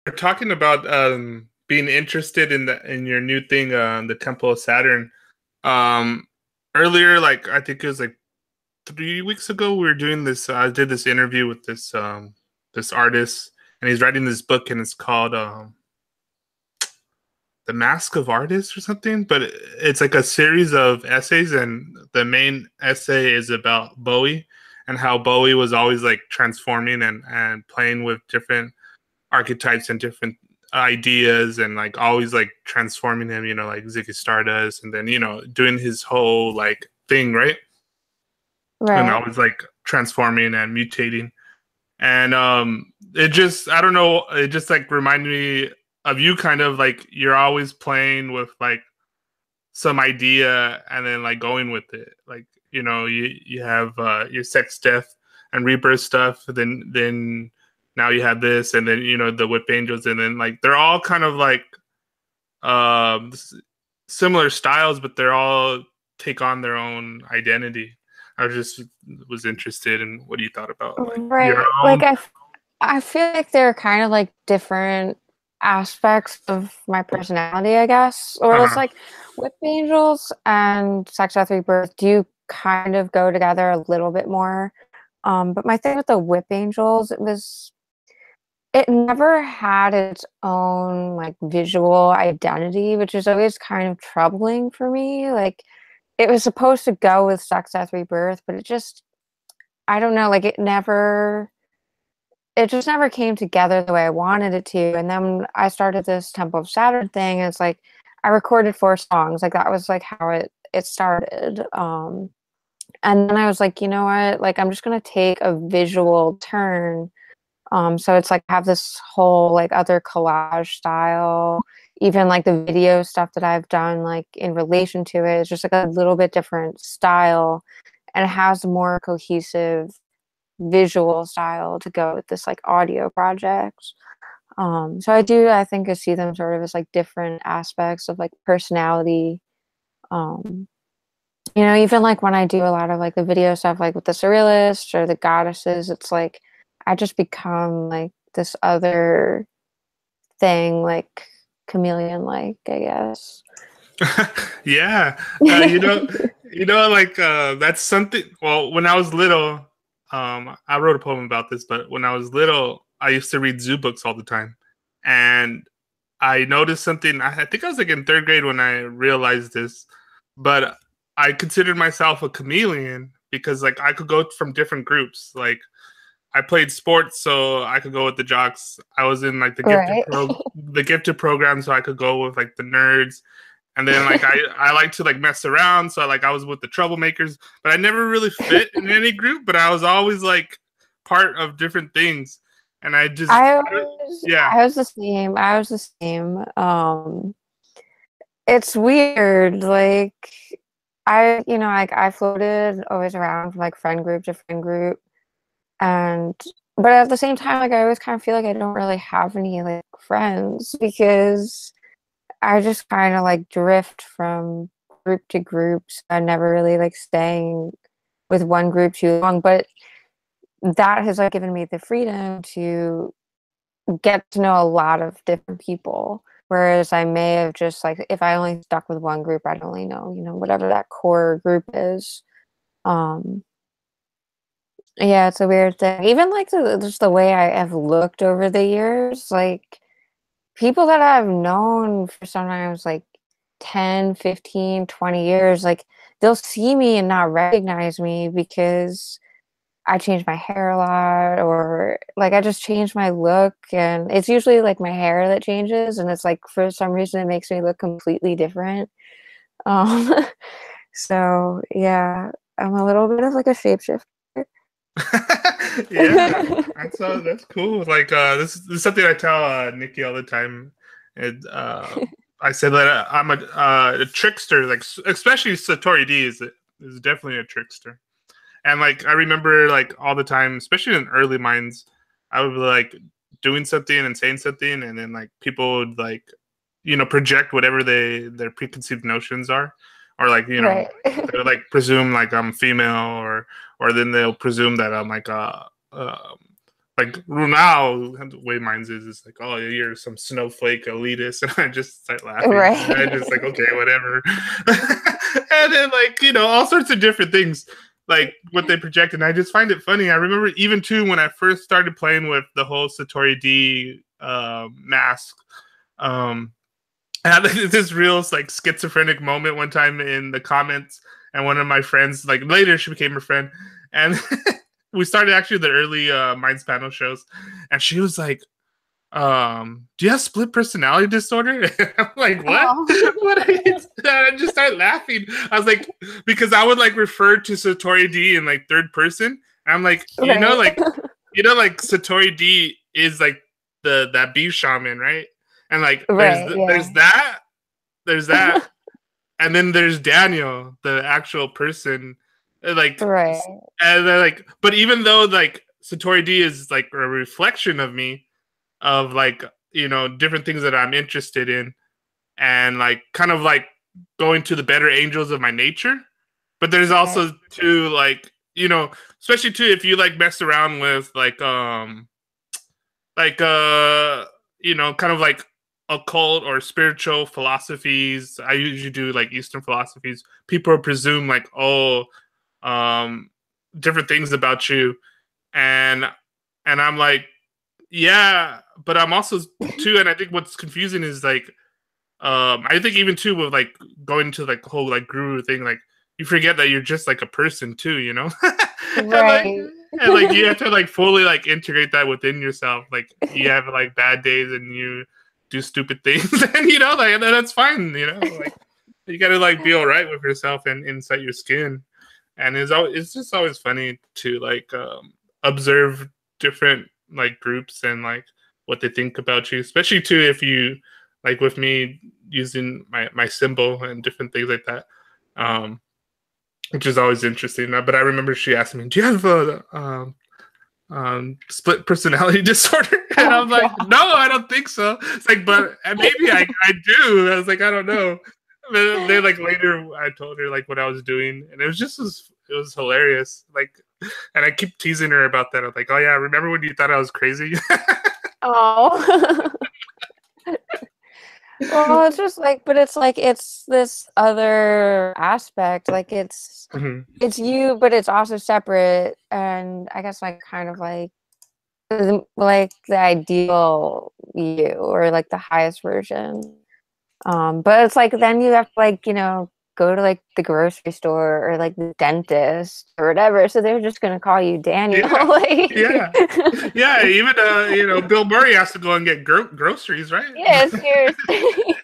We're talking about being interested in your new thing, the Temple of Saturn. Um, Earlier, like I think it was like 3 weeks ago, we were doing this. I did this interview with this artist, and he's writing this book, and it's called "The Mask of Artists" or something. But it's like a series of essays, and the main essay is about Bowie and how Bowie was always like transforming and playing with different archetypes and different ideas and like always like transforming him, like Ziggy Stardust, and then doing his whole like thing, right? And Right. always like transforming and mutating. And it just, I don't know, it just like reminded me of you, kind of like you're always playing with like some idea and then like going with it. Like, you have your sex, death, and rebirth stuff. Then now you have this, and then the whip angels, and then like they're all kind of like um similar styles, but they're all take on their own identity. I just was interested in what you thought about like your Right. own. I feel like they're kind of like different aspects of my personality, I guess. Or it's Uh-huh. like Whip Angels and Sex Death Rebirth do kind of go together a little bit more. But my thing with the Whip Angels, it never had its own like visual identity, which is always kind of troubling for me. Like it was supposed to go with Sex Death Rebirth, but I don't know, like it just never came together the way I wanted it to. And then I started this Temple of Saturn thing, and it's like I recorded 4 songs. Like that was like how it started. And then I was like, you know what? Like I'm just gonna take a visual turn. So it's like I have this whole like other collage style, even like the video stuff that I've done like in relation to it. It's just like a little bit different style, and it has a more cohesive visual style to go with this like audio project. So I think I see them sort of as like different aspects of like personality. Um, even like when I do a lot of like the video stuff, like with the surrealists or the goddesses, it's like I just become like this other thing, like chameleon, like I guess. Yeah. Like that's something. Well, when I was little, I wrote a poem about this, but when I was little, I used to read zoo books all the time. And I noticed something. I think I was like in third grade when I realized this, but I considered myself a chameleon because like I could go from different groups. Like I played sports, so I could go with the jocks. I was in like Right. the gifted program, so I could go with like the nerds. And then like I like to like mess around, so like I was with the troublemakers, but I never really fit in any group. But I was always like part of different things, and yeah. I was the same. I was the same. It's weird. Like like I floated always around from like friend group to friend group. And but at the same time, like I always kind of feel like I don't really have any like friends because I just kind of like drift from group to group. So I never really like staying with one group too long. But that has like given me the freedom to get to know a lot of different people. Whereas I may have just like if I only stuck with one group, I'd only know, whatever that core group is. Um yeah, it's a weird thing. Even like just the way I have looked over the years, like people that I've known for sometimes like 10, 15, 20 years, like they'll see me and not recognize me because I change my hair a lot or like I just change my look, and it's usually like my hair that changes, and it's like for some reason it makes me look completely different. Um so yeah, I'm a little bit of like a shapeshifter. Yeah, that's cool. Like this is something I tell Nikki all the time. And I said that I'm a trickster, like especially Satori D is definitely a trickster. And like I remember like all the time, especially in early minds, I would be like doing something and saying something, and then like people would like project whatever their preconceived notions are, or like Right. they would like presume like I'm female, or then they'll presume that I'm like like now the way mine's is like, oh, you're some snowflake elitist, and I just start laughing. And I just like, Right. okay, whatever. And then like, all sorts of different things like what they project, and I just find it funny. I remember even too when I first started playing with the whole Satori D mask. um I had like, this real like schizophrenic moment one time in the comments, and one of my friends, like later she became a friend, and we started actually the early Minds panel shows, and she was like, "Do you have split personality disorder?" I'm like, "What? Oh. What?" I just started laughing. I was like, because I would like refer to Satori D in like third person. And I'm like, Right. like Satori D is like that beef shaman, right? And like Right, yeah. there's that, and then there's Daniel, the actual person, like, Right. and then like, but even though like Satori D is like a reflection of me, of like different things that I'm interested in, and like kind of like going to the better angels of my nature. But there's Right. also too like especially too if you like mess around with like kind of like occult or spiritual philosophies. I usually do like Eastern philosophies. People presume like, oh, um different things about you, and I'm like, yeah, but I'm also too, and I think what's confusing is like, I think even too with like going to like the whole like guru thing, like you forget that you're just like a person too, and like Right. you have to like fully like integrate that within yourself. Like you have like bad days and you do stupid things, and like, and then that's fine. Like you got to like be all right with yourself and inside your skin. And it's just always funny to like observe different like groups and like what they think about you, especially too if you like with me using my symbol and different things like that, um which is always interesting. But I remember she asked me, do you have a split personality disorder? And I Oh was like, god. no, I don't think so. It's like, but maybe I do. I was like, I don't know. Then like later I told her like what I was doing, and it was hilarious. Like, and I keep teasing her about that. I'm like, oh yeah, remember when you thought I was crazy? Oh. Well, it's just like, but it's like it's this other aspect. Like Mhm. it's you, but it's also separate. And I guess like kind of like the ideal you or like the highest version. But it's like then you have to like, go to like the grocery store or like the dentist or whatever. So they're just gonna call you Daniel. Yeah, Like yeah, yeah. Even Bill Murray has to go and get groceries, right? yeah, seriously.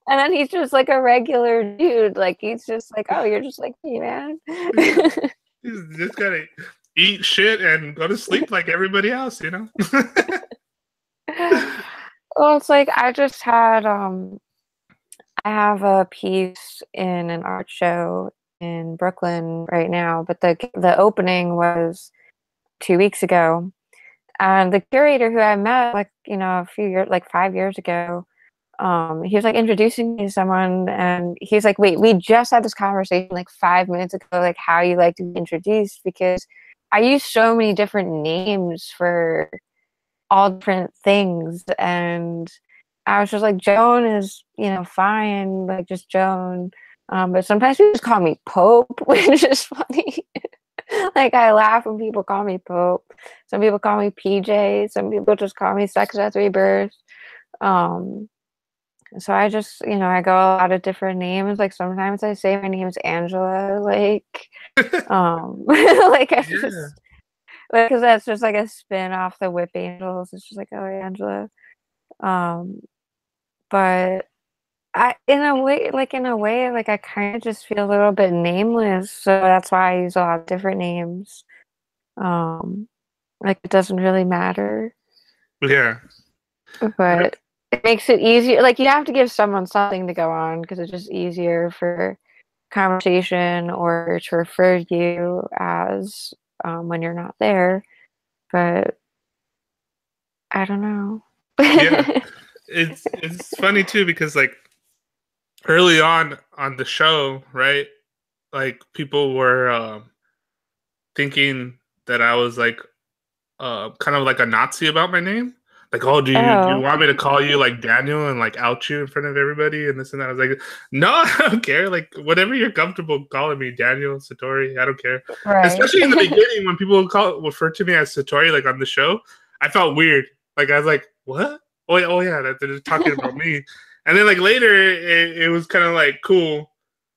And then he's just like a regular dude. Like he's just like, oh, you're just like me, man. Yeah, he's just gotta eat shit and go to sleep like everybody else. Well, it's like I have a piece in an art show in Brooklyn right now, but the opening was 2 weeks ago. And the curator who I met like, a few years like 5 years ago, he was like introducing me to someone and he's like, wait, we just had this conversation like 5 minutes ago, like how you like to be introduced, because I use so many different names for all different things. And I was just like, Joan is, fine, like just Joan. But sometimes people just call me Pope, which is funny. Like I laugh when people call me Pope. Some people call me PJ. Some people just call me Sex at Three Births. Um, so I just, I go a lot of different names. Like sometimes I say my name's Angela. Like, like I Yeah, just because that's just like a spin off the Whip Angels. It's just like, oh, Angela. Um, but in a way, like I kind of just feel a little bit nameless. So that's why I use a lot of different names. Um, like it doesn't really matter, yeah. but it makes it easier. Like you have to give someone something to go on because it's just easier for conversation or to refer to you as when you're not there. But I don't know. Yeah. It's funny too because like early on the show, right? Like people were thinking that I was like kind of like a Nazi about my name. Like, oh, do you Oh, want me to call you like Daniel and like out you in front of everybody and this and that? I was like, no, I don't care. Like, whatever you're comfortable calling me, Daniel, Satori, I don't care. right. Especially in the beginning when people refer to me as Satori, like on the show, I felt weird. Like, I was like, what? Oh yeah, that they're talking about me. And then like later, it was kind of like cool,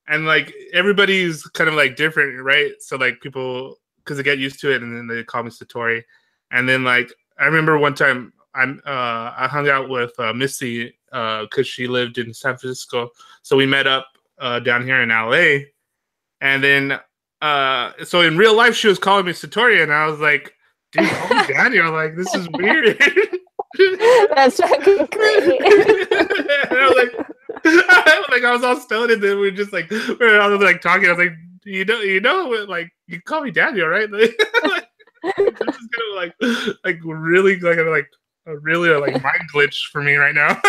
and like everybody's kind of like different, right? So like people, because they get used to it, and then they call me Satori. And then like I remember one time I hung out with Missy because she lived in San Francisco, so we met up down here in LA. And then so in real life she was calling me Satori, and I was like, dude, call me Daniel. Like, this is weird. That's fucking great. And I was like I was all stoned, and then we were just like I was like talking. I was like, like you call me Daniel, right? Like, this is kind of like really like a really like mind glitch for me right now.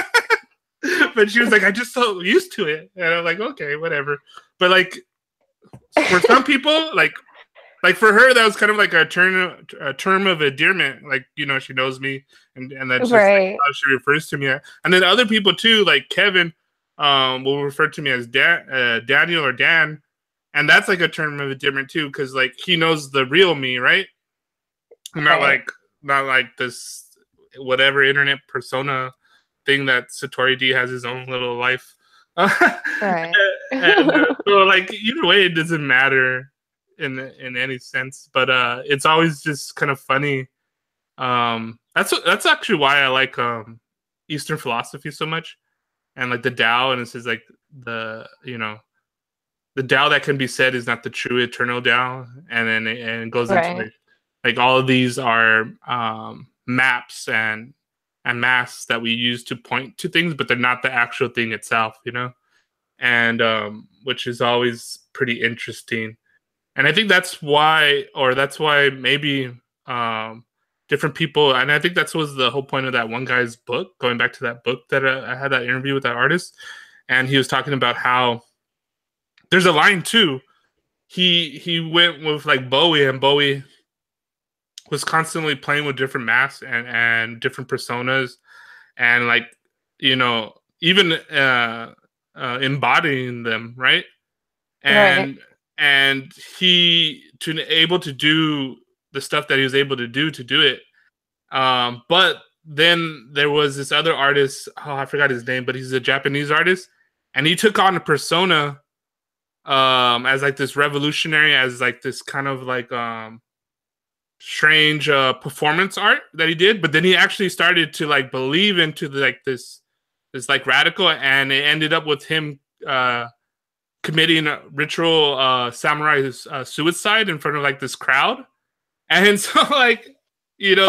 But she was like, I just so used to it, and I'm like, okay, whatever. But like for some people, like for her, that was kind of like a term of endearment. Like, she knows me, and that's just like Right. how she refers to me. And then other people too, like Kevin, will refer to me as Daniel or Dan, and that's like a term of endearment too, because like he knows the real me, right? Right. Not like this whatever internet persona thing that Satori D has his own little life. Right. And so like either way, it doesn't matter in any sense, but it's always just kind of funny. That's actually why I like Eastern philosophy so much, and like the Tao, and it says like the Tao that can be said is not the true eternal Tao, and then it goes into Right. like all of these are maps and masks that we use to point to things, but they're not the actual thing itself. And which is always pretty interesting. And I think that's why maybe different people, and I think that was the whole point of that one guy's book, going back to that book that I had that interview with that artist, and he was talking about how there's a line too. He went with like Bowie, and Bowie was constantly playing with different masks and different personas, and like even embodying them, right? Right. And he to able to do the stuff that he was able to do it. But then there was this other artist, oh, I forgot his name, but he's a Japanese artist, and he took on a persona as like this revolutionary, as like this kind of like strange performance art that he did. But then he actually started to like believe into like this like radical, and it ended up with him committing a ritual samurai suicide in front of like this crowd. And so like this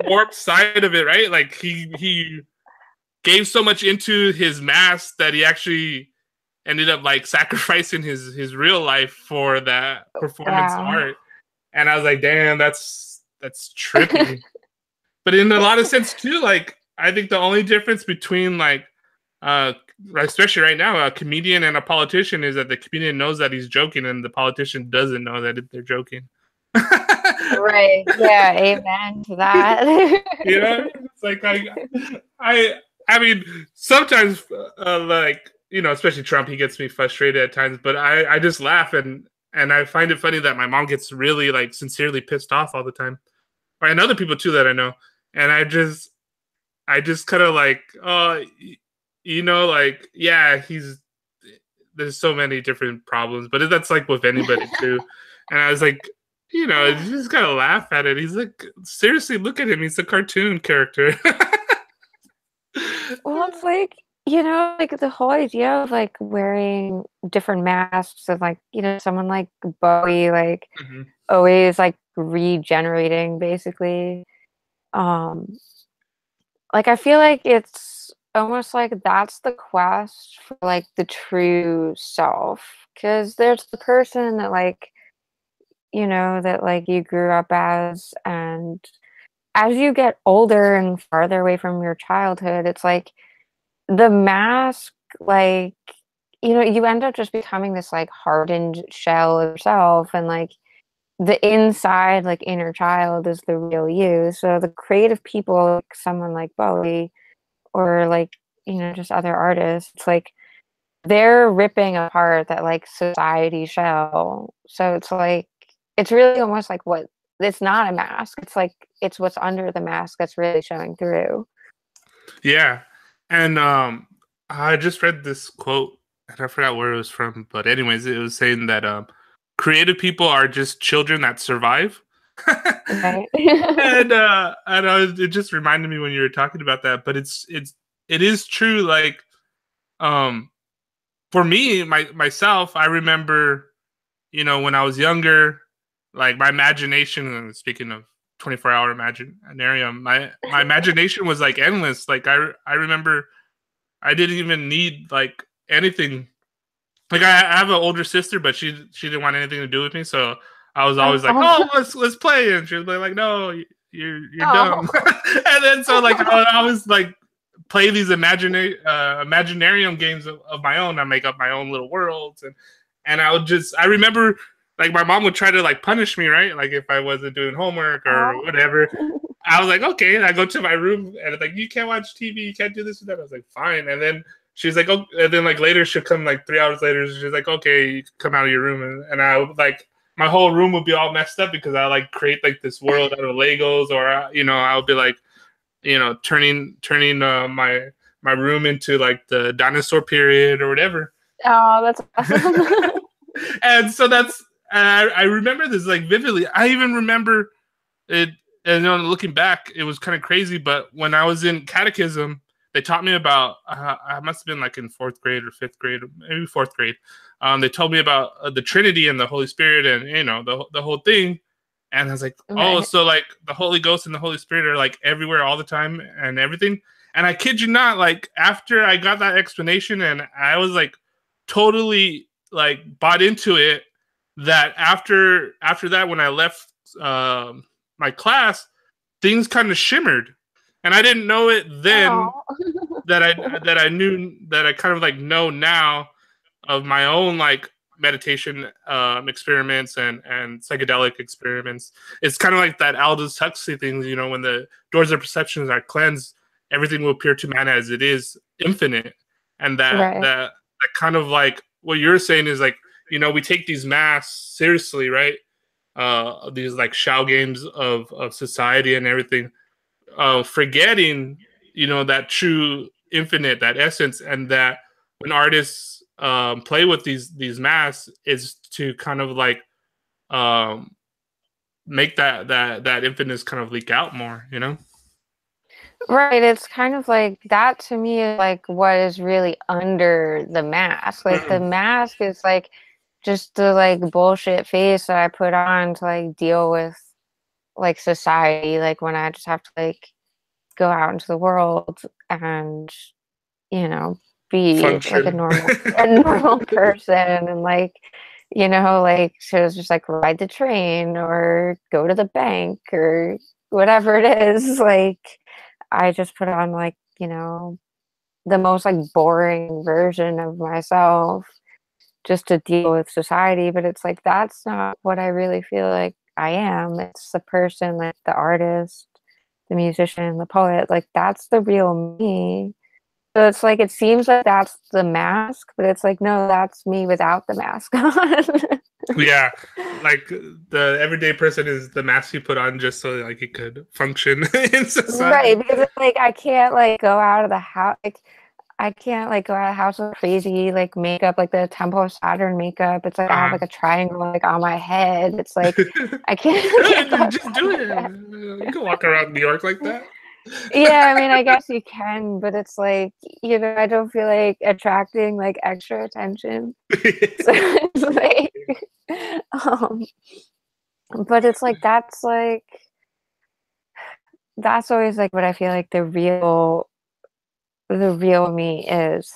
warped side of it, right? Like he gave so much into his mask that he actually ended up like sacrificing his real life for that performance Wow. art. And I was like, damn, that's trippy. But in a lot of sense too, like I think the only difference between like especially right now, a comedian and a politician is that the comedian knows that he's joking, and the politician doesn't know that they're joking. Right. Yeah. Amen to that. It's like I mean, sometimes like especially Trump, he gets me frustrated at times, but I just laugh, and I find it funny that my mom gets really like sincerely pissed off all the time, and other people too that I know, and I just kind of like, oh, like, yeah, there's so many different problems, but that's like with anybody too. And I was like, you just gotta laugh at it. He's like, seriously, look at him. He's a cartoon character. Well, it's like, like the whole idea of like wearing different masks and like, someone like Bowie, like Mhm. always like regenerating basically. Um, like I feel like it's almost like that's the quest for like the true self. Cause there's the person that like, that like you grew up as, and as you get older and farther away from your childhood, it's like the mask, like, you end up just becoming this like hardened shell of yourself, and like the inside, like, inner child is the real you. So the creative people, like someone like Bowie or, like, just other artists, it's like they're ripping apart that, like, society shell. So it's like it's really almost like what it's not a mask. It's like it's what's under the mask that's really showing through. Yeah. And I just read this quote and I forgot where it was from, but anyways, it was saying that creative people are just children that survive. Right. And it just reminded me when you were talking about that, but it is true. Like, um, for me, myself, I remember, when I was younger, like my imagination. Speaking of 24-hour Imaginarium, my imagination was like endless. Like I remember I didn't even need like anything. Like I have an older sister, but she didn't want anything to do with me, so I was always like, Oh. "Oh, let's play," and she was like, "No, you're dumb." Oh. And then so like I was like play these imaginarium games of my own. I make up my own little worlds, and I remember like my mom would try to like punish me, right? Like if I wasn't doing homework or Oh. whatever. I was like, okay. And I go to my room and it's like, you can't watch TV, you can't do this and that. I was like, fine. And then she's like, oh, and then like later she'll come like 3 hours later. She's like, okay, you come out of your room, and I would like my whole room would be all messed up because I like create like this world out of Legos, or I would be like, turning my room into like the dinosaur period or whatever. Oh, that's awesome. And so I remember this like vividly. I even remember it, and looking back, it was kind of crazy. But when I was in catechism, they taught me about. I must have been like in fourth grade or fifth grade, or maybe fourth grade. They told me about the Trinity and the Holy Spirit, and the whole thing. And I was like, oh, Right. so like the Holy Ghost and the Holy Spirit are like everywhere all the time and everything. And I kid you not, like after I got that explanation, and I was like totally like bought into it. That after that, when I left my class, things kind of shimmered, and I didn't know it then. Oh. That I knew, that I kind of like know now of my own like meditation experiments and psychedelic experiments. It's kind of like that Aldous Huxley thing, when the doors of perceptions are cleansed, everything will appear to man as it is infinite. And Right. that kind of like what you're saying is like, we take these masks seriously, right? These like shell games of society and everything, forgetting, that true infinite, that essence, and that when artists play with these masks is to kind of like um, make that infinite kind of leak out more. Right, it's kind of like that to me is like what is really under the mask. Like the Mhm. mask is like just the like bullshit face that I put on to like deal with like society, like when I just have to like go out into the world and you know be like a Function. normal person and like so it's just like ride the train or go to the bank or whatever it is. Like I just put on like the most like boring version of myself just to deal with society, but it's like that's not what I really feel like I am. It's the person, like the artist, the musician, the poet, like that's the real me. So it's like it seems like that's the mask, but it's like no, that's me without the mask on. Yeah, like the everyday person is the mask you put on just so like it could function in Right, society. because it's like I can't like go out of the house. Like, I can't like go out of the house with crazy like makeup, like the Temple of Saturn makeup. It's like I have Uh-huh. like a triangle like on my head. It's like I can't can't go Just outside do like it. that. You can walk around New York like that. Yeah, I mean, I guess you can, but it's like I don't feel like attracting like extra attention. So it's um, but it's that's always like what I feel like the real me is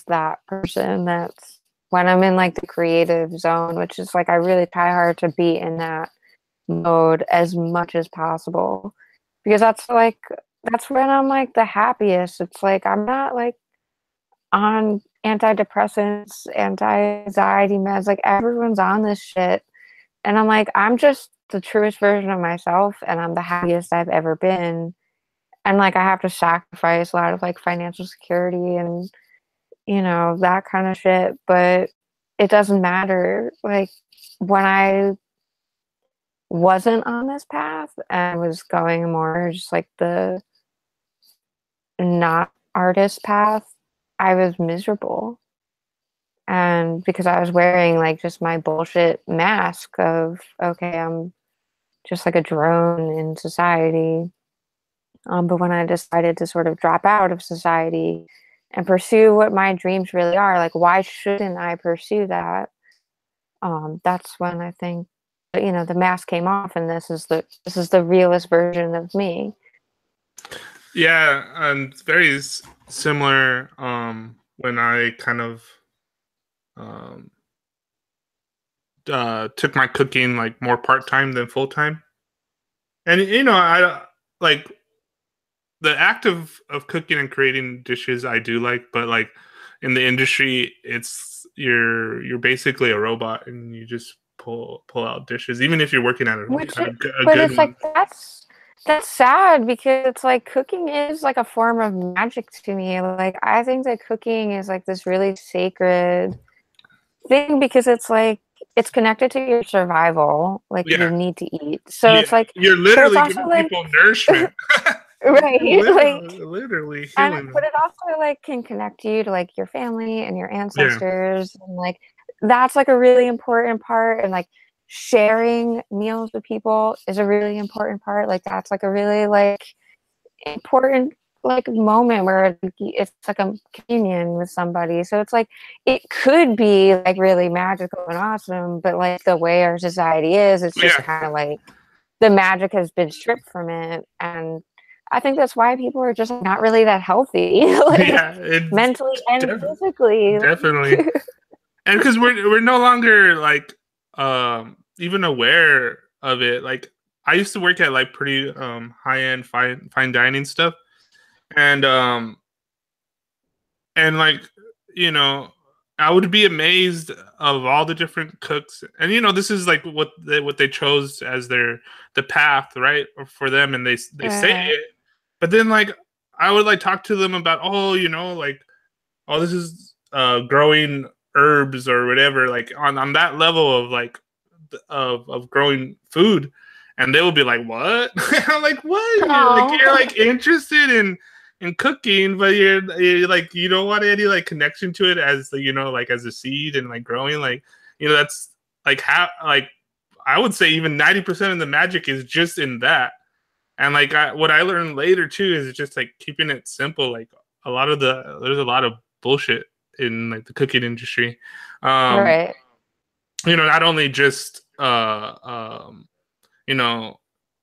that person that's when I'm in like the creative zone, which is like I really try hard to be in that mode as much as possible because that's when I'm like the happiest. It's like I'm not like on antidepressants, anti-anxiety meds, like everyone's on this shit And I'm like, I'm just the truest version of myself, and I'm the happiest I've ever been. And like, I have to sacrifice a lot of like financial security and, that kind of shit. But it doesn't matter. Like, when I wasn't on this path and was going more just like the not artist path, I was miserable. And because I was wearing like just my bullshit mask of, okay, I'm just like a drone in society. But when I decided to sort of drop out of society and pursue what my dreams really are, like, why shouldn't I pursue that? That's when I think, the mask came off, and this is the realest version of me. Yeah, and it's very similar. When I kind of um, took my cooking like more part time than full time, and I like the act of cooking and creating dishes. I do like, but like in the industry, you're basically a robot, and you just pull out dishes, even if you're working at Which, a but good it's like one. that's sad because it's like cooking is like a form of magic to me. Like, I think that cooking is like this really sacred thing because it's like it's connected to your survival. Like, you Yeah, need to eat. So yeah, it's like, you're but it's literally also giving like, people nourishment. You're right, like, literally and healing but them. it also like can connect you to like your family and your Yeah, ancestors, and like that's like a really important part. And like sharing meals with people is a really important part. Like, that's like a really like important like moment where it's like a communion with somebody. So it's like it could be like really magical and awesome, but like the way our society is, it's just yeah, kind of like the magic has been stripped from it. And I think that's why people are just not really that healthy, like yeah. It's mentally and def- physically. definitely, and because we're no longer like even aware of it. Like I used to work at like pretty high end fine dining stuff, and like you know I would be amazed of all the different cooks, and this is like what they chose as the path, right, for them, and they say Right. it, but then like I would like talk to them about, like, oh, this is growing herbs or whatever, like on that level of like of growing food, and they will be like, what? I'm like, what? You're Oh, like interested in cooking, but you're like, you don't want any like connection to it as like as a seed and like growing, like that's like how, like, I would say even 90% of the magic is just in that. And like what I learned later too is just like keeping it simple. Like there's a lot of bullshit in like the cooking industry. Um, right, not only just you know,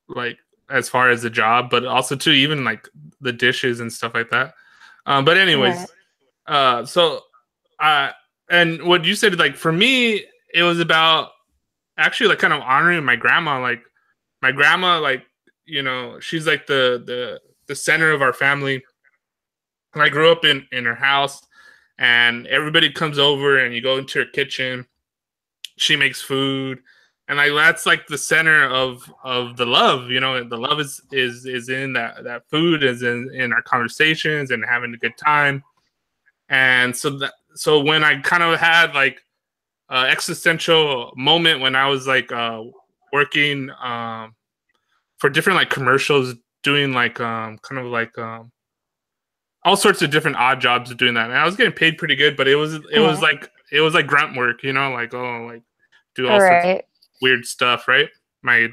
like as far as the job, but also too even like the dishes and stuff like that. But right, anyways, so uh, and what you said, like for me, it was about actually like kind of honoring my grandma. Like my grandma, like she's like the center of our family. And I grew up in her house, and everybody comes over, and you go into her kitchen. She makes food, and like that's like the center of the love. The love is in that food, is in our conversations and having a good time. And so when I kind of had like existential moment when I was like working for different like commercials, doing like kind of like all sorts of different odd jobs doing that. And I was getting paid pretty good, but right, it was like grunt work, like, oh, like do all sorts of right. weird stuff, right? My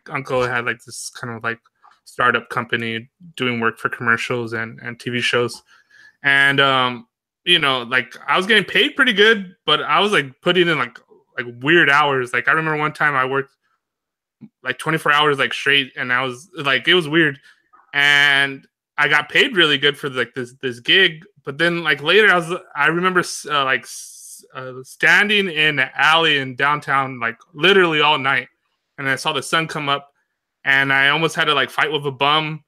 uncle had like this kind of like startup company doing work for commercials and TV shows. And like I was getting paid pretty good, but I was like putting in like weird hours. Like I remember one time I worked like 24 hours like straight, and I was like, it was weird. And I got paid really good for like this gig, but then like later I remember standing in an alley in downtown like literally all night, and I saw the sun come up, and I almost had to like fight with a bum.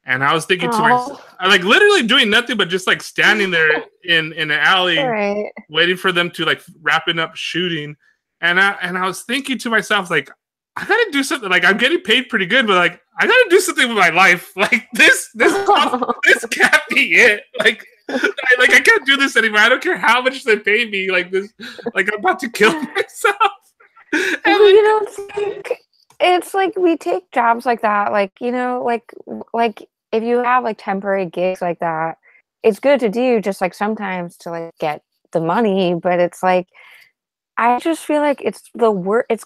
And I was thinking to myself, Oh, I like literally doing nothing but just like standing there in an alley right. waiting for them to like wrapping up shooting. I was thinking to myself, like, I gotta do something. Like, I'm getting paid pretty good, but like, I gotta do something with my life. Like, this can't be it. Like, I can't do this anymore. I don't care how much they pay me. Like this, like I'm about to kill myself. And Well, like, you know, it's like we take jobs like that, like, you know, like if you have like temporary gigs like that, it's good to do just like sometimes to like get the money, but it's like I just feel like it's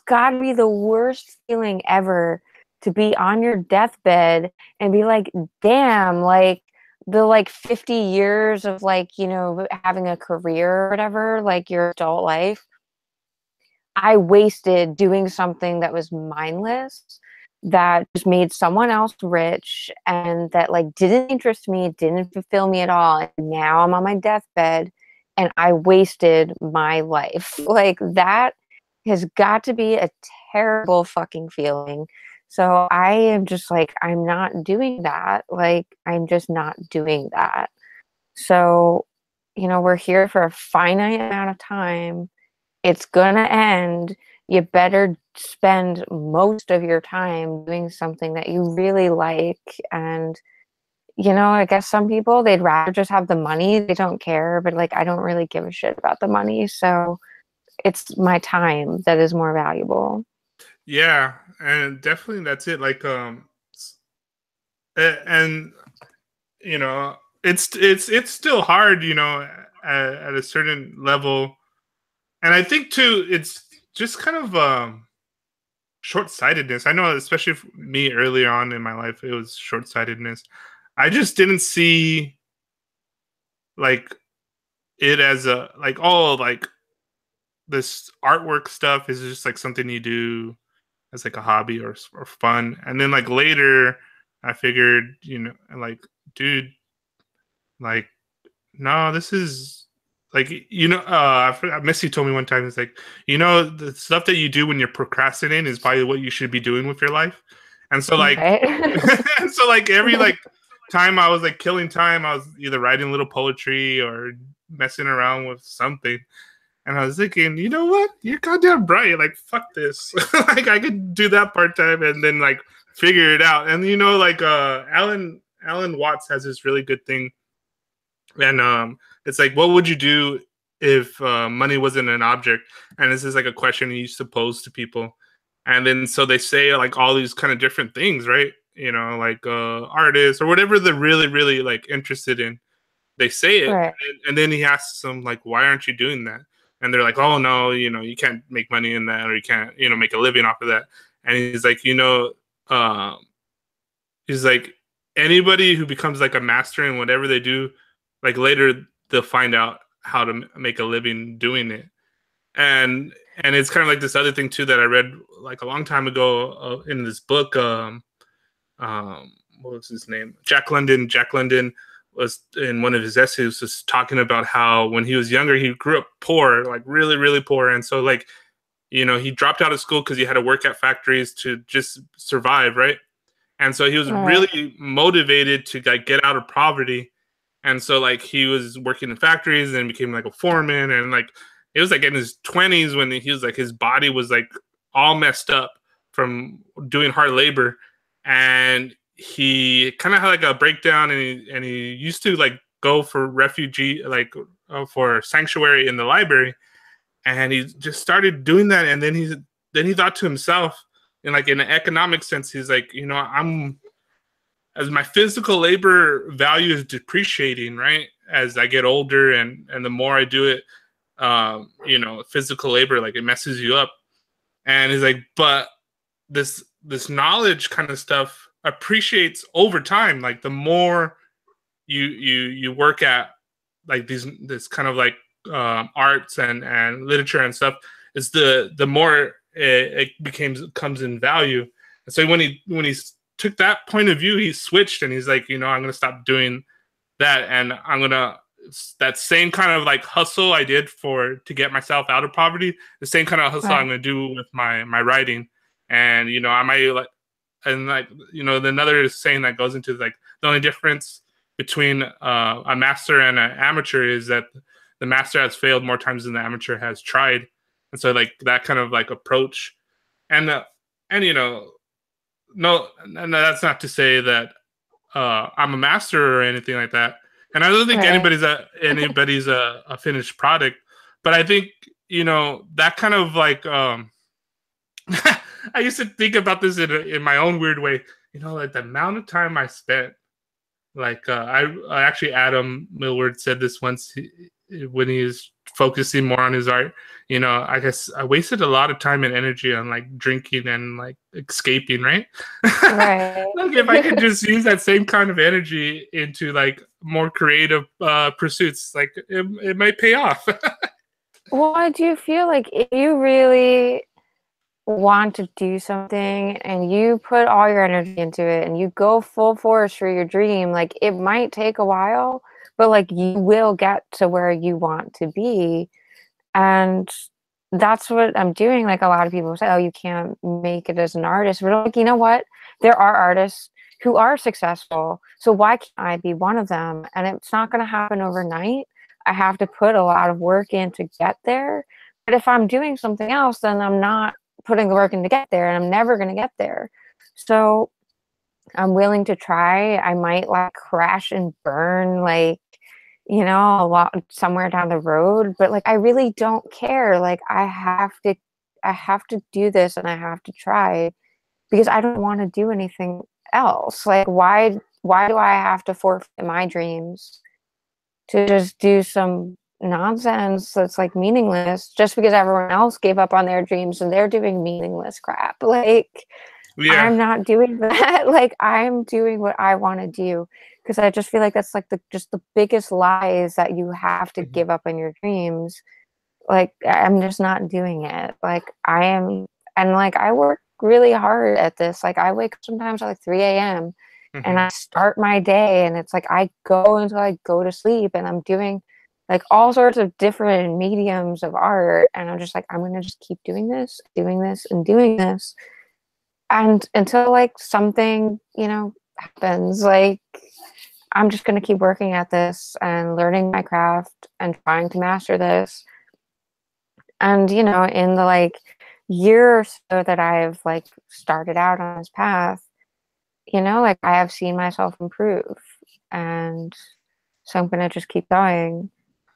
got to be the worst feeling ever to be on your deathbed and be like, damn, like the like 50 years of like, you know, having a career or whatever, like your adult life, I wasted doing something that was mindless, that just made someone else rich and that like didn't interest me, didn't fulfill me at all. And now I'm on my deathbed and I wasted my life. Like that has got to be a terrible fucking feeling. So I am just like, I'm not doing that. Like, I'm just not doing that. So, you know, we're here for a finite amount of time. It's gonna end. You better spend most of your time doing something that you really like. And, you know, I guess some people, they'd rather just have the money. They don't care, but like, I don't really give a shit about the money. So it's my time that is more valuable. yeah, and definitely that's it. Like, and you know, it's still hard, you know, at a certain level, and I think too, it's just kind of short-sightedness. I know, especially for me earlier on in my life, it was short-sightedness. I just didn't see like it as a like oh like this artwork stuff is just like something you do as like a hobby or fun. And then like later, I figured, you know, like dude, like no, this is like you know, Missy told me one time, it's like, you know, the stuff that you do when you're procrastinating is probably what you should be doing with your life. And so like, Right. and so like every like time I was like killing time, I was either writing little poetry or messing around with something. And I was thinking, you know what? You're goddamn right. Like, fuck this. Like, I could do that part time and then like figure it out. And you know, like Alan Watts has this really good thing, and it's like, what would you do if money wasn't an object? And this is like a question he used to pose to people, and then so they say like all these kind of different things, right? You know, like artists or whatever they're really, really like interested in, they say it, Right. and then he asks them like, why aren't you doing that? And they're like, oh no, you know, you can't make money in that, or you can't, you know, make a living off of that. And he's like, you know, um, he's like, anybody who becomes like a master in whatever they do, like later they'll find out how to make a living doing it. And it's kind of like this other thing too that I read like a long time ago in this book. What was his name? Jack London. Jack London was in one of his essays just talking about how when he was younger he grew up poor, like really, really poor, and so like, you know, he dropped out of school because he had to work at factories to just survive, right? And so he was Right. really motivated to like get out of poverty. And so like he was working in factories and became like a foreman, and like it was like in his 20s when he was like his body was like all messed up from doing hard labor, and he kind of had like a breakdown, and he used to like go for refugee like for sanctuary in the library, and he just started doing that. And then he thought to himself, in like in an economic sense, he's like, you know, I'm as my physical labor value is depreciating, right? As I get older, and the more I do it, you know, physical labor, like it messes you up. And he's like, but this knowledge kind of stuff appreciates over time. Like the more you work at like this kind of like arts and literature and stuff, is the more it comes in value. And so when he took that point of view, he switched, and he's like, you know, I'm gonna stop doing that, and I'm gonna that same kind of like hustle I did to get myself out of poverty, the same kind of hustle I'm Right. gonna do with my writing. And you know, I might like, and like, you know, another saying that goes into like the only difference between a master and an amateur is that the master has failed more times than the amateur has tried. And so like that kind of like approach, and and no, that's not to say that I'm a master or anything like that. And I don't think Right. anybody's a finished product, but I think that kind of like I used to think about this in my own weird way. Like the amount of time I spent, like I actually Adam Millward said this once when he was focusing more on his art. I guess I wasted a lot of time and energy on like drinking and like escaping, right? Right. Like if I could just use that same kind of energy into like more creative pursuits, like it might pay off. Well, I do feel like if you really want to do something and you put all your energy into it and you go full force for your dream, like it might take a while, but like you will get to where you want to be. And that's what I'm doing. Like a lot of people say, oh, you can't make it as an artist. But I'm like, you know what? There are artists who are successful. So why can't I be one of them? And it's not going to happen overnight. I have to put a lot of work in to get there. But if I'm doing something else, then I'm not putting the work in to get there and I'm never going to get there. So I'm willing to try. I might like crash and burn, like, a lot somewhere down the road, but like I really don't care. Like I have to do this and I have to try because I don't want to do anything else. Like why do I have to forfeit my dreams to just do some nonsense that's like meaningless just because everyone else gave up on their dreams and they're doing meaningless crap? Like Yeah. I'm not doing that. Like I'm doing what I want to do because I just feel like that's like the biggest lie is that you have to Mhm. give up on your dreams. Like I'm just not doing it. Like I am, and like I work really hard at this. Like I wake up sometimes at like 3 a.m. and Mhm. I start my day and it's like I go until I go to sleep and I'm doing like all sorts of different mediums of art and I'm just like I'm gonna just keep doing this and doing this and until like something happens. Like I'm just going to keep working at this and learning my craft and trying to master this. And in the like year or so that I've like started out on this path, like I have seen myself improve, and so I'm going to just keep going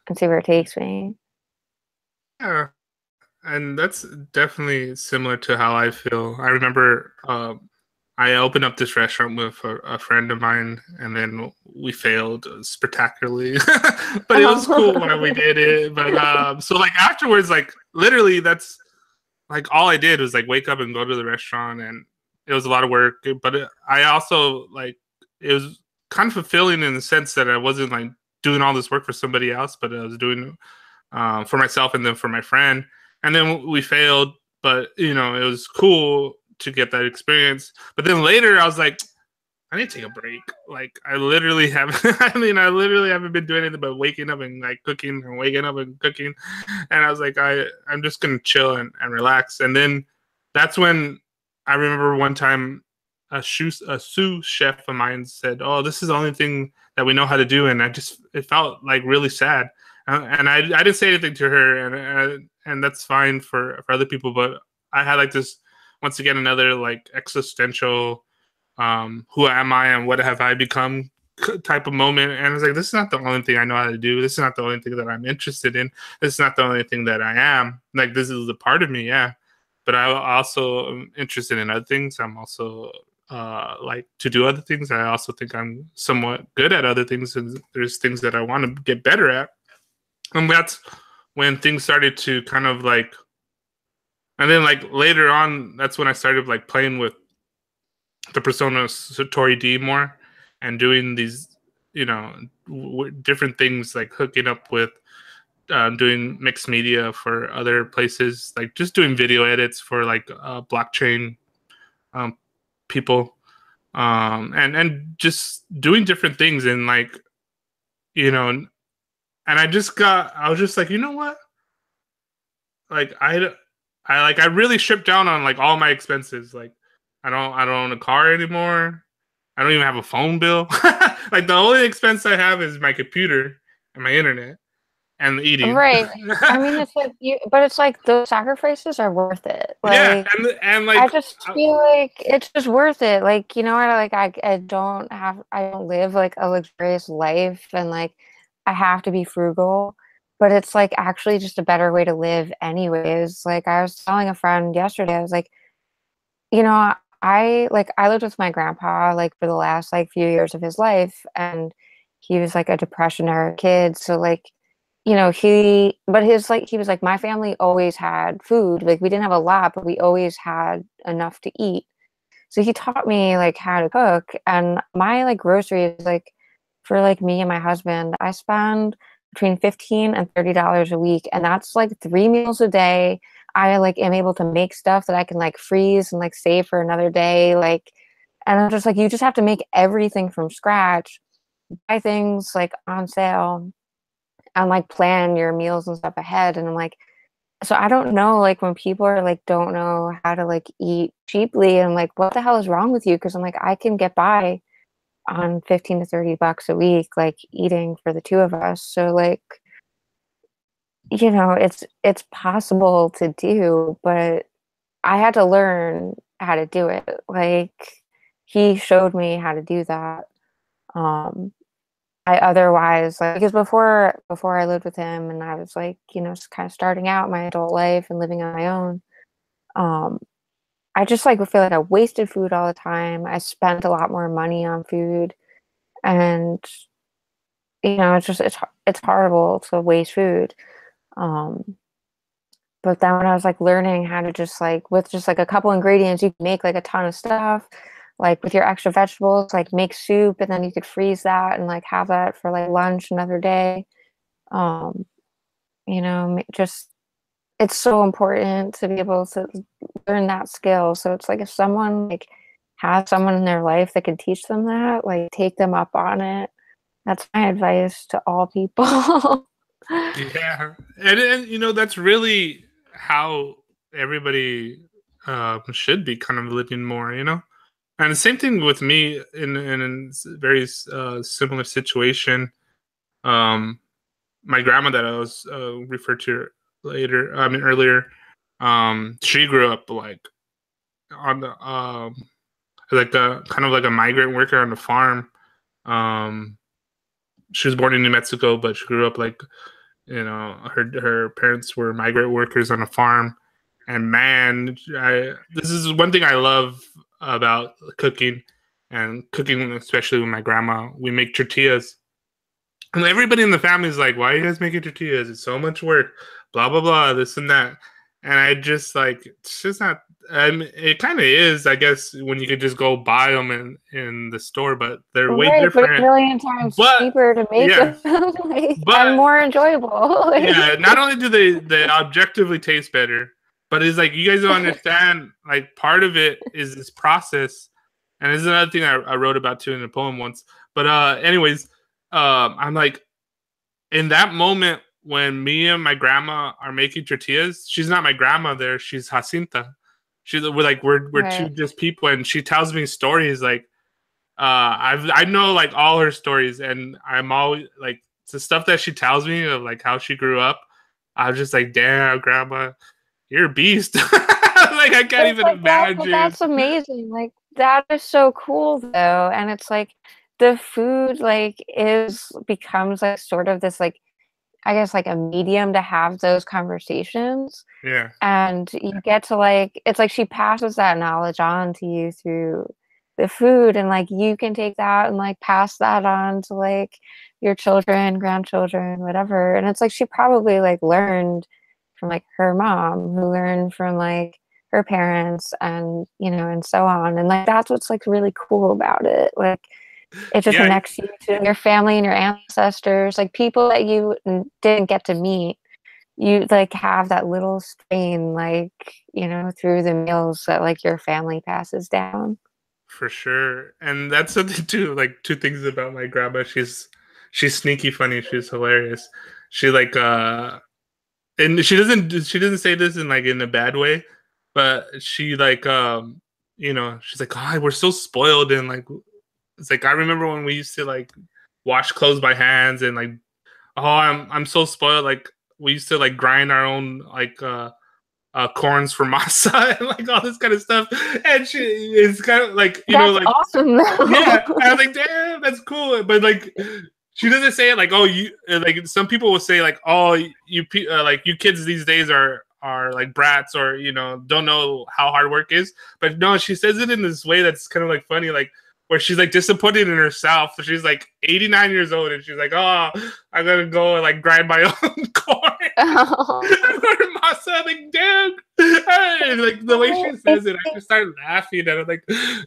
and see where it takes me. Yeah. And that's definitely similar to how I feel. I remember I opened up this restaurant with a friend of mine, and then we failed spectacularly. But it was cool when we Oh. did it. But so like afterwards, like literally, that's like all I did was like wake up and go to the restaurant, and it was a lot of work. But I also like it was kind of fulfilling in the sense that I wasn't like doing all this work for somebody else, but I was doing for myself and then for my friend. And then we failed, but it was cool to get that experience. But then later, I was like, I need to take a break. Like I literally have, I literally haven't been doing anything but waking up and like cooking and waking up and cooking. And I was like, I'm just gonna chill and relax. And then that's when I remember one time a sous chef of mine said, "Oh, this is the only thing that we know how to do," and it felt like really sad. And I didn't say anything to her, and that's fine for other people. But I had like this once again another like existential who am I and what have I become type of moment. And I was like, this is not the only thing I know how to do. This is not the only thing that I'm interested in. This is not the only thing that I am. Like, this is a part of me, yeah. But I also am interested in other things. I'm also like to do other things. I also think I'm somewhat good at other things. And there's things that I want to get better at. And that's when things started to kind of like, and then like later on, that's when I started like playing with the persona Satori D more and doing these, different things like hooking up with doing mixed media for other places, like just doing video edits for like blockchain um, people, and just doing different things and like you know, and I was just like, you know what, like I really stripped down on like all my expenses, like I don't own a car anymore. I don't even have a phone bill. Like the only expense I have is my computer and my internet. and eating. Right. I mean, it's like but it's like those sacrifices are worth it. Yeah, Like, and I like just feel like it's just worth it. Like, I don't live like a luxurious life and like I have to be frugal, but it's like actually just a better way to live anyways. Like I was telling a friend yesterday, I was like, you know, I lived with my grandpa like for the last like few years of his life and he was like a depression era kid. So like, he was like, my family always had food. Like we didn't have a lot, but we always had enough to eat. So he taught me like how to cook and my like groceries like for like me and my husband, I spend between 15 and $30 a week and that's like 3 meals a day. I like am able to make stuff that I can like freeze and like save for another day like and I'm just like you just have to make everything from scratch, buy things like on sale and like plan your meals and stuff ahead and I'm like so I don't know, like when people are like don't know how to like eat cheaply and like what the hell is wrong with you? Because I'm like I can get by on 15 to 30 bucks a week like eating for the two of us. So like it's possible to do, but I had to learn how to do it. Like he showed me how to do that. Um I otherwise like because before I lived with him and I was like, just kind of starting out my adult life and living on my own. Um, I just like feel like I wasted food all the time. I spent a lot more money on food, and it's horrible to waste food. Um, but then when I was like learning how to just like with just like a couple ingredients, you can make like a ton of stuff. Like with your extra vegetables, like make soup and then you could freeze that and like have that for like lunch another day. Um, just it's so important to be able to learn that skill. So it's like if someone like has someone in their life that can teach them that, like take them up on it. That's my advice to all people. yeah, and that's really how everybody should be kind of living more. And the same thing with me in a very similar situation. Um, my grandma that I was referred to earlier, she grew up like on the like a kind of like a migrant worker on the farm. Um, she was born in New Mexico, but she grew up like her parents were migrant workers on a farm. And man, this is one thing I love about cooking and cooking, especially with my grandma. We make tortillas. And everybody in the family is like, "Why are you guys making tortillas? It's so much work, blah blah blah, this and that." And I just like, it's just not. It kind of is, I guess, when you could just go buy them in the store, but they're way Right, but a different. million times But cheaper to make yeah, them like, and but more enjoyable. yeah, not only do they objectively taste better, but it's like you guys don't understand. Like part of it is this process, and this is another thing I wrote about too in a poem once. But anyways, I'm like in that moment when me and my grandma are making tortillas. She's not my grandma there. She's Jacinta. We're two Right. just people, and she tells me stories like I know like all her stories, and I'm always like the stuff that she tells me of like how she grew up. I was just like, damn, grandma, you're a beast. Like I But can't it's even like that, but imagine. that's amazing. Like that is so cool though. And it's like the food like is becomes like sort of this like I guess like a medium to have those conversations. Yeah, And you get to like it's like she passes that knowledge on to you through the food and like you can take that and like pass that on to like your children, grandchildren, whatever. And it's like she probably like learned from like her mom who learned from like her parents and and so on. And like that's what's like really cool about it. Like it just yeah, connects you to your family and your ancestors, like people that you didn't get to meet. You like have that little strain, like, through the meals that like your family passes down. for sure. And that's something too. Like two things about my grandma. She's sneaky funny. She's hilarious. She like and she doesn't say this in like in a bad way, but she like she's like, oh, we're so spoiled and like it's like I remember when we used to like wash clothes by hands and like Oh, I'm so spoiled. Like we used to like grind our own like corns for masa and like all this kind of stuff. And she is kind of like That's like awesome yeah. though. I was like, damn, that's cool. But like she doesn't say it like, oh, you like some people will say like, oh, you like you kids these days are like brats or don't know how hard work is. But no, she says it in this way that's kind of like funny, like where she's like disappointed in herself. She's like 89 years old and she's like, oh, I'm gonna go and like grind my own corn. Masa, like damn, and, like the way she says it, I just start laughing and I'm like,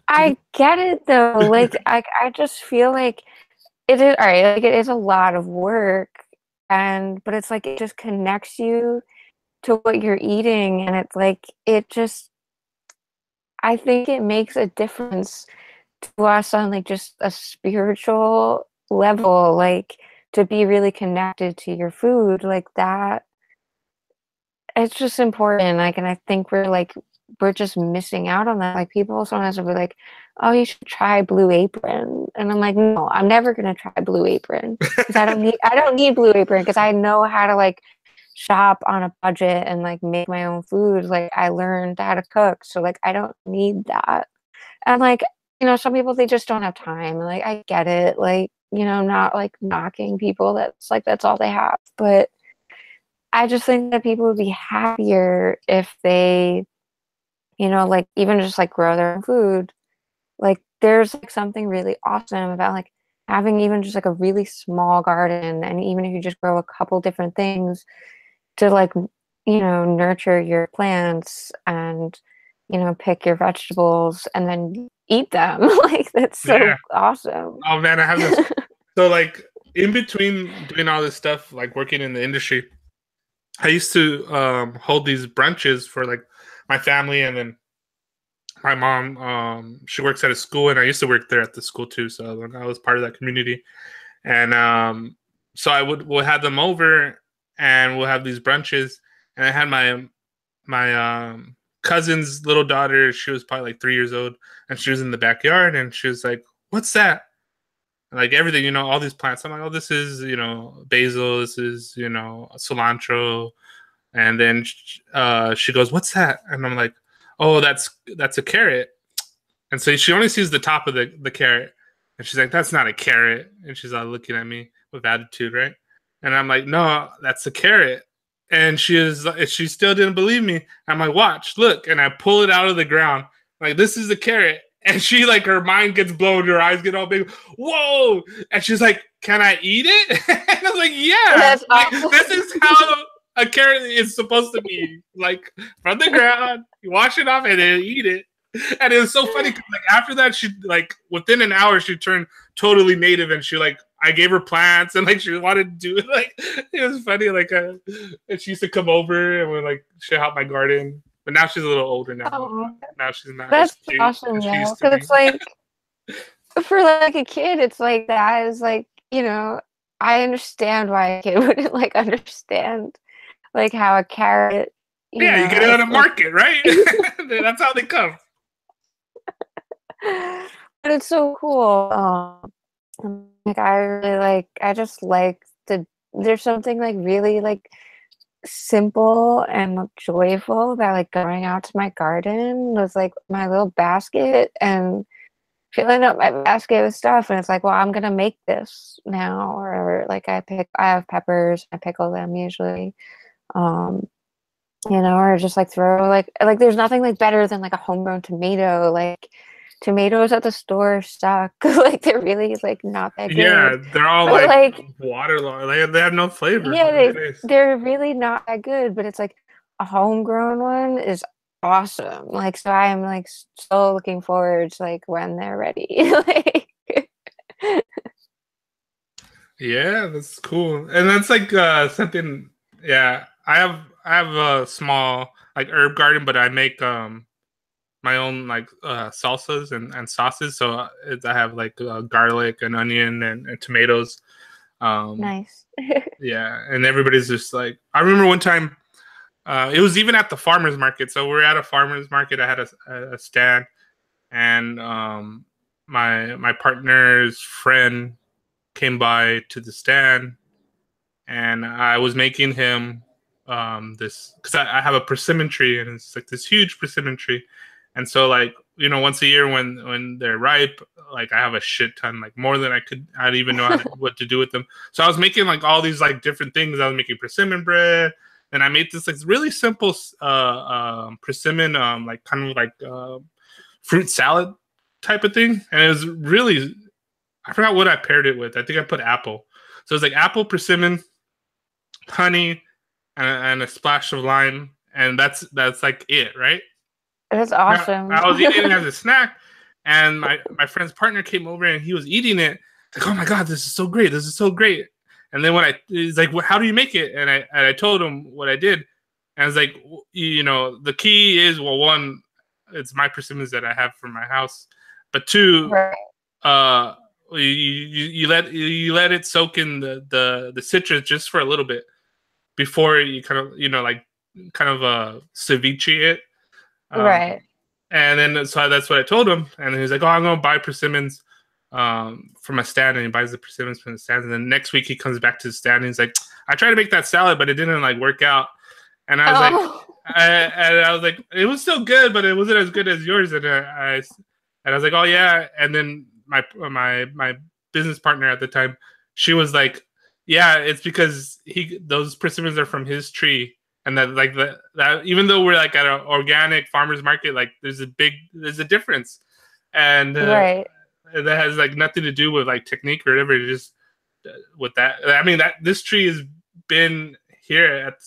I get it though. Like I just feel like it is all right. Like it is a lot of work, but it's like it just connects you to what you're eating, and it's like it just. I think it makes a difference to us on like just a spiritual level, like to be really connected to your food, like that. It's just important. Like, and I think we're just missing out on that. Like people sometimes will be like, "Oh, you should try Blue Apron," and I'm like, "No, I'm never gonna try Blue Apron because I don't need Blue Apron because I know how to like shop on a budget and like make my own food. Like I learned how to cook, so like I don't need that." And like, some people they just don't have time. Like I get it. Like, not like knocking people that's all they have, but I just think that people would be happier if they, like even just like grow their own food. Like there's like something really awesome about like having even just like a really small garden, and even if you just grow a couple different things to like, nurture your plants and, pick your vegetables and then eat them. Like that's so yeah. awesome. Oh man, I have this. So like in between doing all this stuff, like working in the industry, I used to hold these brunches for like my family, and then my mom. She works at a school, and I used to work there at the school too. So I was part of that community, and so we'll have them over, and we'll have these brunches. And I had my cousin's little daughter. She was probably like 3 years old, and she was in the backyard, and she was like, "What's that?" And like everything, all these plants. I'm like, "Oh, this is basil. This is cilantro." And then she goes, "What's that?" And I'm like, "Oh, that's a carrot." And so she only sees the top of the carrot, and she's like, "That's not a carrot." And she's all looking at me with attitude, right? And I'm like, "No, that's a carrot." And she still didn't believe me. I'm like, "Watch, look," and I pull it out of the ground, like this is a carrot. And she like her mind gets blown, her eyes get all big. Whoa! And she's like, "Can I eat it?" And I was like, "Yeah." That's Like awesome. this is how a carrot is supposed to be, like from the ground. You wash it off and then eat it. And it was so funny because like after that, she like within an hour she turned totally native, and she like I gave her plants and like she wanted to do it. Like it was funny. Like and she used to come over and would like show out my garden. But now she's a little older now. Oh, Now she's not as that's cute awesome as she though. used to Because be. it's like for like a kid, it's like that is like, I understand why a kid wouldn't like understand like how a carrot, Yeah, you get it on it's a like market, right? That's how they come. but it's so cool. Like I really I just like there's something like really like simple and like, joyful about like going out to my garden with like my little basket and filling up my basket with stuff, and it's like, well, I'm gonna make this now, or like I have peppers, I pickle them usually, um or just like throw like there's nothing like better than like a homegrown tomato. Like tomatoes at the store suck. Like they're really like not that Yeah, good, they're all but like like waterlogged. They have no flavor. yeah, They taste. they're really not that good, but it's like a homegrown one is awesome. Like so I'm like so looking forward to like when they're ready. Like Yeah, that's cool. And that's like something. Yeah, I have a small like herb garden, but I make my own like salsas and sauces. So I have like garlic and onion and tomatoes. Um, nice. yeah, and everybody's just like I remember one time. It was even at the farmers market. So we're at a farmers market. I had a stand, and my partner's friend came by to the stand, and I was making him this because I have a persimmon tree, and it's like this huge persimmon tree, and so like once a year when they're ripe, like I have a shit ton, like more than I'd even know what to do with them. So I was making like all these like different things. I was making persimmon bread, and I made this like really simple persimmon like kind of like fruit salad type of thing, and it was really, I forgot what I paired it with. I think I put apple. So it was like apple, persimmon, honey, and a splash of lime, and that's like it, right? That's awesome. I was eating it as a snack, and my friend's partner came over and he was eating it. Like, oh my god, this is so great! This is so great! And then he's like, well, how do you make it? And I told him what I did, and I was like, the key is, well, one, it's my persimmons that I have for my house, but two, right. you let it soak in the citrus just for a little bit before you kind of ceviche it. Right. And then so that's what I told him, and he's like, oh, I'm gonna buy persimmons from a stand, and he buys the persimmons from the stand, and then next week he comes back to the stand and he's like, I tried to make that salad but it didn't like work out. And I was I was like, it was still good, but it wasn't as good as yours. And I was like, oh yeah. And then my business partner at the time, she was like, yeah, it's because those persimmons are from his tree, and that that even though we're like at an organic farmers market, like there's a difference, and right. that has like nothing to do with like technique or whatever. It's just with that. I mean, that this tree has been here at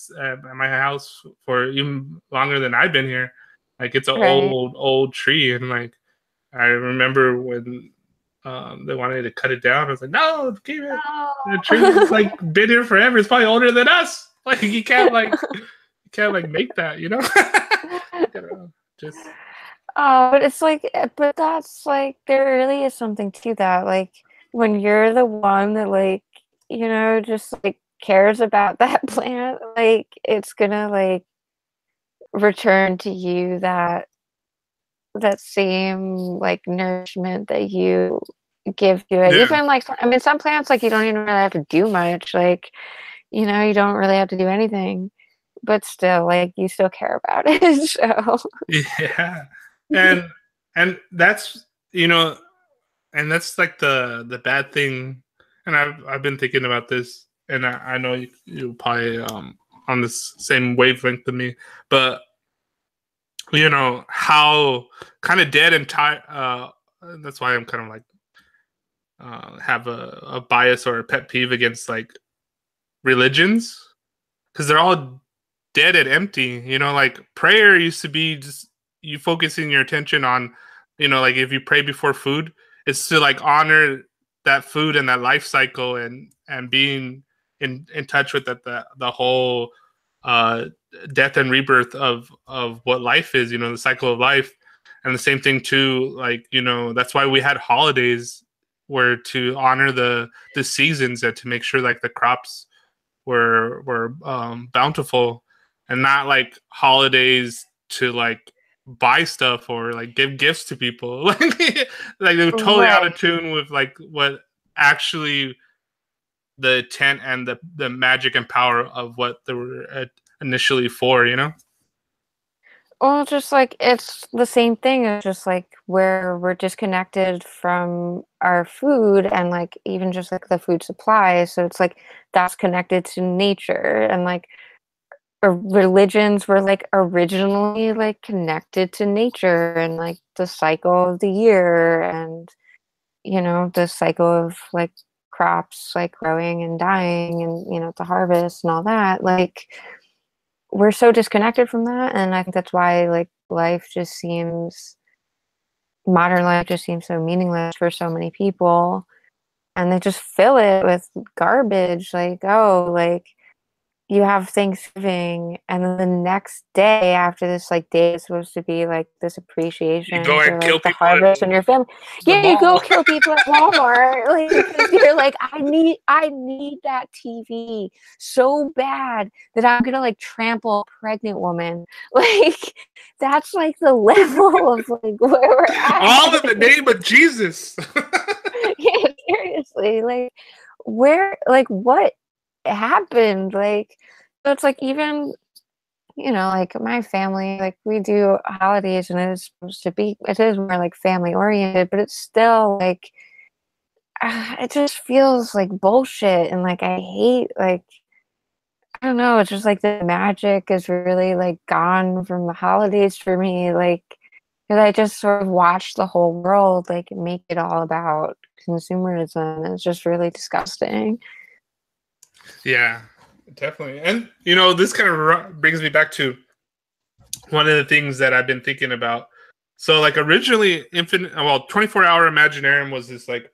my house for even longer than I've been here. Like it's an old tree, and like I remember when they wanted to cut it down. I was like, no, keep it. No. The tree's like been here forever. It's probably older than us. Like you can't make that, just. But it's like, but that's like, there really is something to that. Like when you're the one that like, just like cares about that plant, like it's gonna like return to you that same like nourishment that you give to it. Yeah. Even like, I mean, some plants, like you don't even really have to do much. Like, you don't really have to do anything, but still, like you still care about it. So yeah, and that's and that's like the bad thing. And I've been thinking about this, and I know you probably on this same wavelength to me, but how kind of dead and tired. That's why I'm kind of like have a bias or a pet peeve against like religions, because they're all dead and empty. Like prayer used to be just you focusing your attention on, like if you pray before food, it's to like honor that food and that life cycle, and being in touch with the whole death and rebirth of what life is, the cycle of life. And the same thing too, like that's why we had holidays, were to honor the seasons, and to make sure like the crops were bountiful, and not like holidays to like buy stuff or like give gifts to people. Like they were totally out of tune with like what actually the intent and the magic and power of what they were initially for, Well, just like it's the same thing. It's just like where we're disconnected from our food, and like even just like the food supply. So it's like that's connected to nature, and like religions were like originally like connected to nature and like the cycle of the year, and the cycle of like crops like growing and dying, and the harvest and all that. Like we're so disconnected from that, and I think that's why like modern life just seems so meaningless for so many people, and they just fill it with garbage. Like, oh, like you have Thanksgiving, and then the next day after this like day is supposed to be like this appreciation for like the harvest and your family. Yeah, you go kill people at Walmart, like because you're like, I need that TV so bad that I'm gonna like trample a pregnant woman. Like that's like the level of like where we're at. All in the name of Jesus. Yeah, seriously, like where, like what it happened. Like, so it's like even, like my family, like we do holidays and it is supposed to be, it is more like family oriented, but it's still like, it just feels like bullshit. And like, I hate, like, I don't know, it's just like the magic is really like gone from the holidays for me. Like, because I just sort of watch the whole world like make it all about consumerism. It's just really disgusting. Yeah, definitely. And this kind of brings me back to one of the things that I've been thinking about. So, like, originally, 24-hour Imaginarium was this like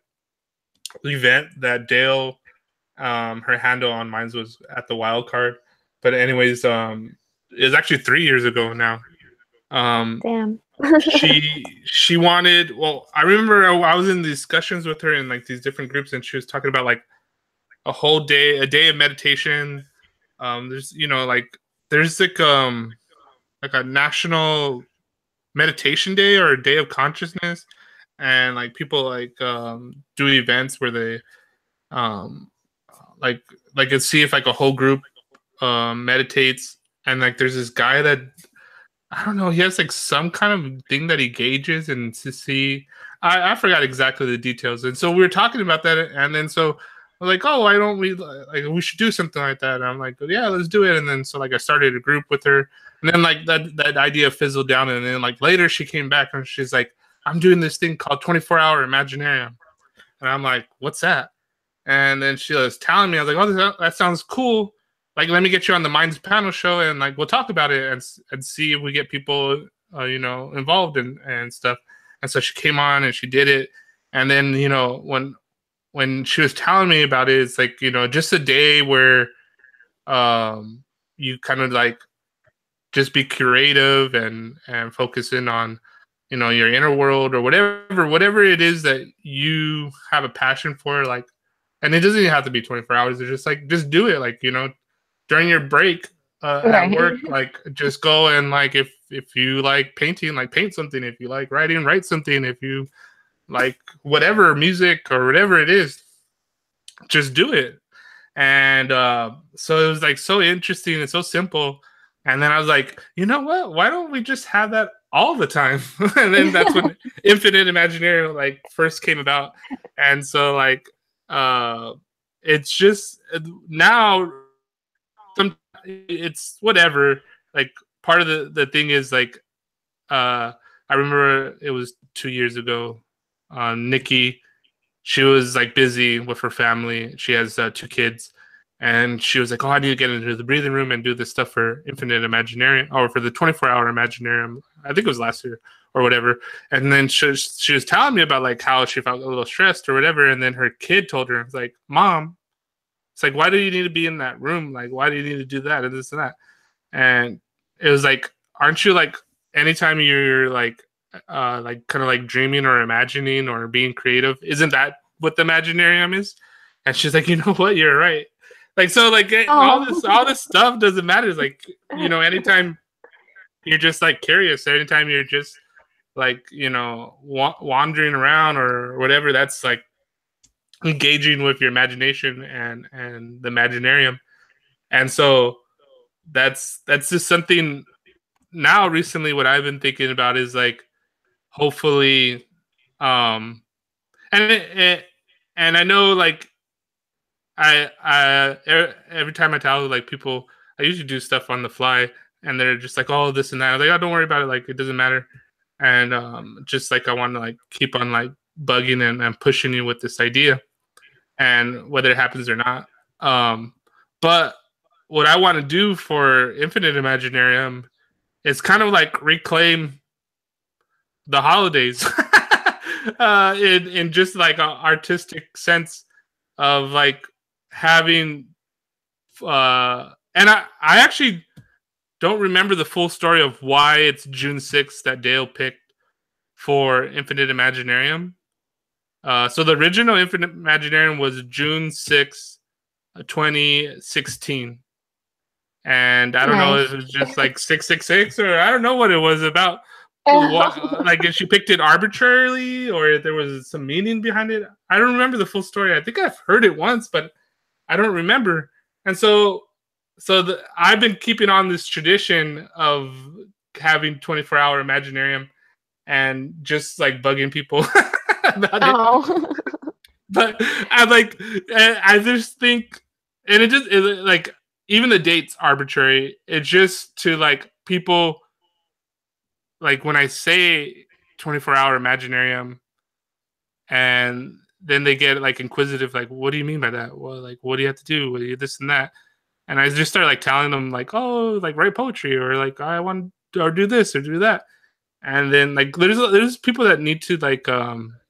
event that Dale, her handle on mine was at the wild card. But anyways, it was actually 3 years ago now. Damn. She wanted. Well, I remember I was in discussions with her in like these different groups, and she was talking about like a day of meditation. There's there's like a national meditation day or a day of consciousness, and like people like do events where they um like see if like a whole group meditates, and like there's this guy that I don't know, he has like some kind of thing that he gauges and to see. I forgot exactly the details, and so we were talking about that, and then so we're like, oh, why don't we like we should do something like that? And I'm like, yeah, let's do it. And then so like I started a group with her, and then like that idea fizzled down, and then like later she came back and she's like, I'm doing this thing called 24-hour Imaginarium, and I'm like, what's that? And then she was telling me, I was like, oh, that sounds cool. Like, let me get you on the Minds panel show, and like we'll talk about it and see if we get people, involved and stuff. And so she came on and she did it. And then when she was telling me about it, it's like just a day where you kind of like just be creative and focus in on your inner world or whatever it is that you have a passion for, like. And it doesn't even have to be 24 hours. It's just like, just do it. Like, during your break at work, like just go and like, if you like painting, like paint something. If you like writing, write something. If you like whatever music or whatever it is, just do it. And so it was like so interesting and so simple. And then I was like, you know what? Why don't we just have that all the time? And then that's when Infinite Imaginary like first came about. And so like it's just now it's whatever. Like part of the thing is like I remember it was 2 years ago. Nikki, she was like busy with her family. She has 2 kids, and she was like, "Oh, I need to get into the breathing room and do this stuff for Infinite Imaginarium or for the 24-hour Imaginarium." I think it was last year or whatever. And then she was telling me about like how she felt a little stressed or whatever. And then her kid told her, "It's like, Mom, it's like, why do you need to be in that room? Like, why do you need to do that and this and that?" And it was like, aren't you like anytime you're like kind of like dreaming or imagining or being creative, isn't that what the Imaginarium is? And she's like, you know what, you're right. Like, so like all this stuff doesn't matter. It's like, anytime you're just like curious, anytime you're just like, wandering around or whatever, that's like engaging with your imagination and the Imaginarium. And so that's just something now recently what I've been thinking about is like hopefully and and I know like every time I tell like people, I usually do stuff on the fly and they're just like, oh, this and that. I'm like, oh, don't worry about it, like it doesn't matter. And just like I want to like keep on like bugging and pushing you with this idea, and whether it happens or not. But what I want to do for Infinite Imaginarium is kind of like reclaim the holidays in just like an artistic sense of like having and I actually don't remember the full story of why it's June 6th that Dale picked for Infinite Imaginarium. So the original Infinite Imaginarium was June 6th, 2016. And I don't know if it was just like 666 or I don't know what it was about. Like if she picked it arbitrarily or if there was some meaning behind it. I don't remember the full story. I think I've heard it once, but I don't remember. And I've been keeping on this tradition of having 24-hour Imaginarium and just like bugging people about it. Oh. But I just think, and like, even the date's arbitrary. It's just to like people, like when I say 24-hour Imaginarium, and then they get like inquisitive, like, what do you mean by that? Well, like, what do you have to do? What do you this and that? And I just start like telling them like, oh, like write poetry, or like I want or do this or do that. And then like there's people that need to like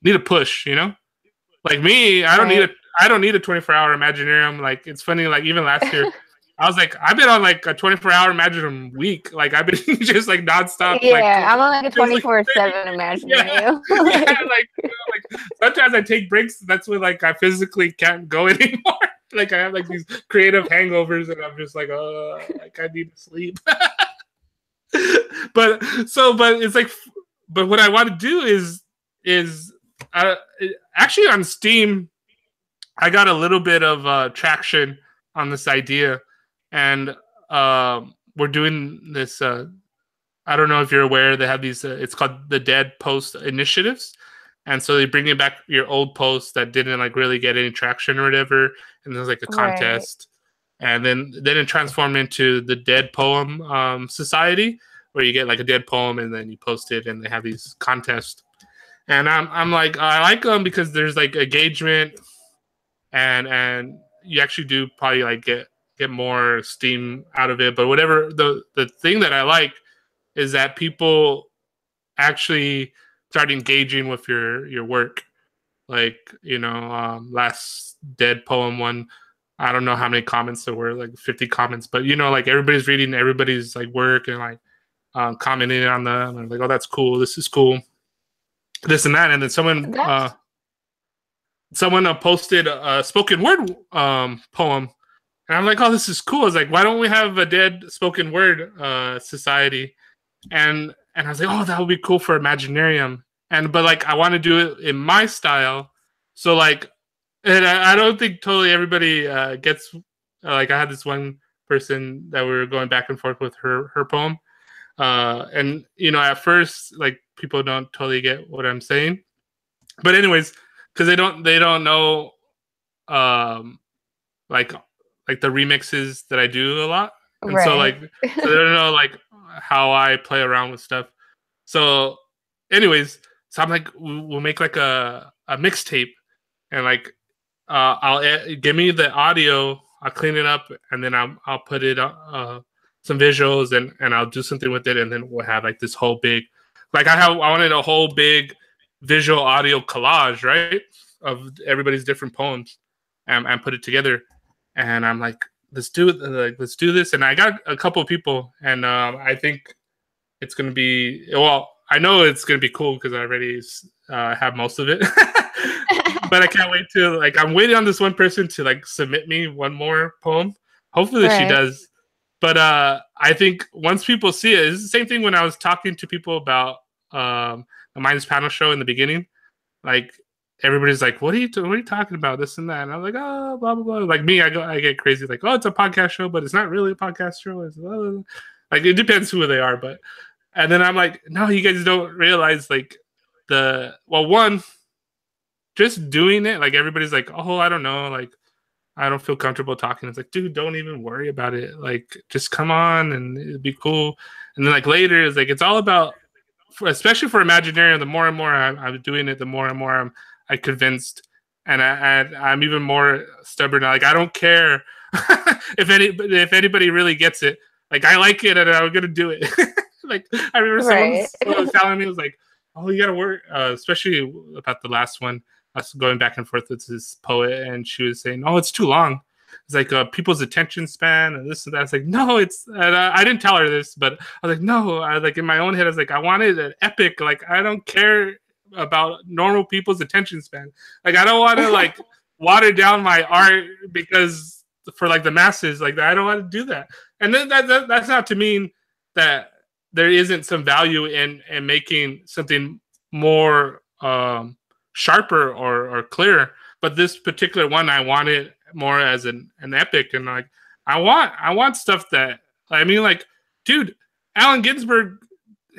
need a push, you know? Like me, Right. I don't need a 24-hour Imaginarium. Like it's funny, like even last year, I was like, I've been on like a 24-hour Imaginarium week. Like I've been just like nonstop, like Yeah, I'm on like a just like 24/7 yeah, imaginary. yeah. Like, Like, you know, like sometimes I take breaks. That's when like I physically can't go anymore. Like I have like these creative hangovers, and I'm just like I need to sleep. but but it's like, but what I want to do is uh, actually on Steam, I got a little bit of traction on this idea, and we're doing this. I don't know if you're aware. They have these. It's called the Dead Post Initiatives, and so they bring you back your old posts that didn't like really get any traction or whatever, and there's like a right. contest, and then it transformed into the Dead Poem Society, where you get like a dead poem and then you post it, and they have these contests. And I'm like, I like them because there's like engagement, and you actually do probably like get more steam out of it. But whatever, the thing that I like is that people actually start engaging with your work. Like, you know, last dead poem one, I don't know how many comments there were, like 50 comments, but you know, like everybody's reading everybody's like work and like commenting on them and like, oh, that's cool, this is cool, this and that. And then That's someone posted a spoken word poem, and I'm like, oh, this is cool. I was like, why don't we have a dead spoken word society? And I was like, oh, that would be cool for Imaginarium. And but like I want to do it in my style. So like, and I don't think totally everybody gets like I had this one person that we were going back and forth with her poem. And you know, at first like people don't totally get what I'm saying. But anyways, because they don't know um like like the remixes that I do a lot. And so right. like so they don't know like how I play around with stuff. So anyways, so I'm like we'll make like a mixtape, and like I'll give me the audio, I'll clean it up, and then I'll put it some visuals, and I'll do something with it, and then we'll have like this whole big, like I wanted a whole big visual audio collage, right, of everybody's different poems, and put it together. And I'm like, let's do it, like let's do this. And I got a couple of people, and I think it's gonna be, well, I know it's gonna be cool because I already have most of it. But I can't wait to like, I'm waiting on this one person to like submit me one more poem. Hopefully she Right. does. But I think once people see it, it's the same thing when I was talking to people about the Minds Panel show in the beginning. Like everybody's like, what are you talking about? This and that. And I'm like, oh, blah blah blah. Like me, I get crazy, like, oh, it's a podcast show, but it's not really a podcast show. It's like it depends who they are, but and then I'm like, no, you guys don't realize like one, just doing it, like everybody's like, oh, I don't know, like I don't feel comfortable talking. It's like, dude, don't even worry about it. Like, just come on and it'd be cool. And then like later, it's like it's all about, especially for Imaginarium. The more and more I'm doing it, the more and more I convinced, and I'm even more stubborn. Like I don't care if anybody really gets it. Like I like it, and I'm gonna do it. Like I remember Right. someone was telling me, it was like, oh, you gotta work, especially about the last one. I was going back and forth with this poet, and she was saying, "Oh, it's too long. It's like people's attention span and this and that." It's like, no, it's. And I didn't tell her this, but I was like, no. I like in my own head, I was like, I wanted an epic. Like, I don't care about normal people's attention span. Like, I don't want to like water down my art because for like the masses. Like, I don't want to do that. And then that's not to mean that there isn't some value in making something more sharper or clearer. But this particular one, I wanted more as an epic. And like, I want stuff that, I mean, like, dude, Allen Ginsberg,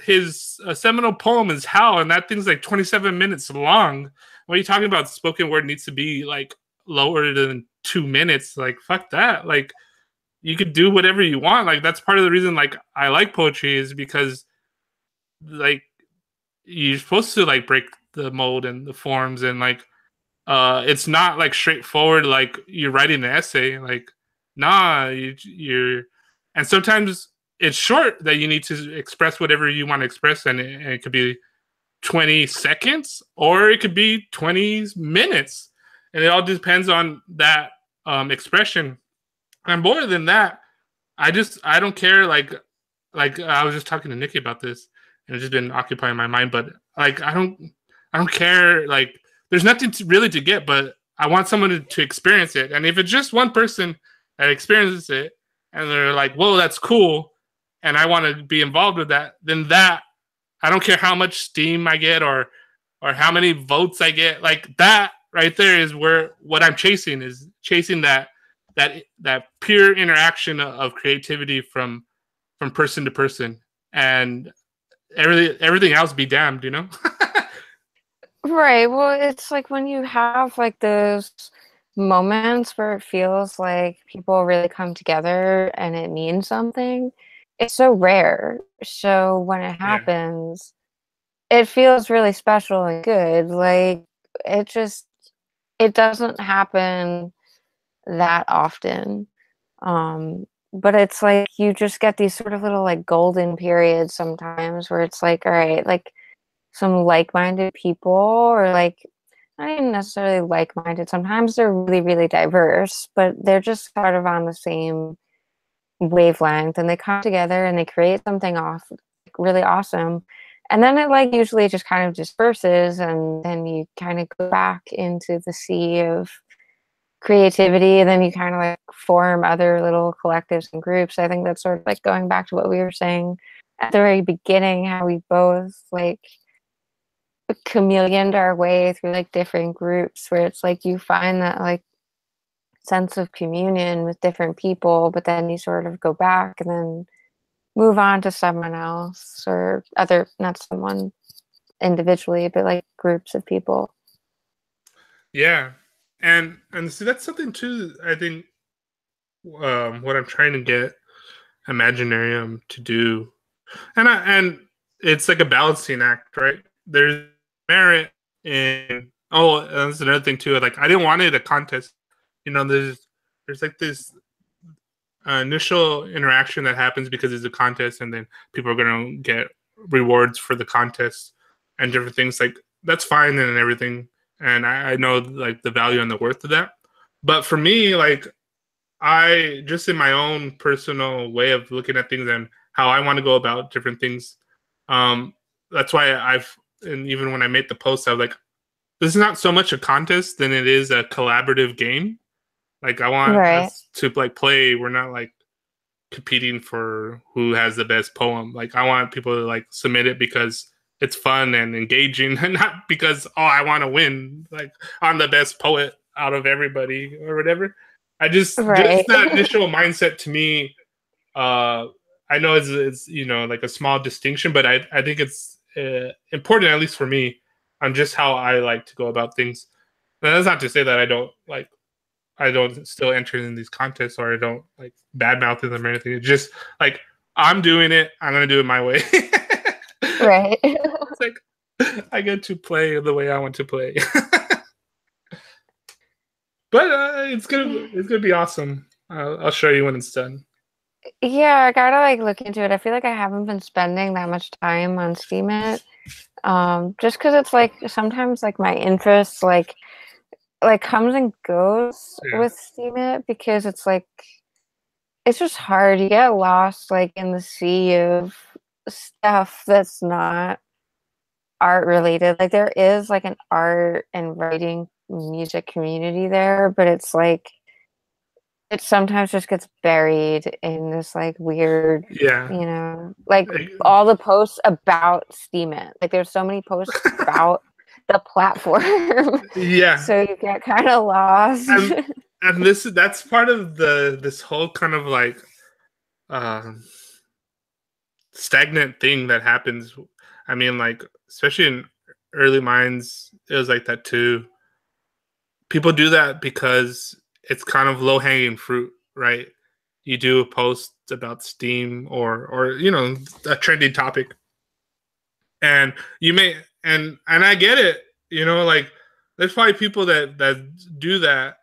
his seminal poem is Howl, and that thing's like 27 minutes long. What are you talking about? Spoken word needs to be like lower than 2 minutes. Like, fuck that. Like, you could do whatever you want. Like, that's part of the reason like I like poetry, is because like you're supposed to like break the mold and the forms, and like it's not like straightforward like you're writing an essay. Like, nah, you're and sometimes it's short that you need to express whatever you want to express, and it could be 20 seconds or it could be 20 minutes, and it all depends on that expression. And more than that, I don't care. Like I was just talking to Nikki about this, and it's just been occupying my mind. But like I don't care. Like, there's nothing really to get, but I want someone to experience it. And if it's just one person that experiences it and they're like, "Whoa, that's cool," and I want to be involved with that, then that, I don't care how much steam I get or how many votes I get. Like, that right there is where what I'm chasing is chasing that pure interaction of creativity from person to person, and everything else be damned, you know. Right. Well, it's like when you have like those moments where it feels like people really come together and it means something, it's so rare. So when it Yeah, happens, it feels really special and good. Like, it just, it doesn't happen that often. But it's like you just get these sort of little like golden periods sometimes where it's like, all right, like some like-minded people, or like not even necessarily like-minded. Sometimes they're really, really diverse, but they're just sort of on the same wavelength, and they come together and they create something off like, really awesome. And then it like usually just kind of disperses, and then you kind of go back into the sea of creativity, and then you kind of like form other little collectives and groups. I think that's sort of like going back to what we were saying at the very beginning, how we both like chameleoned our way through like different groups, where it's like you find that like sense of communion with different people, but then you sort of go back and then move on to someone else, or other, not someone individually, but like groups of people. yeah, and see, that's something too. I think what I'm trying to get Imaginarium to do, and it's like a balancing act, right? There's merit in, oh, and that's another thing too. Like, I didn't want it a contest. You know, there's like this initial interaction that happens because it's a contest, and then people are gonna get rewards for the contest and different things. Like, that's fine and everything, and I know like the value and the worth of that. But for me, like, I just, in my own personal way of looking at things and how I want to go about different things. Um, that's why and even when I made the post, I was like, this is not so much a contest than it is a collaborative game. Like, I want Right. us to like play. We're not like competing for who has the best poem. Like, I want people to like submit it because it's fun and engaging, and not because, oh, I want to win. Like, I'm the best poet out of everybody or whatever. I just Right. that initial mindset to me, uh, I know it's you know, like a small distinction, but I think it's important, at least for me, on just how I like to go about things. And that's not to say that I don't still enter in these contests, or I don't like badmouth them or anything. It's just like, I'm doing it. I'm gonna do it my way. Right. It's like I get to play the way I want to play. But it's gonna be awesome. I'll show you when it's done. Yeah, I gotta like look into it. I feel like I haven't been spending that much time on Steam it. Just because it's like sometimes like my interest like comes and goes Yeah, with Steam it, because it's like it's just hard. You get lost like in the sea of stuff that's not art related. Like, there is like an art and writing music community there, but it's like it sometimes just gets buried in this like weird, yeah, like all the posts about Steam it. Like, there's so many posts about the platform. yeah. So you get kind of lost. And and that's part of this whole kind of like uh, stagnant thing that happens. I mean, like especially in early minds, it was like that too. People do that because it's kind of low hanging fruit, right? You do a post about Steam or a trendy topic, and you may and I get it, like there's probably people that do that,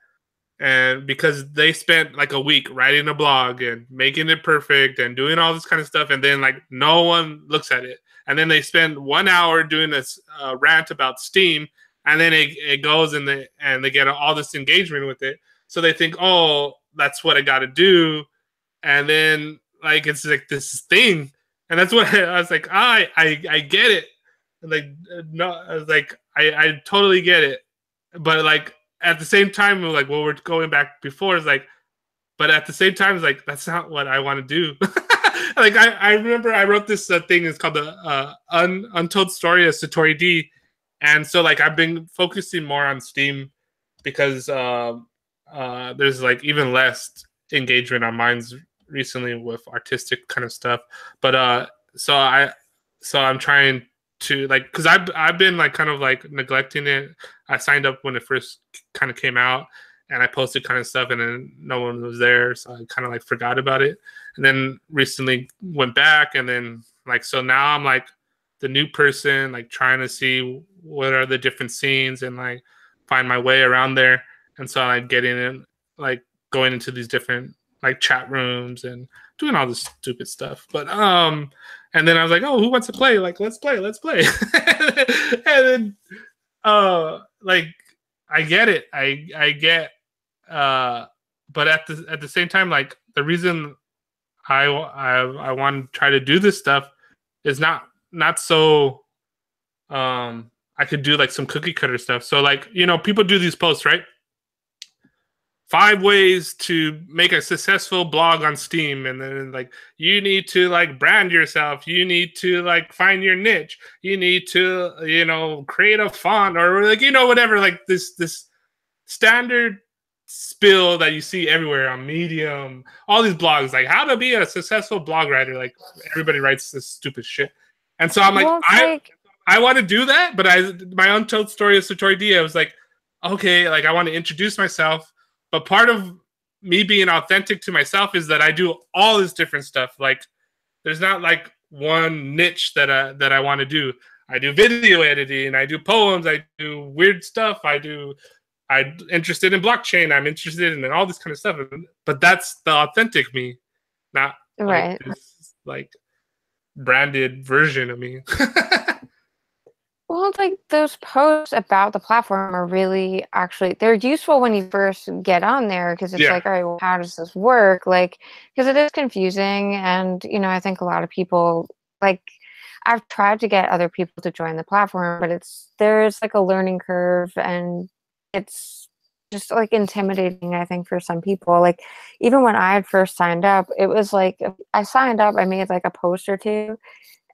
and because they spent like a week writing a blog and making it perfect and doing all this kind of stuff, and then like no one looks at it, and then they spend 1 hour doing this rant about Steam, and then it goes and they get all this engagement with it, so they think, oh, that's what I got to do, and then like it's like this thing, and that's what I was like, I get it, like no, I was like I totally get it, but like at the same time, like what we're going back before is like, but at the same time, it's like that's not what I want to do. Like I remember I wrote this thing. It's called the Untold Story of Satori D, and so like I've been focusing more on Steam because there's like even less engagement on mines recently with artistic kind of stuff. But so I'm trying to like, because I've been like kind of like neglecting it. I signed up when it first kind of came out, and I posted kind of stuff, and then no one was there, so I kind of like forgot about it. And then recently went back, and then like so now I'm like the new person, like trying to see what are the different scenes and like find my way around there. And so I'm like getting in, like going into these different like chat rooms and doing all this stupid stuff. But and then I was like, oh, who wants to play? Like, let's play. And then like I get it. I get but at the same time, like the reason I want to try to do this stuff is not so I could do like some cookie cutter stuff. So like, people do these posts, right? 5 ways to make a successful blog on Steam, and then like you need to like brand yourself, you need to like find your niche, you need to create a font or like whatever, like this standard spill that you see everywhere on Medium, all these blogs, like how to be a successful blog writer, like everybody writes this stupid shit. And so I'm like, well, I want to do that, but my Untold Story of Satori D, I was like, okay, like I want to introduce myself. But part of me being authentic to myself is that I do all this different stuff. Like, there's not like one niche that I want to do. I do video editing, I do poems, I do weird stuff, I'm interested in blockchain, I'm interested in all this kind of stuff. But that's the authentic me, not right. like this like branded version of me. Well, it's like those posts about the platform are really they're useful when you first get on there, because it's like, all right, well, how does this work? Like, because it is confusing. And, I think a lot of people, like, I've tried to get other people to join the platform, but there's like a learning curve, and it's just like intimidating, I think, for some people. Like, even when I had first signed up, it was like, I signed up, I made like a post or two,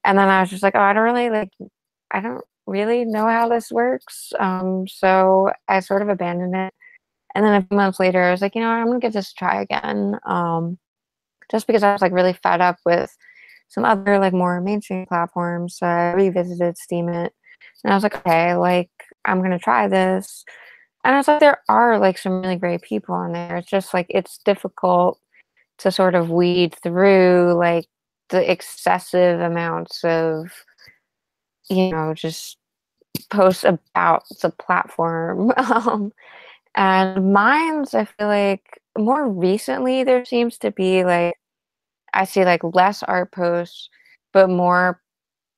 and then I was just like, oh, I don't really know how this works. So I sort of abandoned it. And then a few months later, I was like, I'm going to give this a try again. Just because I was like really fed up with some other like more mainstream platforms. So I revisited Steam It, and I was like, okay, like I'm going to try this. And I was like, there are like some really great people on there. It's just like, it's difficult to sort of weed through like the excessive amounts of just posts about the platform. And mine's, I feel like more recently there seems to be like, I see like less art posts, but more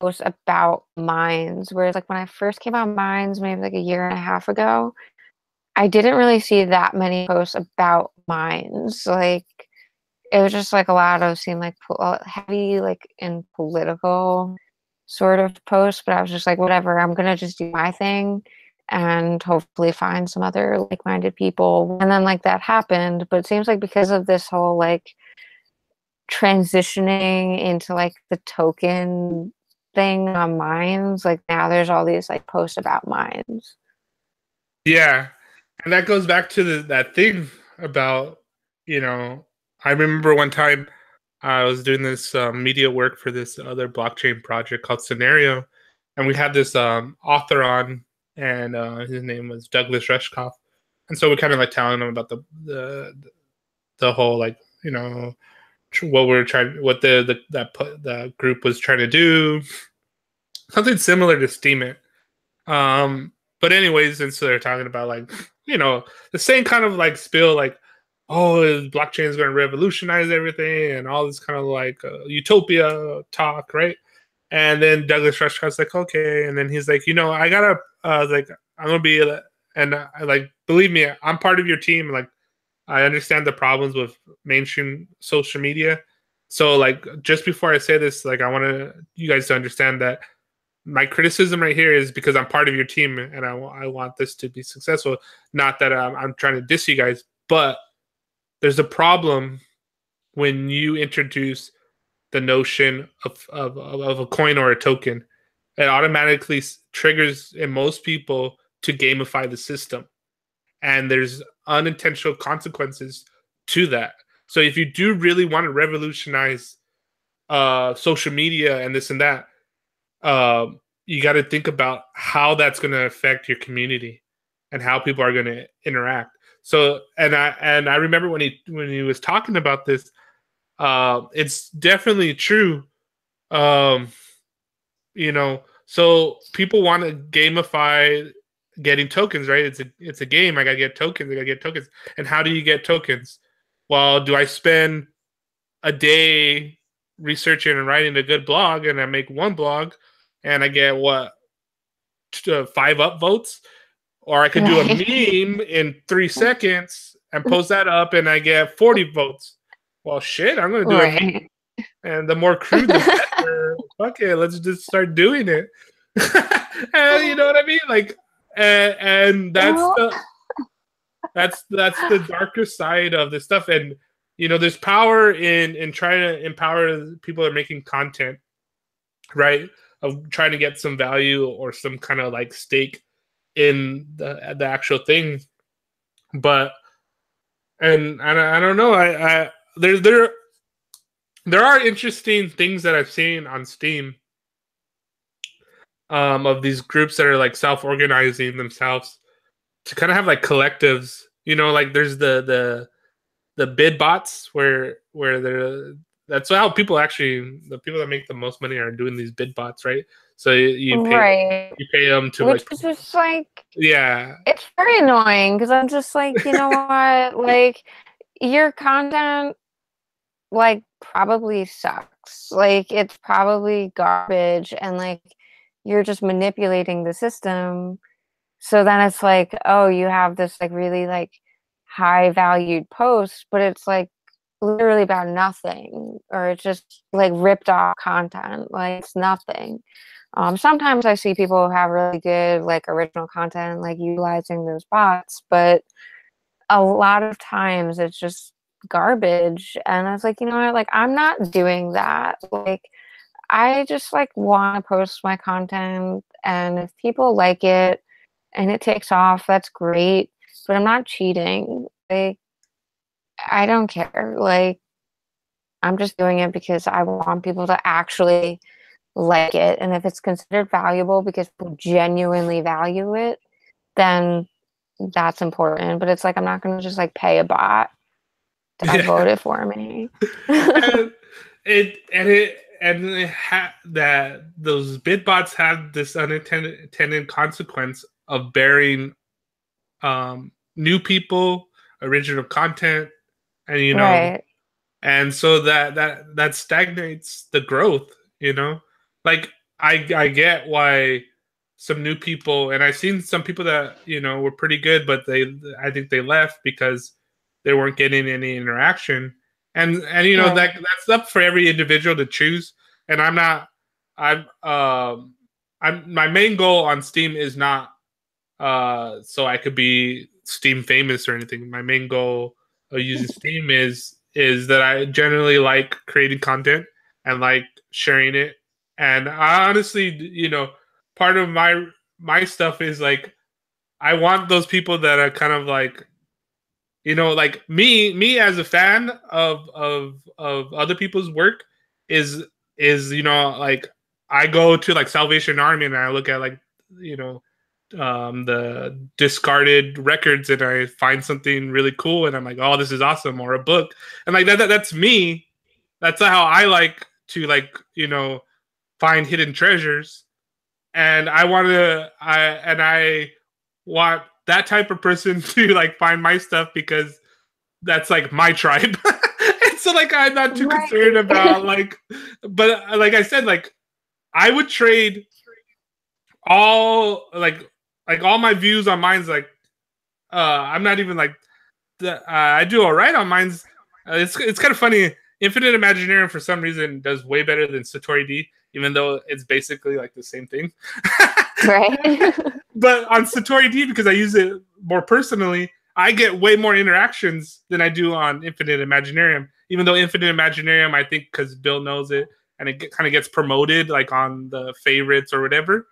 posts about mines. Whereas like when I first came on mines, maybe like a year and a half ago, I didn't really see that many posts about mines. Like, it was just like a lot of seemed like heavy, like in political sort of post, but I was just like, whatever, I'm gonna just do my thing and hopefully find some other like-minded people. And then like that happened, but it seems like because of this whole like transitioning into like the token thing on mines, like now there's all these like posts about mines. Yeah, and that goes back to that thing about, you know, I remember one time I was doing this media work for this other blockchain project called Scenario, and we had this author on, and his name was Douglas Rushkoff, and so we kind of like telling him about the whole like, you know, what we're trying, what the group was trying to do, something similar to Steam It. But anyways, and so they're talking about like, you know, the same kind of like spill, like, oh, blockchain is going to revolutionize everything, and all this kind of like utopia talk, right? And then Douglas Rushkoff's like, okay, and then he's like, you know, I gotta, like, I'm gonna be, and I like, believe me, I'm part of your team. Like, I understand the problems with mainstream social media. So, like, just before I say this, like, I want you guys to understand that my criticism right here is because I'm part of your team and I want this to be successful. Not that I'm trying to diss you guys, but there's a problem when you introduce the notion of a coin or a token. It automatically triggers in most people to gamify the system. And there's unintentional consequences to that. So if you do really want to revolutionize social media and this and that, you got to think about how that's going to affect your community and how people are going to interact. So, and I remember when he was talking about this, it's definitely true. Um, you know, so people want to gamify getting tokens, right? It's a game. I gotta get tokens. I gotta get tokens. And how do you get tokens? Well, do I spend a day researching and writing a good blog, and I make one blog, and I get what, 5 upvotes, or I could do a meme in 3 seconds and post that up, and I get 40 votes. Well, shit, I'm gonna do a meme, and the more crude, the better. Fuck it, let's just start doing it. And you know what I mean? Like, and that's the darker side of this stuff. And you know, there's power in trying to empower people that are making content, right? Of trying to get some value or some kind of like stake in the actual thing. But and I don't know. I there are interesting things that I've seen on Steam, of these groups that are like self-organizing themselves to kind of have like collectives. You know, like there's the bid bots where they're, that's how people actually, the people that make the most money are doing these bid bots, right? So you pay them to, which like, is just like, yeah, it's very annoying because I'm just like, you know what, like your content like probably sucks, like it's probably garbage, and like you're just manipulating the system. So then it's like, oh, you have this like really like high valued post, but it's like literally about nothing, or it's just like ripped off content, like it's nothing. Sometimes I see people have really good like original content, like utilizing those bots, but a lot of times it's just garbage. And I was like, you know what, like I'm not doing that. Like I just like want to post my content, and if people like it and it takes off, that's great. But I'm not cheating. Like I don't care. Like I'm just doing it because I want people to actually like it. And if it's considered valuable because people genuinely value it, then that's important. But it's like I'm not gonna just like pay a bot to upvote it for me. and that those bid bots have this unintended consequence of bearing new people, original content, and you know, Right. and so that stagnates the growth. You know, like I get why some new people, and I've seen some people that, you know, were pretty good, but I think they left because they weren't getting any interaction. And you know, Right. that's up for every individual to choose. And I'm my main goal on Steam is not so I could be Steam famous or anything. My main goal of using Steam is that I generally like creating content and like sharing it. And I honestly, you know, part of my stuff is like I want those people that are kind of like, like me as a fan of other people's work is like I go to like Salvation Army and I look at like you know the discarded records and I find something really cool and I'm like, oh, this is awesome, or a book, and like that's me. That's how I like to like find hidden treasures, and I want that type of person to like find my stuff because that's like my tribe. And so like I'm not too concerned about like, but like I said, like I would trade all like all my views on mine's like I'm not even like I do all right on mine's. It's kind of funny. Infinite Imaginarium for some reason does way better than Satori D, even though it's basically like the same thing. Right. But on Satori D, because I use it more personally, I get way more interactions than I do on Infinite Imaginarium. Even though Infinite Imaginarium, I think because Bill knows it, and it kind of gets promoted like on the favorites or whatever,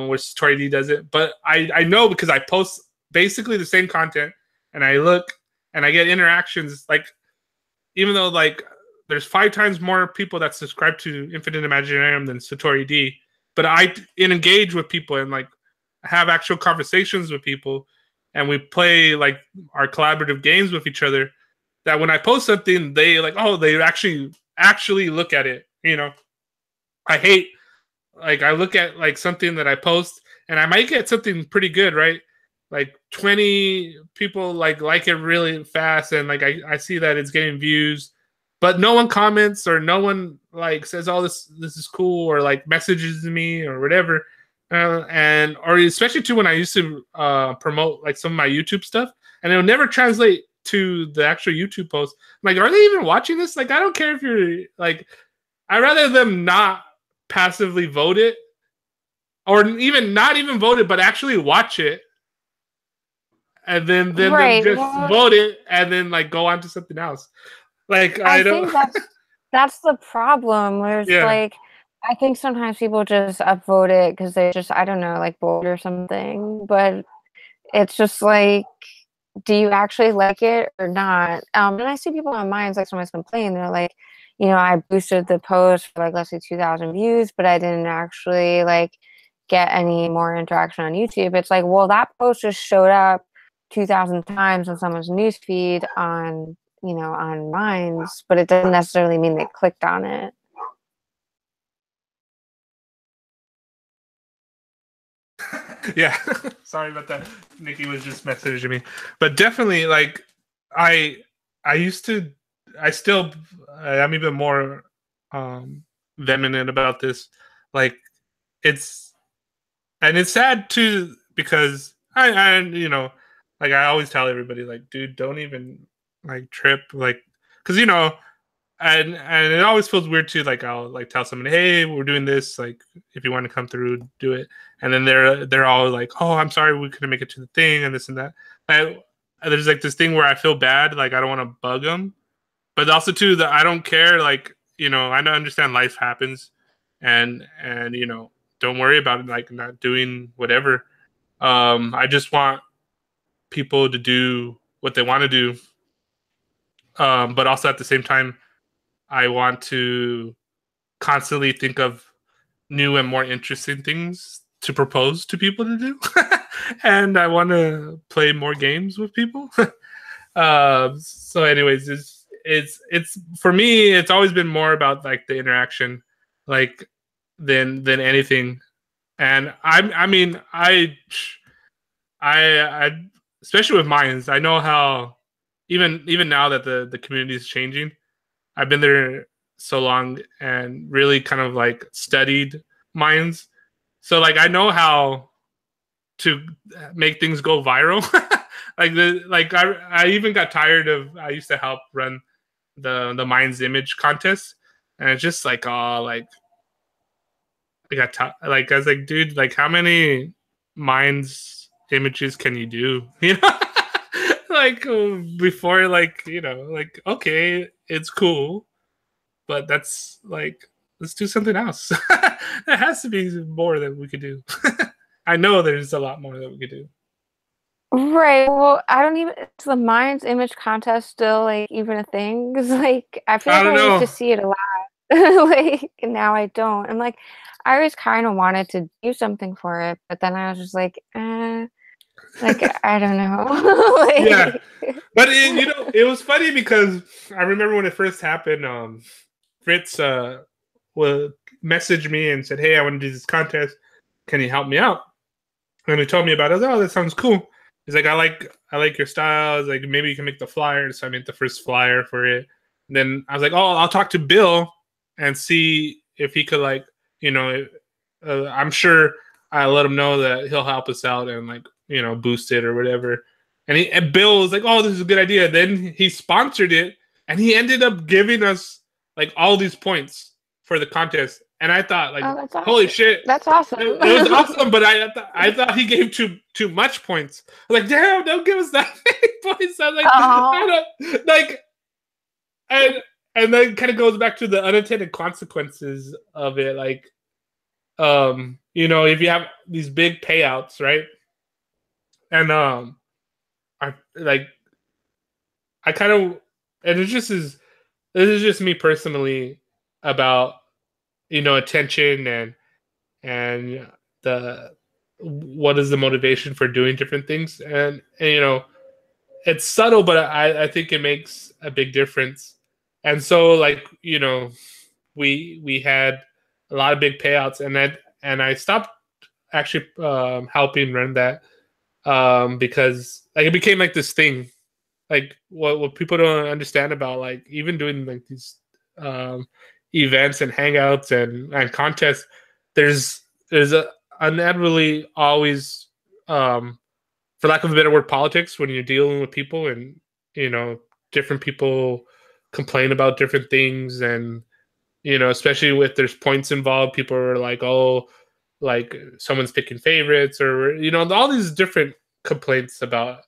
which Satori D does it. But I know because I post basically the same content, and I look and I get interactions. Like even though like there's 5 times more people that subscribe to Infinite Imaginarium than Satori D, but I engage with people and like have actual conversations with people, and we play like our collaborative games with each other. That when I post something, they like, oh, they actually look at it. I hate like I look at like something that I post, and I might get something pretty good, right? Like 20 people like it really fast, and like I see that it's getting views, but no one comments or no one like says, oh, this is cool, or like messages me or whatever. And or especially too when I used to promote like some of my YouTube stuff, and it'll never translate to the actual YouTube post. I'm like, are they even watching this? Like, I don't care if you're like, I'd rather them not passively vote it, or even not even vote it, but actually watch it, and then them just vote it, and then like go on to something else. Like I don't. think that's the problem. There's like I think sometimes people just upvote it because they just I don't know like bored or something. But it's just like, do you actually like it or not? And I see people on Minds like sometimes complain. They're like, I boosted the post for like let's say 2,000 views, but I didn't actually like get any more interaction on YouTube. It's like, well, that post just showed up 2,000 times on someone's newsfeed on on Minds, but it doesn't necessarily mean they clicked on it. Yeah, sorry about that. Nikki was just messaging me, but definitely like I used to, I'm even more vehement about this. Like it's sad too because I like I always tell everybody like, dude, don't even like trip, like because and it always feels weird too. Like I'll like tell someone, hey, we're doing this. Like if you want to come through, do it. And then they're all like, oh, I'm sorry, we couldn't make it to the thing, and this and that. There's like this thing where I feel bad, like I don't want to bug them, but also too that I don't care. Like I don't understand life happens, and don't worry about it. Like not doing whatever. I just want people to do what they want to do, but also at the same time I want to constantly think of new and more interesting things to propose to people to do. And I want to play more games with people. So anyways, it's for me, it's always been more about like the interaction, like than anything. And I especially with Minds, I know how even now that the community is changing, I've been there so long and really kind of like studied Minds. So like I know how to make things go viral. I even got tired of, I used to help run the Minds image contest, and it's just like, oh, like like I was like, dude, like how many Minds images can you do? Like before, like like okay, it's cool, but that's like, let's do something else. There has to be more that we could do. I know there's a lot more that we could do. Right. Well, I don't even. Is the Mind's image contest still like even a thing? Because like I feel I like don't I used to know. see it a lot. Like now I don't. And like I always kind of wanted to do something for it, but then I was just like I don't know. Yeah, Like, but it was funny because I remember when it first happened. Fritz will message me and said, "Hey, I want to do this contest. Can you help me out?" And he told me about it. I was like, "Oh, that sounds cool." He's like, I like your style. He's like, maybe you can make the flyer. So I made the first flyer for it. And then I was like, oh, I'll talk to Bill and see if he could like, you know, I'm sure I let him know that he'll help us out and like, boost it or whatever. And Bill was like, oh, this is a good idea. Then he sponsored it and he ended up giving us like all these points for the contest. And I thought like, oh, that's holy awesome. shit, That's awesome. it was awesome, but I thought he gave too much points. I was like, damn, don't give us that many points. I was like, Oh, I don't like, and and then kind of goes back to the unintended consequences of it. Like, if you have these big payouts, right? And I like, I kind of, and it's just is this is just me personally about attention and the what is the motivation for doing different things and it's subtle but I think it makes a big difference and so like we had a lot of big payouts and I stopped actually helping run that because like it became like this thing like what people don't understand about like even doing like these um, events and hangouts and contests there's a inevitably always for lack of a better word politics when you're dealing with people and you know different people complain about different things and especially with there's points involved people are like oh like someone's picking favorites or all these different complaints about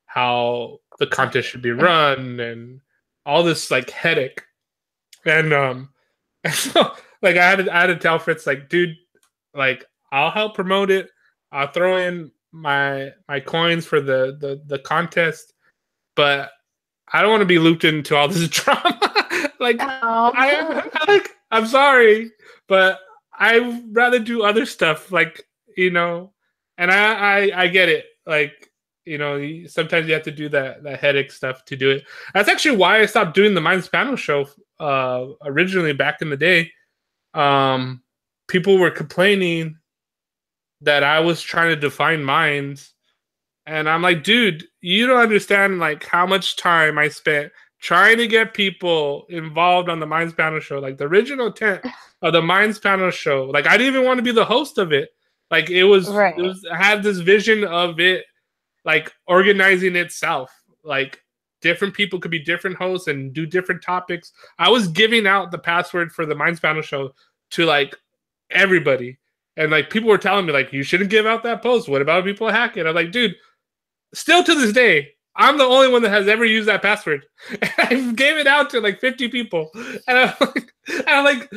how the contest should be run and all this like headache. And and so like I had to tell Fritz like, dude, like I'll help promote it. I'll throw in my coins for the contest, but I don't want to be looped into all this drama. Like oh. I'm sorry, but I'd rather do other stuff. Like and I get it. Like sometimes you have to do that headache stuff to do it. That's actually why I stopped doing the Minds Panel show originally back in the day. Um, People were complaining that I was trying to define minds and I'm like, dude, you don't understand like how much time I spent trying to get people involved on the Minds Panel show. Like the original intent of the Minds Panel show. Like I didn't even want to be the host of it. Like Right. I had this vision of it like organizing itself. Like different people could be different hosts and do different topics. I was giving out the password for the Minds Panel show to like everybody. And like people were telling me like you shouldn't give out that post. What about people hacking? I'm like, dude, still to this day, I'm the only one that has ever used that password. I gave it out to like 50 people. And I'm like,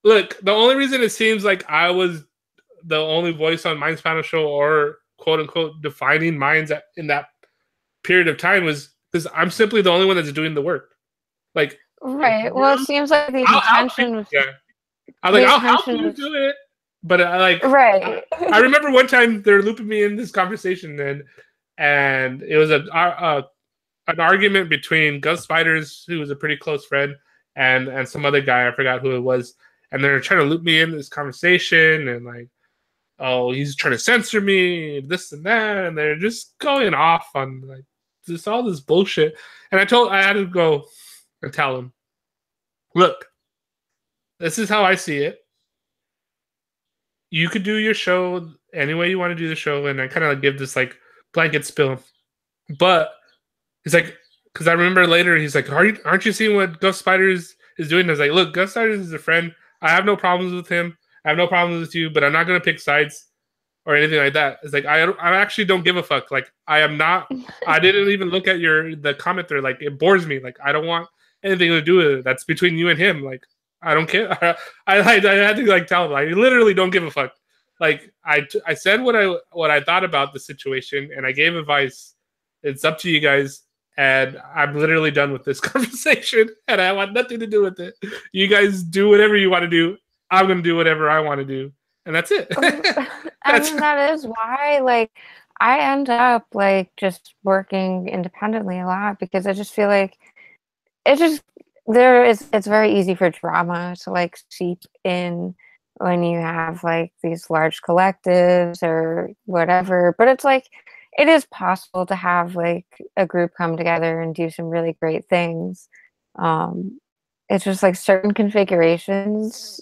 look, the only reason it seems like I was the only voice on Mind's Panel show or quote unquote defining minds in that period of time was because I'm simply the only one that's doing the work. Like, Right. Well, it seems like yeah. I was the like, I'll help intention you was do it. But right. I remember one time they were looping me in this conversation and it was an argument between Ghost Spiders, who was a pretty close friend, and some other guy, I forgot who it was. And they're trying to loop me in this conversation and like, oh, he's trying to censor me, this and that, and they're just going off on like just all this bullshit. And I had to go and tell him, look, this is how I see it. You could do your show any way you want to do the show, and I kind of like give this like blanket spill. But he's like, because I remember later he's like, aren't you seeing what Ghost Spiders is doing? I was like, look, Ghost Spiders is a friend. I have no problems with him. I have no problems with you, but I'm not gonna pick sides or anything like that. It's like I actually don't give a fuck. Like I am not. I didn't even look at the comment there. Like it bores me. Like I don't want anything to do with it. That's between you and him. Like I don't care. I had to like tell him. I literally don't give a fuck. like I said what I thought about the situation, and I gave advice. It's up to you guys, and I'm literally done with this conversation, and I want nothing to do with it. You guys do whatever you want to do. I'm gonna do whatever I want to do, and that's it. I mean, that is why, like, I end up like just working independently a lot because I just feel like it just it's very easy for drama to like seep in when you have like these large collectives or whatever. But it's like it is possible to have like a group come together and do some really great things. Um, it's just like certain configurations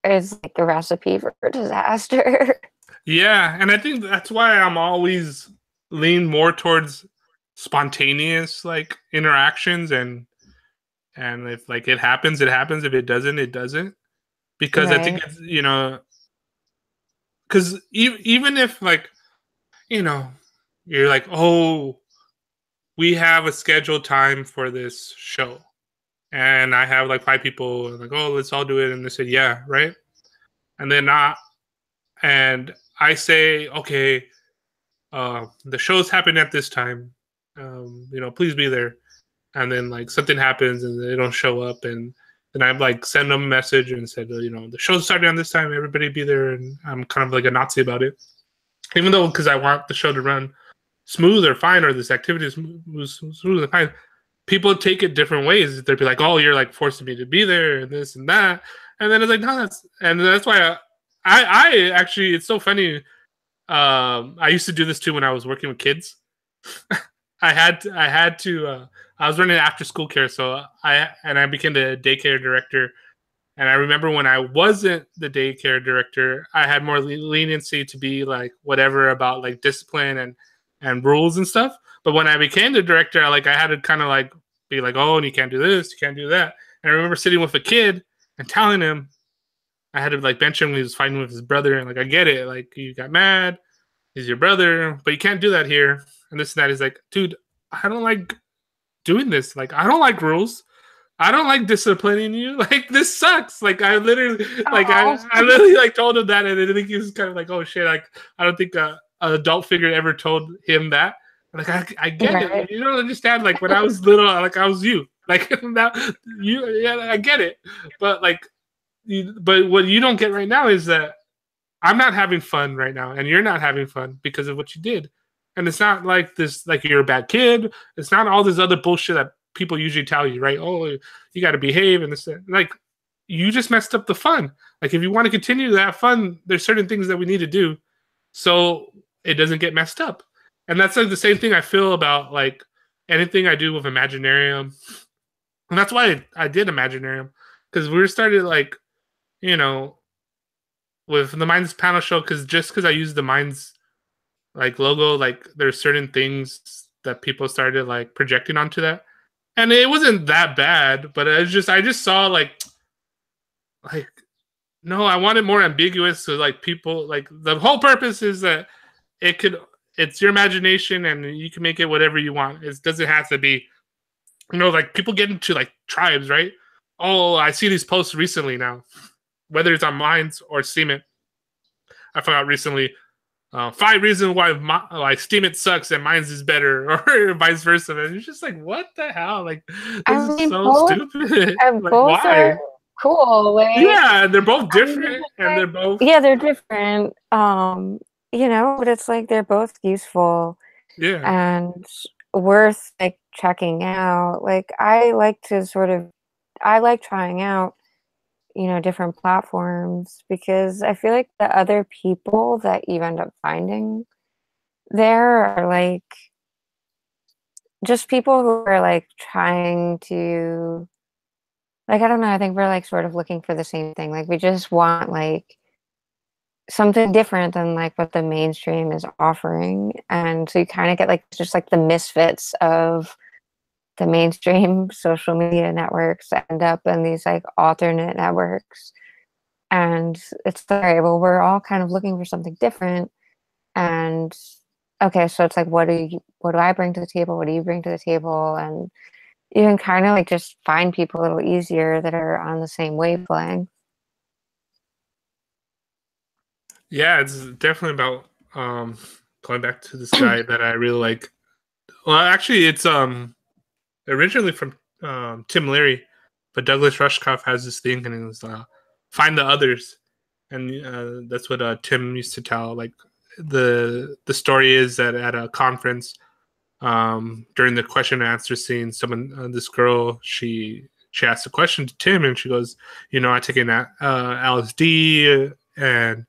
is like a recipe for disaster. Yeah, and I think that's why I'm always lean more towards spontaneous like interactions, and if like it happens, it happens. If it doesn't, it doesn't. Because I think Right. it's, because even if like you're like, oh, we have a scheduled time for this show, and I have like five people, and like, oh, let's all do it, and they said, yeah, right, and then not, and I say, okay, the show's happening at this time, please be there, and then like something happens and they don't show up, and then I like send them a message and said, the show's starting on this time, everybody be there, and I'm kind of like a Nazi about it, even though because I want the show to run smooth or fine, or this activity is smooth and fine. People take it different ways. They'd be like, "Oh, you're like forcing me to be there, and this and that," and then it's like, "No, that's why I actually, it's so funny. I used to do this too when I was working with kids. I had to. I was running after school care, so I became the daycare director. And I remember when I wasn't the daycare director, I had more leniency to be like whatever about like discipline and rules and stuff. But when I became the director, I had to kind of like be like, oh, and you can't do this, you can't do that. And I remember sitting with a kid and telling him I had to like bench him when he was fighting with his brother, and like I get it, like you got mad, he's your brother, but you can't do that here. And this and that. He's like, dude, I don't like doing this. Like I don't like rules. I don't like disciplining you. Like this sucks. Like I literally, like Oh, I literally like told him that, and I think he was kind of like, oh shit. Like I don't think an adult figure ever told him that. Like I get it. right. You don't understand. Like when I was little, like I was you. Like now yeah, I get it. But like, but what you don't get right now is that I'm not having fun right now, and you're not having fun because of what you did. And it's not like this, like you're a bad kid. It's not all this other bullshit that people usually tell you, right? Oh, you got to behave and this. Like, you just messed up the fun. Like, if you want to continue to have fun, there's certain things that we need to do so it doesn't get messed up. And that's like the same thing I feel about like anything I do with Imaginarium. And that's why I did Imaginarium, because we started like, you know, with the Minds panel show, because I used the Minds like logo, like there's certain things that people started like projecting onto that, and it wasn't that bad, but I just saw like no, I want it more ambiguous, so like people, like the whole purpose is that it could it's your imagination and you can make it whatever you want. It doesn't have to be, like people get into like tribes, right? Oh, I see these posts recently now, whether it's on Minds or Steam It. I found out recently 5 reasons why Steam It sucks and Mine's is better, or vice versa. And it's just like, what the hell? Like, this I is mean, so stupid. Like, both why? are cool. Like, Yeah, they're both I mean, different, and they're both, yeah, they're different. But it's like they're both useful yeah, and worth like checking out. Like, I like trying out, different platforms because I feel like the other people that you end up finding there are like just people who are like trying to, like, I don't know, I think we're like sort of looking for the same thing. Like we just want like something different than like what the mainstream is offering. And so you kind of get like just like the misfits of the mainstream social media networks end up in these like alternate networks. And it's all right, well, we're all kind of looking for something different. And okay, so it's like what do I bring to the table? What do you bring to the table? And you can kind of like just find people a little easier that are on the same wavelength. Yeah, it's definitely about going back to this guy that I really like. Well, actually, it's originally from Tim Leary, but Douglas Rushkoff has this thing, and it was find the others, and that's what Tim used to tell. Like the story is that at a conference, during the question and answer scene, someone this girl she asked a question to Tim, and she goes, you know, I take an LSD, and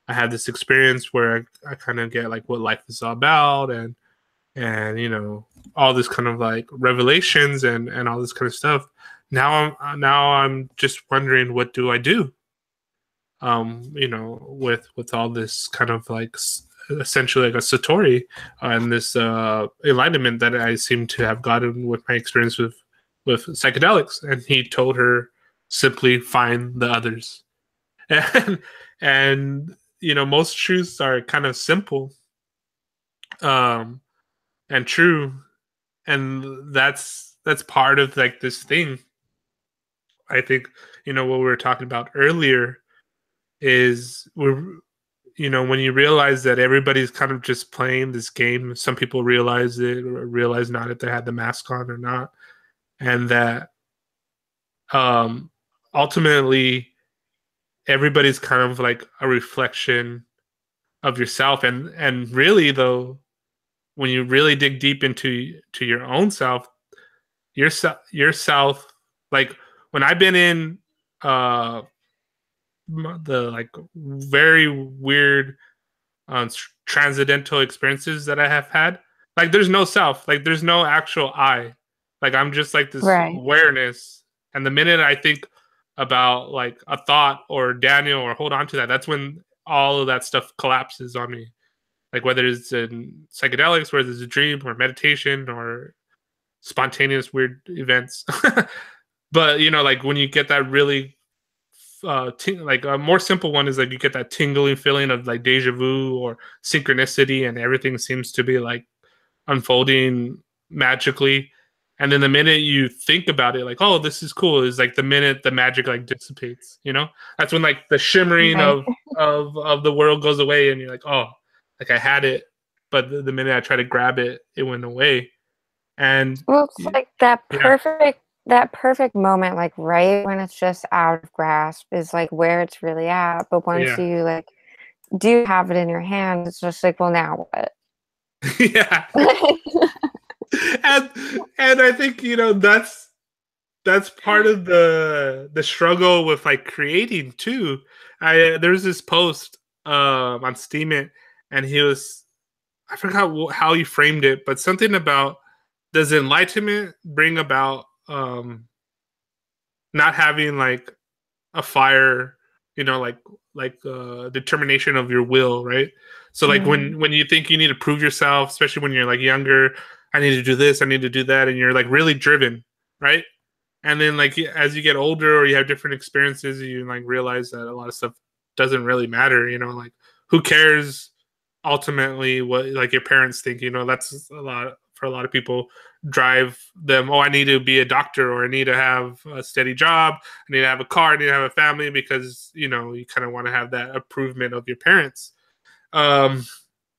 I had this experience where I kind of get like what life is all about, and you know, all this kind of like revelations and all this kind of stuff. Now I'm just wondering, what do I do? You know, with all this kind of like essentially like a satori and this enlightenment that I seem to have gotten with my experience with psychedelics. And he told her, simply find the others. and and you know, most truths are kind of simple um and true, and that's part of like this thing. I think, you know, what we were talking about earlier is we're, you know, when you realize that everybody's kind of just playing this game, some people realize it or realize not if they had the mask on or not, and that um ultimately everybody's kind of like a reflection of yourself. And really though, when you really dig deep to your own self, yourself, like when I've been in uh the like very weird transcendental experiences that I have had, like there's no self, like there's no actual I, like I'm just like this Right. awareness. And the minute I think about like a thought or Daniel or hold on to that, that's when all of that stuff collapses on me. Like whether it's in psychedelics, whether it's a dream or meditation or spontaneous weird events. But you know, like when you get that really like a more simple one is like you get that tingling feeling of like deja vu or synchronicity, and everything seems to be like unfolding magically. And then the minute you think about it, like, oh, this is cool, is like the minute the magic like dissipates. You know, that's when like the shimmering Right. of the world goes away, and you're like, oh, like I had it, but the minute I try to grab it, it went away. And Well, it's like yeah, that perfect moment, like right when it's just out of grasp is like where it's really at. But once yeah, you like do have it in your hand, it's just like, well, now what? yeah. and and I think, you know, that's part of the struggle with like creating too. I There's this post on Steam It, and he was, I forgot how he framed it, but something about, does enlightenment bring about not having like a fire, you know, like determination of your will, right? So like Mm, when you think you need to prove yourself, especially when you're like younger, I need to do this, I need to do that, and you're like really driven, right? And then like as you get older or you have different experiences, you like realize that a lot of stuff doesn't really matter, you know, like who cares ultimately what like your parents think, you know. That's a lot for a lot of people, drive them, oh, I need to be a doctor, or I need to have a steady job, I need to have a car, I need to have a family, because you know you kind of want to have that approval of your parents. um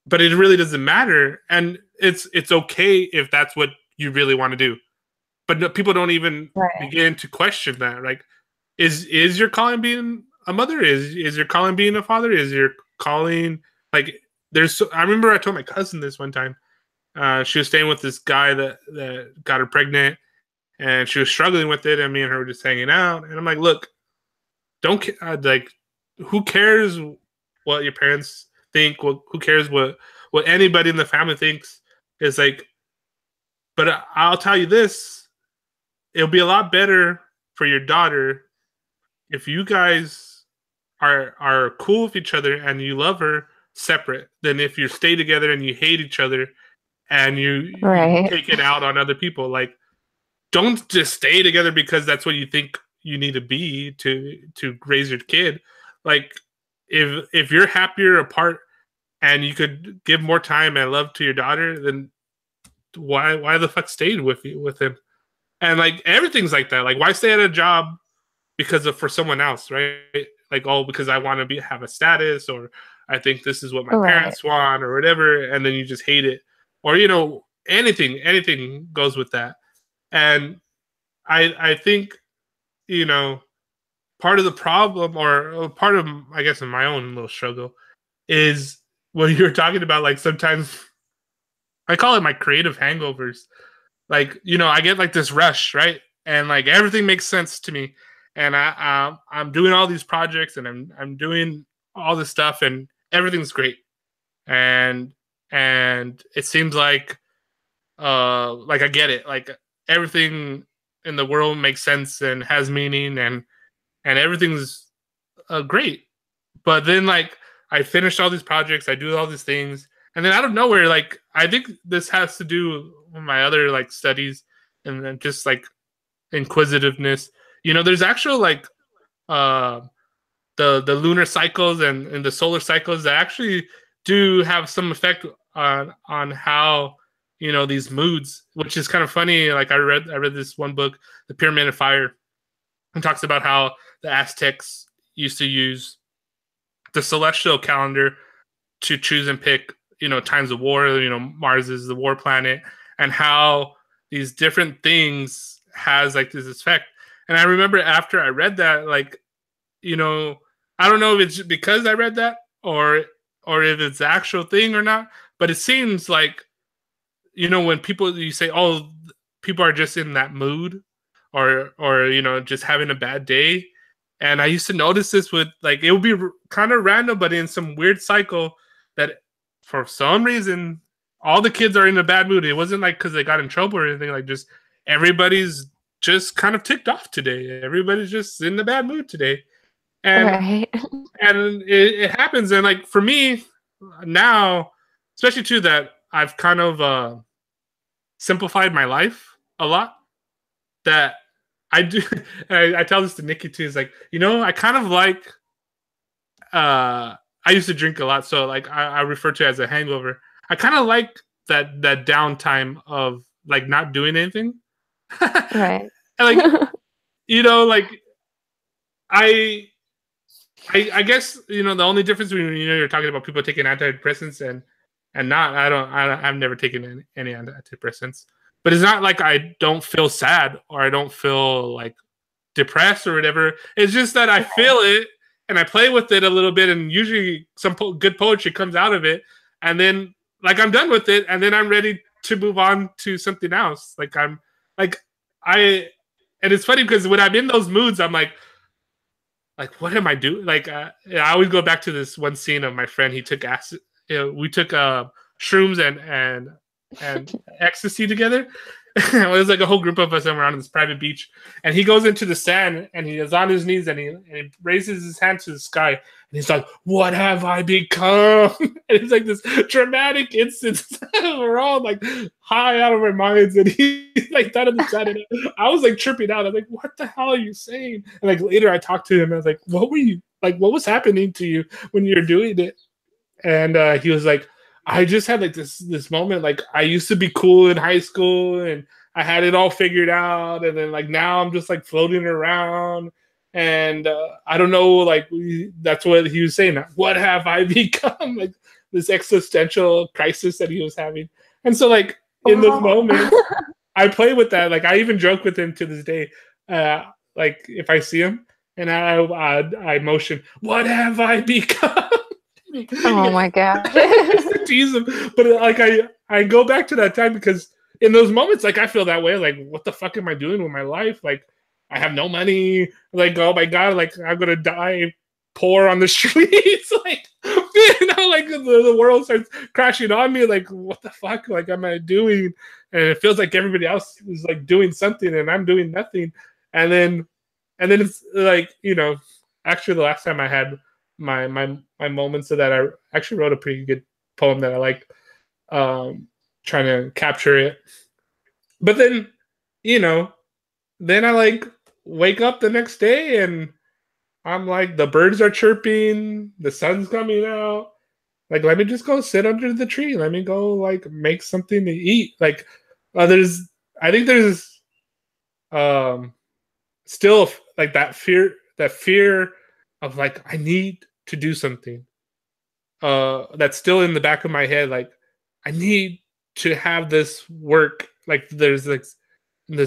but it really doesn't matter, and it's okay if that's what you really want to do. But no, people don't even right. begin to question that. Like, is your calling being a mother? Is your calling being a father? Is your calling like I remember I told my cousin this one time. She was staying with this guy that got her pregnant, and she was struggling with it, and me and her were just hanging out. And I'm like, look, don't like, who cares what your parents think? Who cares what anybody in the family thinks? Is like, but I'll tell you this: it'll be a lot better for your daughter if you guys are cool with each other and you love her separate, than if you stay together and you hate each other and you Right. take it out on other people. Like, don't just stay together because that's what you think you need to be to raise your kid. Like, if you're happier apart and you could give more time and love to your daughter, then why the fuck stayed with him? And like everything's like that. Like, why stay at a job because of for someone else, right? Like, oh, because I want to be have a status, or I think this is what my Right. parents want or whatever, and then you just hate it. Or, anything goes with that. And I think, part of the problem, or part of, I guess, in my own little struggle, is what you were talking about. Like, sometimes I call it my creative hangovers. Like, I get like this rush, right? And like everything makes sense to me, and I'm doing all these projects, and I'm doing all this stuff, and everything's great, and it seems like I get it, like everything in the world makes sense and has meaning, and everything's great. But then, like, I finish all these projects, I do all these things, and then out of nowhere, like, I think this has to do with my other like studies, and then just like inquisitiveness. There's actual like uh the lunar cycles and the solar cycles that actually do have some effect on how, these moods, which is kind of funny. Like, I read this one book, The Pyramid of Fire, and talks about how the Aztecs used to use the celestial calendar to choose and pick, times of war. Mars is the war planet, and how these different things has like this effect. And I remember after I read that, like, I don't know if it's because I read that, or if it's the actual thing or not, but it seems like, when you say, oh, people are just in that mood, or just having a bad day. And I used to notice this with, like, it would be kind of random, but in some weird cycle, that for some reason all the kids are in a bad mood. It wasn't like because they got in trouble or anything. Like, just everybody's just kind of ticked off today. Everybody's just in a bad mood today. And Right. and it happens. And like, for me now, especially too, that I've kind of simplified my life a lot, that I do. I tell this to Nikki too. Is like, I kind of like. I used to drink a lot, so like I refer to it as a hangover. I kind of like that downtime of like not doing anything. Right. And like, like I I guess, the only difference between, you're talking about people taking antidepressants and not. I've never taken any antidepressants, but it's not like I don't feel sad or I don't feel like depressed or whatever. It's just that I feel it and I play with it a little bit, and usually some good poetry comes out of it, and then like I'm done with it, and then I'm ready to move on to something else. Like, I'm like I, and it's funny because when I'm in those moods, I'm like, what am I doing? Like, I always go back to this one scene of my friend. He took acid. We took shrooms and ecstasy together. It was like a whole group of us, and we're on this private beach. And he goes into the sand, and he is on his knees, and he raises his hand to the sky, and he's like, "What have I become?" And it's like this dramatic instance. We're all like high out of our minds, and he's like down on the sand. And I was like tripping out. I'm like, "What the hell are you saying?" And like later, I talked to him. And I was like, "What were you like? What was happening to you when you were doing it?" And he was like, I just had like this moment. Like, I used to be cool in high school and I had it all figured out, and then like now I'm just like floating around, and I don't know. Like, that's what he was saying. What have I become? Like, this existential crisis that he was having. And so, like, in those moments, I play with that. Like, I even joke with him to this day. Like, if I see him and I motion, "What have I become?" Oh my god. Just to tease him. But like, I go back to that time because in those moments, like, I feel that way. Like, what the fuck am I doing with my life? Like, I have no money. Like, oh my god, like, I'm gonna die poor on the streets. Like, like the world starts crashing on me. Like, what the fuck? Like, am I doing? And it feels like everybody else is like doing something and I'm doing nothing. And then it's like, actually the last time I had my moments of that, I actually wrote a pretty good poem that I like, trying to capture it. But then, then I like wake up the next day and I'm like, the birds are chirping, the sun's coming out. Like, let me just go sit under the tree. Let me go like make something to eat. Like, I think there's still like that fear of like, I need to do something. that's still in the back of my head. Like, I need to have this work. Like, there's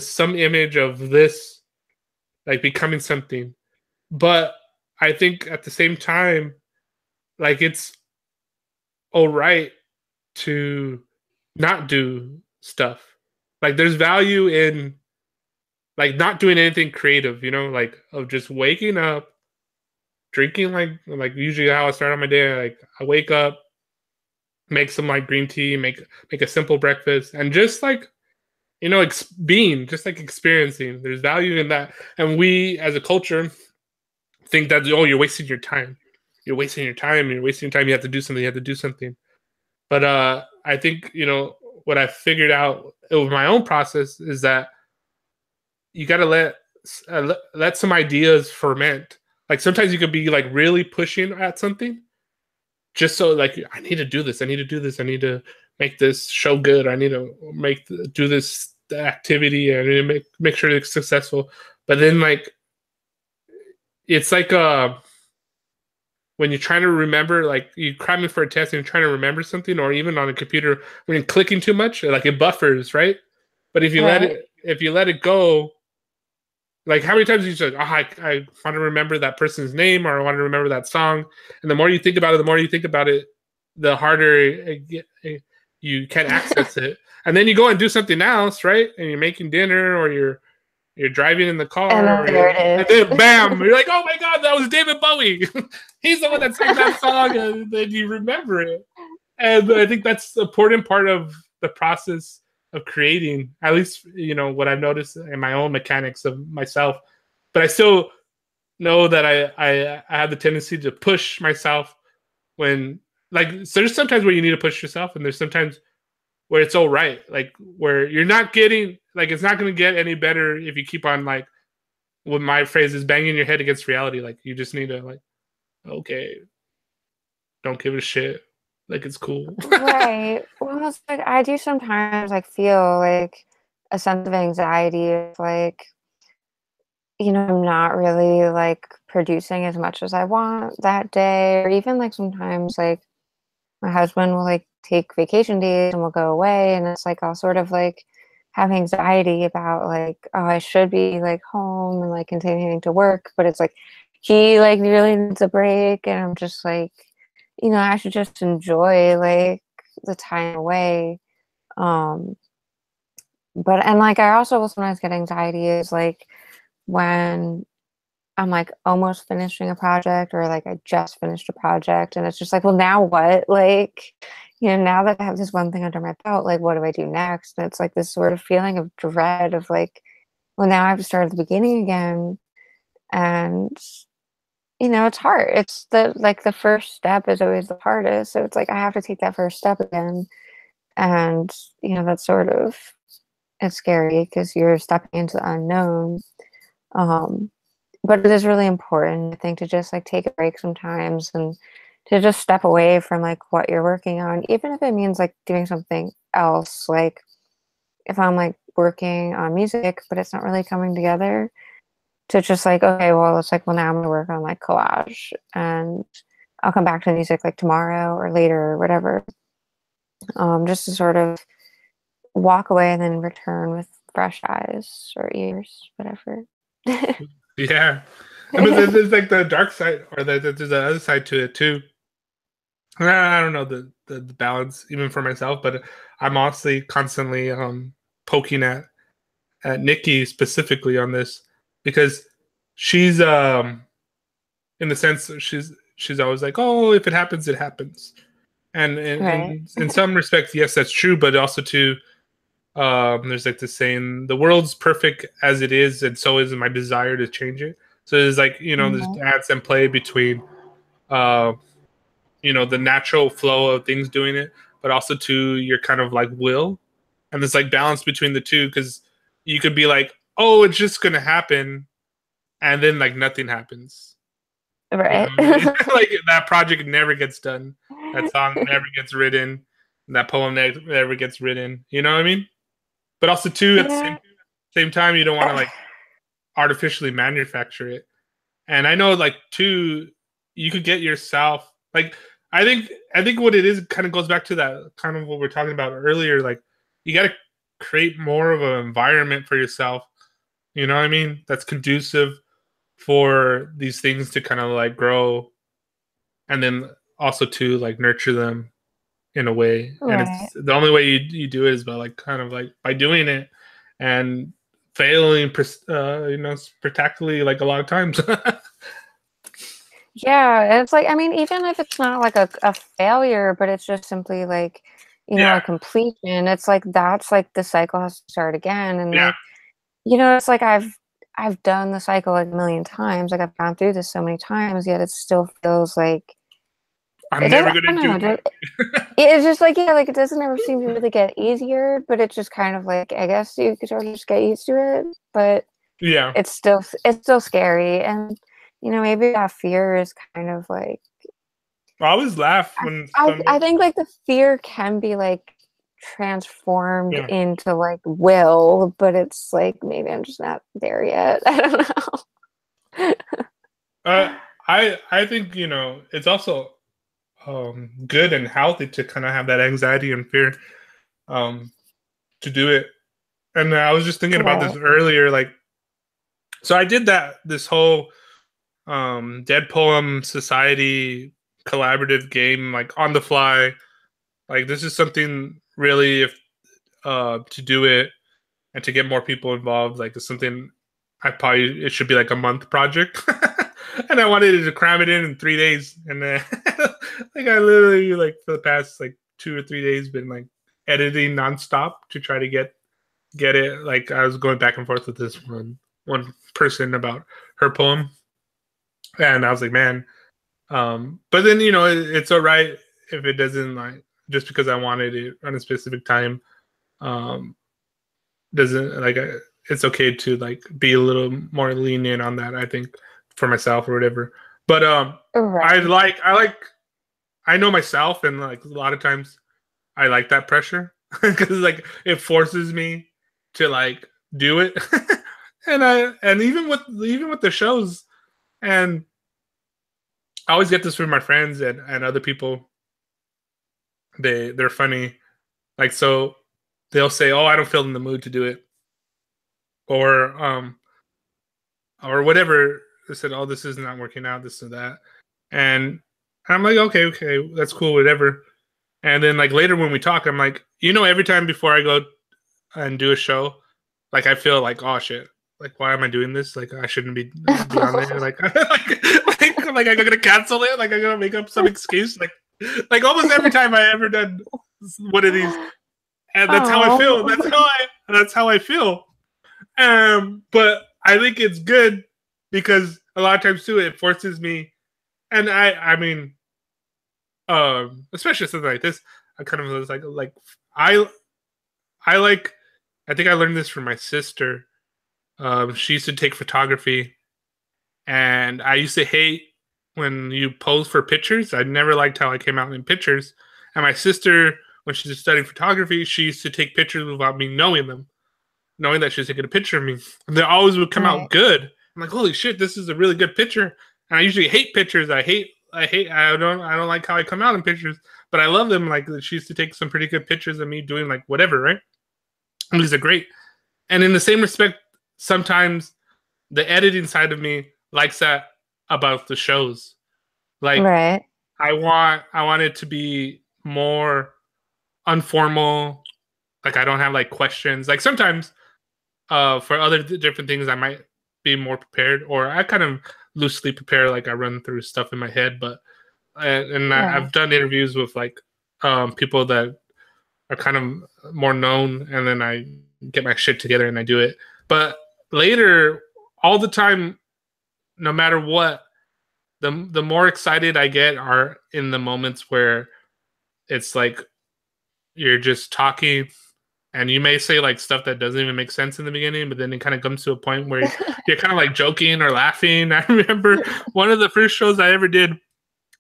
some image of this like becoming something. But I think at the same time, like, it's all right to not do stuff. Like, there's value in like not doing anything creative, you know, like of just waking up, drinking like usually how I start on my day. Like, I wake up, make some like green tea, make a simple breakfast, and just like, you know, being just like experiencing. There's value in that, and we as a culture think that, oh, you're wasting your time. You're wasting your time. You're wasting your time. You have to do something. You have to do something. But I think, you know, what I figured out over my own process is that you got to let some ideas ferment. Like, sometimes you could be like really pushing at something, just so like, I need to do this. I need to do this. I need to make this show good. I need to do this activity. I need to make sure it's successful. But then like, it's like when you're trying to remember, like you're cramming for a test and you're trying to remember something, or even on a computer when you're clicking too much, like it buffers, right? But Right. if you let it go, like, how many times you say, oh, I want to remember that person's name, or I want to remember that song, and the more you think about it, the harder you can't access it. And then you go and do something else, right? And you're making dinner, or you're driving in the And car, then there and it then is. bam, you're like, oh my god, that was David Bowie. He's the one that sang that song, and then you remember it. And I think that's the important part of the process of creating, at least, you know, what I've noticed in my own mechanics of myself. But I still know that I have the tendency to push myself when, like, so there's sometimes where you need to push yourself, and there's sometimes where it's all right, like where you're not getting, like, it's not going to get any better if you keep on, like, what my phrase is, banging your head against reality. Like, you just need to, like, okay, don't give a shit, like, it's cool. Right. Well, it's like I do sometimes like feel like a sense of anxiety of like, I'm not really like producing as much as I want that day. Or even like sometimes like my husband will like take vacation days and we'll go away, and it's like I'll sort of like have anxiety about like, oh, I should be like home and like continuing to work, but it's like he like really needs a break, and I'm just like, I should just enjoy like the time away. Um, but and like I also will sometimes get anxiety is like when I'm like almost finishing a project, or like I just finished a project, and it's just like, well, now what? Like, now that I have this one thing under my belt, like, what do I do next? And it's like this sort of feeling of dread of like, well, now I have to start at the beginning again. And, it's hard. It's the first step is always the hardest. So it's like, I have to take that first step again. And, that's sort of, it's scary because you're stepping into the unknown. Um, but it is really important, I think, to just like take a break sometimes and to just step away from like what you're working on, even if it means like doing something else. Like if I'm like working on music, but it's not really coming together, to just like, okay, well, it's like, well, now I'm gonna work on like collage, and I'll come back to the music like tomorrow or later or whatever. Just to sort of walk away and then return with fresh eyes or ears, whatever. Yeah. I mean, there's like the dark side, or there's the other side to it too. I don't know the balance even for myself, but I'm honestly constantly poking at Nikki specifically on this, because she's in the sense she's always like, oh, if it happens, it happens. And Right. in some respects, yes, that's true, but also too, there's like this saying, the world's perfect as it is, and so is my desire to change it. So there's like, there's Mhm. dance and play between uh the natural flow of things doing it, but also to your kind of like will, and there's like balance between the two, because you could be like, oh, it's just gonna happen, and then like nothing happens. Right. Like that project never gets done, that song never gets written, that poem never gets written. You know what I mean? But also too, at the Yeah. same time, you don't want to like artificially manufacture it. And I know, like, too, you could get yourself, like, I think what it is kind of goes back to that kind of what we're talking about earlier. Like, you got to create more of an environment for yourself. You know what I mean? That's conducive for these things to kind of like grow, and then also to like nurture them in a way. And Right. it's the only way you do it is by like kind of like by doing it and failing, spectacularly like a lot of times. Yeah, it's like, I mean, even if it's not like a failure, but it's just simply like, Yeah, a completion, it's like that's like the cycle has to start again. And yeah. like, it's like I've done the cycle like a million times. Like I've gone through this so many times, yet it still feels like I'm it never doesn't, I gonna don't do know. it. It's just like, yeah, like it doesn't ever seem to really get easier, but it's just kind of like, I guess you could sort of just get used to it, but Yeah, it's still scary. And, maybe that fear is kind of like, I always laugh I when I some. I think, like, the fear can be, like, transformed Yeah, into, like, will, but it's, like, maybe I'm just not there yet. I don't know. uh, I think it's also good and healthy to kind of have that anxiety and fear um to do it. And I was just thinking about this Right. earlier, like, so I did this whole dead poem society collaborative game like on the fly. Like, this is something really, if to do it and to get more people involved, like, it's something it should be like a month project. And I wanted to cram it in 3 days, and then like I literally like for the past like 2 or 3 days been like editing nonstop to try to get it. Like, I was going back and forth with this one person about her poem, and I was like, man. But then it's all right if it doesn't, like, just because I wanted it on a specific time. Um, doesn't like it's okay to like be a little more lenient on that, I think, for myself or whatever. But Right. I know myself, and like a lot of times I like that pressure because like it forces me to like do it. And even with the shows, and I always get this from my friends and other people. They're funny, like, so they'll say, oh, I don't feel in the mood to do it, or whatever. They said, oh, this is not working out, this and that. And I'm like, okay, that's cool, whatever. And then like later when we talk, I'm like, every time before I go and do a show, like I feel like, oh shit, like why am I doing this? Like I shouldn't be on there. Like like I'm gonna cancel it. Like I'm gonna make up some excuse. Like almost every time I ever done one of these, and that's how I feel. Oh. That's how I feel. But I think it's good because a lot of times too it forces me, and I mean, especially something like this, I kind of was like I I like I think I learned this from my sister. She used to take photography, and I used to hate when you pose for pictures. I never liked how I came out in pictures. And my sister, when she was studying photography, she used to take pictures without me knowing them, knowing that she was taking a picture of me. And they always would come out Right. good. I'm like, holy shit, this is a really good picture. And I usually hate pictures. I don't like how I come out in pictures, but I love them. Like, she used to take some pretty good pictures of me doing like whatever, right? And these are great. And in the same respect, sometimes the editing side of me likes that about the shows. Like, Right. I want it to be more informal. Like, I don't have like questions. Like, sometimes for other different things I might be more prepared, or I kind of loosely prepare, like I run through stuff in my head. But Right. I've done interviews with like people that are kind of more known, and then I get my shit together and I do it. But later, all the time, no matter what, the more excited I get are in the moments where it's like you're just talking, and you may say like stuff that doesn't even make sense in the beginning, but then it kind of comes to a point where you're kind of like joking or laughing. I remember one of the first shows I ever did.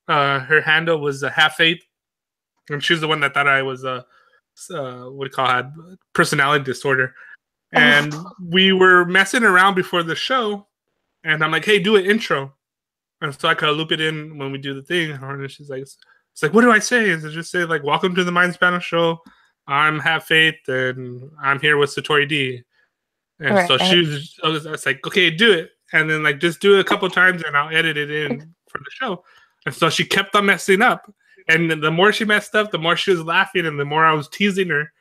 Her handle was a half faith, and she was the one that thought I was what do you call it, personality disorder. And we were messing around before the show, and I'm like, hey, do an intro. And so I could loop it in when we do the thing. And she's like, It's like, what do I say? Is it just say like, "Welcome to the Mind Spanish Show. I'm Have Faith, and I'm here with Satori D." And so Right. I was like, okay, do it. And then like just do it a couple times and I'll edit it in for the show. And so she kept on messing up. And the more she messed up, the more she was laughing and the more I was teasing her.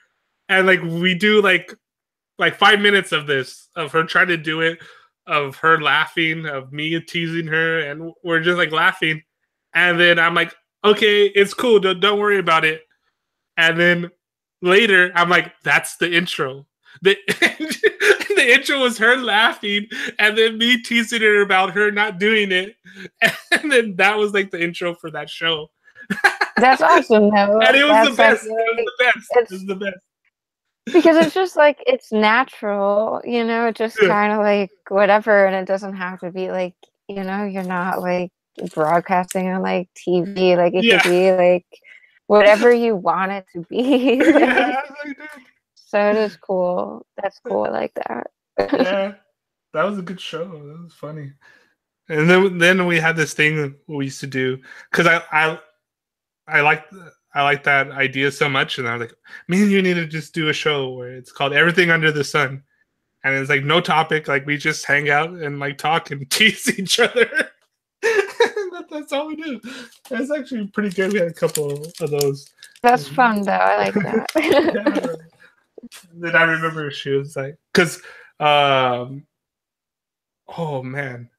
And like we do like 5 minutes of this, of her trying to do it, of her laughing, of me teasing her, and we're just like laughing. And then I'm like, okay, it's cool, don't worry about it. And then later, I'm like, that's the intro. The, the intro was her laughing and then me teasing her about her not doing it. And then that was like the intro for that show. That's awesome, though. And it was That's the best. actually, It was the best. It was the best. because it's just like, it's natural, you know, it just kind of like whatever, and it doesn't have to be like, you know, you're not like broadcasting on like TV, like it could be like whatever you want it to be. Yeah, so it is cool. That's cool. I like that. Yeah, that was a good show. That was funny. And then we had this thing we used to do because I like that idea so much, and I was like, me and you need to just do a show where it's called Everything Under the Sun, and it's like no topic, like we just hang out and like talk and tease each other. That's all we do. It's actually pretty good. We had a couple of those. That's fun though. I like that. Yeah. Then I remember she was like, because oh man,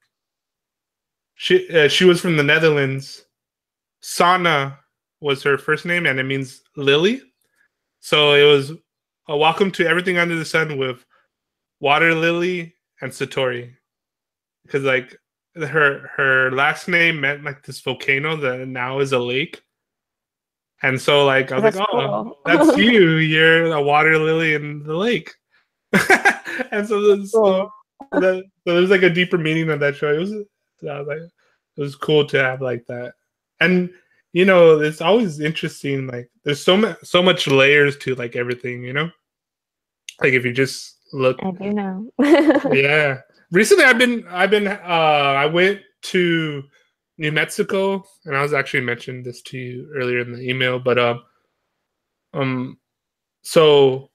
she was from the Netherlands. Sana was her first name, and it means lily. So it was a welcome to Everything Under the Sun with Water Lily and Satori, because like her last name meant like this volcano that now is a lake. And so like I was That's like, oh, cool. that's you. You're a water lily in the lake. And so there's like a deeper meaning of that show. It was cool to have like that. And you know, it's always interesting. Like there's so much layers to like everything. You know, like if you just look. I do know. Yeah. Recently, I went to New Mexico, and I was actually mentioned this to you earlier in the email, but so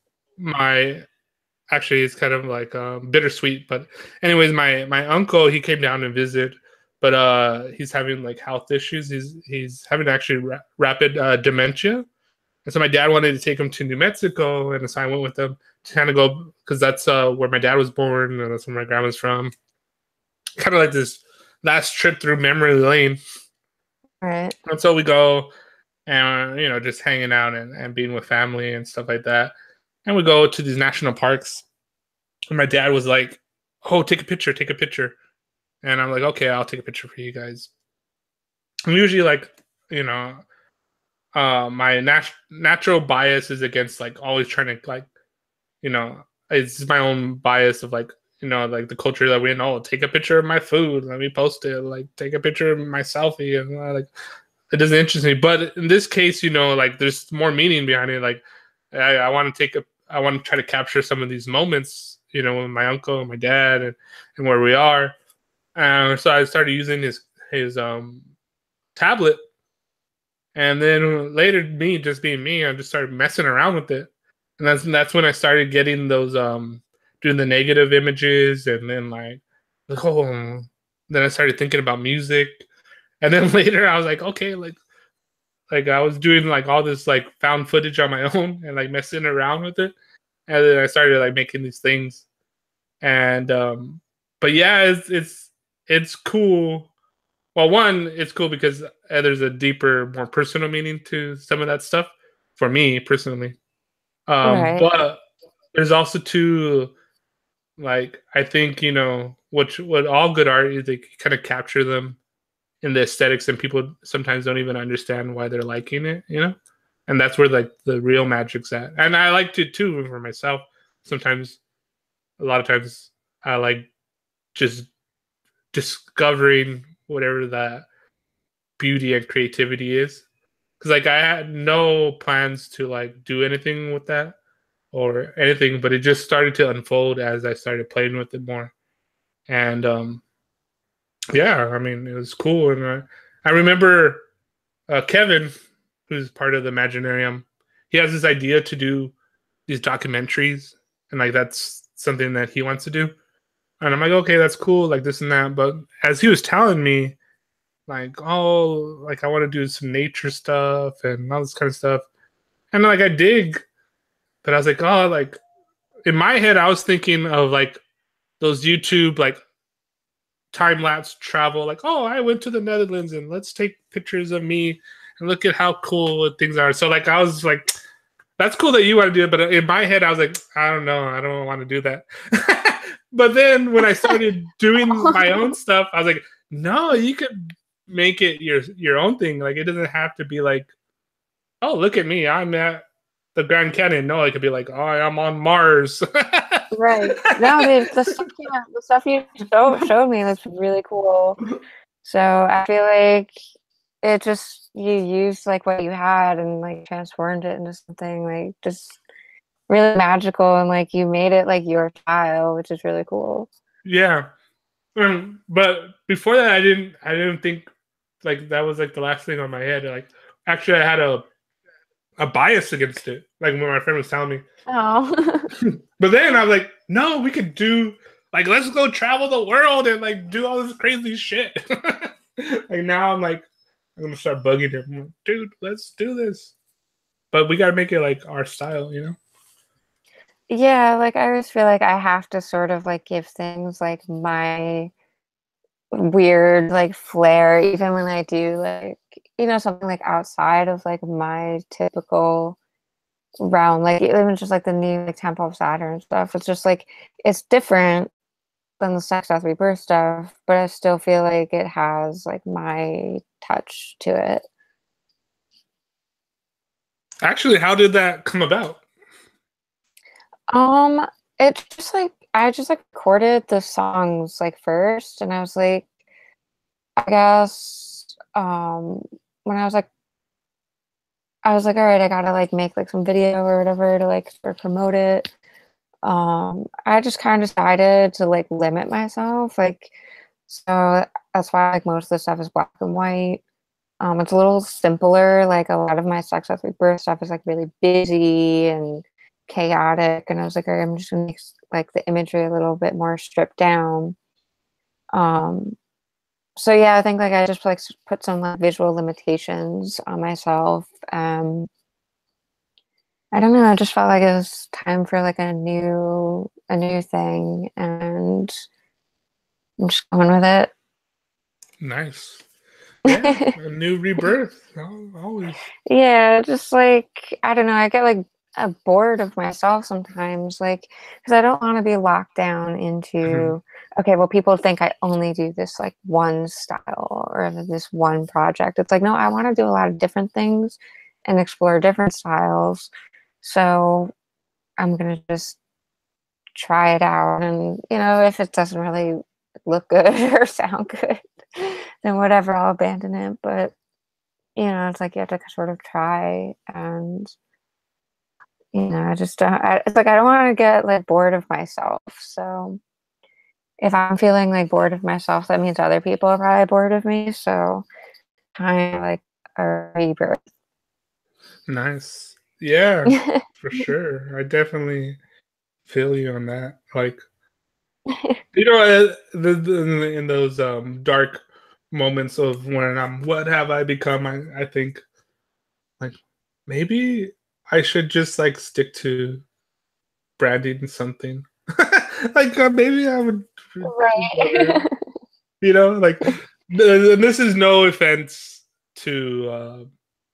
actually it's kind of like bittersweet, but anyways, my uncle, he came down to visit, but he's having like health issues. He's having actually rapid dementia, and so my dad wanted to take him to New Mexico, and so I went with him to kind of go, because that's where my dad was born, and that's where my grandma's from. Kind of like this last trip through memory lane. Right. And so we go, and you know, just hanging out and being with family and stuff like that. And we go to these national parks. And my dad was like, "Oh, take a picture, take a picture." And I'm like, "Okay, I'll take a picture for you guys." I'm usually like, you know, my natural bias is against like always trying to like, you know, it's my own bias of like, you know, like the culture that we're in. Oh, take a picture of my food, let me post it. Like take a picture of my selfie, and like it doesn't interest me. But in this case, you know, like there's more meaning behind it. Like I want to I want to try to capture some of these moments, you know, with my uncle and my dad and where we are. So I started using his tablet, and then later, me just being me, I just started messing around with it, and that's when I started getting those doing the negative images, and then like oh, then I started thinking about music, and then later I was like, okay, like I was doing like all this like found footage on my own and like messing around with it, and then I started like making these things, and but yeah, it's cool. Well, one, it's cool because there's a deeper, more personal meaning to some of that stuff for me personally. Right. But there's also two, like I think, you know, what all good art is, they kind of capture them in the aesthetics, and people sometimes don't even understand why they're liking it, you know. And that's where like the real magic's at. And I liked it too for myself. Sometimes, a lot of times, I like just discovering whatever that beauty and creativity is, because like I had no plans to like do anything with that or anything, but it just started to unfold as I started playing with it more. And yeah, I mean, it was cool. And I remember Kevin, who's part of the Imaginarium, he has this idea to do these documentaries, and like that's something that he wants to do. And I'm like, okay, that's cool, like this and that. But as he was telling me, like, oh, like I want to do some nature stuff and all this kind of stuff, and like I dig, but I was like, oh, like in my head, I was thinking of like those YouTube like time lapse travel, like, oh, I went to the Netherlands and let's take pictures of me and look at how cool things are. So like I was like, that's cool that you want to do it, but in my head I was like, I don't know, I don't want to do that. But then when I started doing my own stuff, I was like, no, you could make it your own thing. Like it doesn't have to be like, oh, look at me, I'm at the Grand Canyon. No, it could be like, oh, I'm on Mars. Right. No, the stuff you showed me looks really cool. So I feel like it just, you used like what you had and like transformed it into something like just really magical, and like you made it like your style, which is really cool. Yeah. But before that, I didn't think like that was like the last thing on my head. Like actually I had a bias against it. Like when my friend was telling me. Oh. But then I was like, no, we could do like let's go travel the world and like do all this crazy shit. Like now I'm like I'm gonna start bugging him. Like, dude, let's do this. But we gotta make it like our style, you know? Yeah, like I always feel like I have to sort of like give things like my weird like flair, even when I do like, you know, something like outside of like my typical realm. Like even just like the new like Temple of Saturn stuff. It's just like it's different than the sex death rebirth stuff, but I still feel like it has like my touch to it. Actually, how did that come about? Um, it's just like I just like recorded the songs like first, and I was like, I guess when I was like, all right, I gotta like make like some video or whatever to like sort of promote it. I just kind of decided to like limit myself, like so that's why like most of the stuff is black and white. It's a little simpler. Like a lot of my sex death rebirth stuff is like really busy and chaotic, and I was like, all right, I'm just gonna make like the imagery a little bit more stripped down. Um, so yeah, I think like I just like put some like visual limitations on myself. I don't know. I just felt like it was time for like a new thing, and I'm just going with it. Nice. Yeah, a new rebirth. Always. Yeah, just like I don't know. I get like bored of myself sometimes, like because I don't want to be locked down Mhm. into okay. Well, people think I only do this like one style or this one project. It's like no, I want to do a lot of different things and explore different styles. So I'm gonna just try it out, and you know, if it doesn't really look good or sound good, then whatever, I'll abandon it. But you know, it's like you have to sort of try, and you know, I just don't. It's like I don't want to get like bored of myself. So if I'm feeling like bored of myself, that means other people are probably bored of me. So kind of like a rebirth. Nice. Yeah, for sure. I definitely feel you on that. Like, you know, in those dark moments of when I'm, what have I become? I think like maybe I should just like stick to branding something. Like maybe I would, Right. you know, like and this is no offense to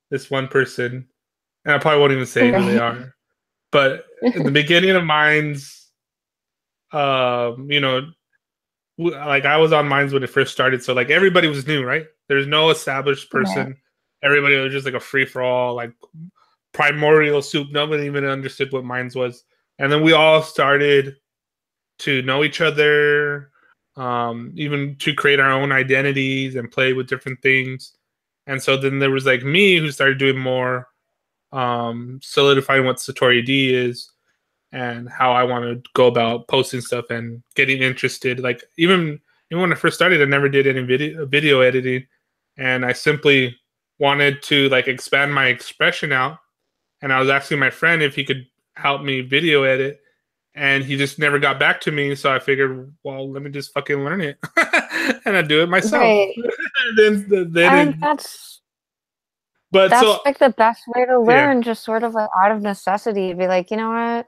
this one person, and I probably won't even say who they Right. are. But in the beginning of Minds, you know, like I was on Minds when it first started, so like everybody was new, right? There's no established Right. person. Everybody was just like a free for all, like primordial soup. Nobody even understood what Minds was, and then we all started to know each other, even to create our own identities and play with different things. And so then there was like me who started doing more, solidifying what Satori D is and how I want to go about posting stuff and getting interested. Like even when I first started, I never did any video editing, and I simply wanted to like expand my expression out, and I was asking my friend if he could help me video edit, and he just never got back to me. So I figured, well, let me just fucking learn it, and I do it myself. Right. And but that's so like the best way to yeah, learn, just sort of like out of necessity, be like, you know what?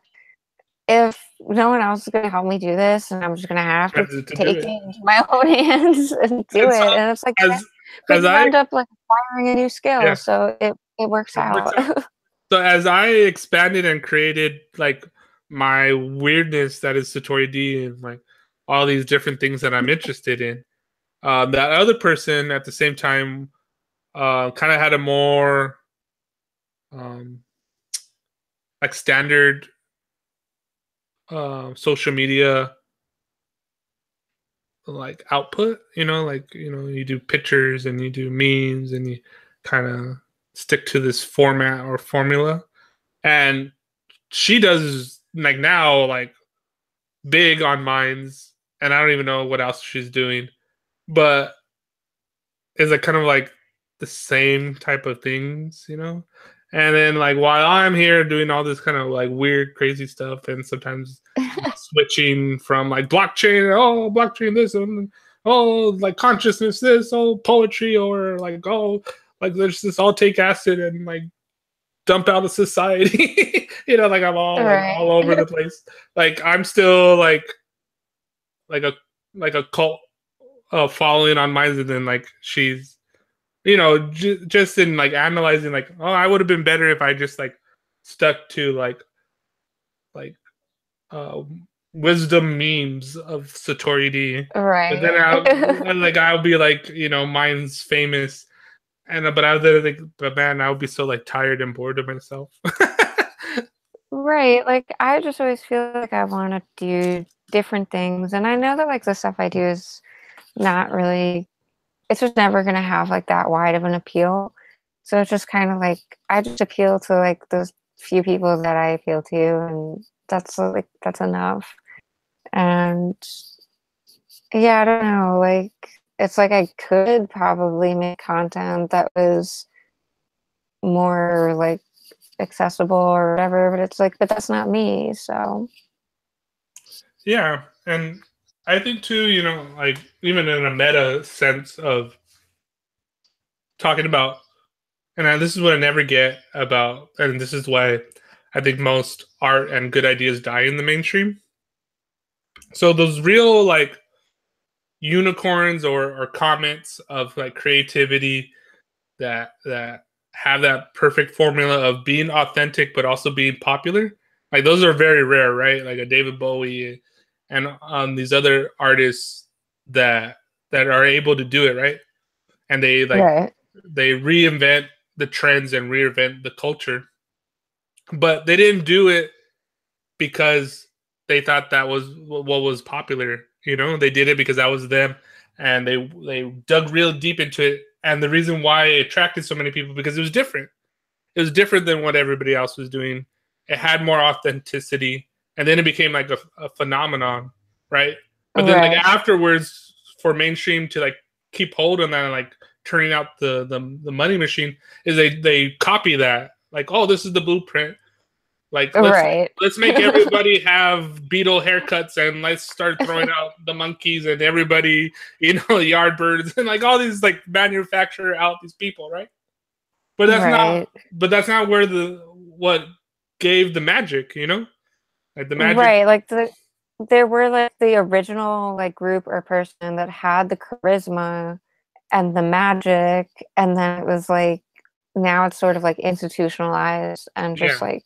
If no one else is gonna help me do this, and I'm just gonna have to to do take it. it into my own hands and do And so it. And it's like, as but as you I end up like acquiring a new skill, yeah, so it works it works out. out. So as I expanded and created like my weirdness that is Satori D and like all these different things that I'm interested in, that other person at the same time kind of had a more um, like standard social media like output. Like you do pictures and you do memes and you kind of stick to this format or formula. And she does like now like big on mines, and I don't even know what else she's doing, but is like kind of like the same type of things. And then like while I'm here doing all this kind of like weird, crazy stuff, and sometimes switching from like blockchain this, and like consciousness this, poetry, or like let's just all take acid and like dump out of society. Like I'm all like Right. all over the place. Like I'm still like a like a cult following on mine, and then like she's just in like analyzing like, oh, I would have been better if I just like stuck to like uh wisdom memes of Satori D. But then Right. I'll be like, mine's famous, and but I was like, but man, I would be so like tired and bored of myself. Right. Like I just always feel like I want to do different things, and I know that like the stuff I do is not really, it's just never gonna have like that wide of an appeal. So it's just kind of like I just appeal to like those few people that I appeal to, and that's enough. And yeah, I don't know, like it's like I could probably make content that was more like accessible or whatever, but it's like, but that's not me. So Yeah, and I think too, like even in a meta sense of talking about, and this is what I never get about, and this is why I think most art and good ideas die in the mainstream. So those real like unicorns or comments of like creativity that have that perfect formula of being authentic but also being popular, like those are very rare, right? Like a David Bowie and these other artists that are able to do it, right? And right, they reinvent the trends and reinvent the culture, but they didn't do it because they thought that was what was popular. They did it because that was them, and they dug real deep into it. And the reason why it attracted so many people, because it was different. It was different than what everybody else was doing. It had more authenticity, and then it became like a phenomenon, right? But then like right, afterwards, for mainstream to like keep hold on that and like turning out the money machine, is they copy that, like, oh, this is the blueprint. Like right. let's make everybody have beetle haircuts, and let's start throwing out the monkeys and everybody, yardbirds, and like all these like manufacture out these people, right? But Right. that's not where what gave the magic, like the magic. Right. Like there were like the original like group or person that had the charisma and the magic, and then it was like now it's sort of like institutionalized and just Yeah, like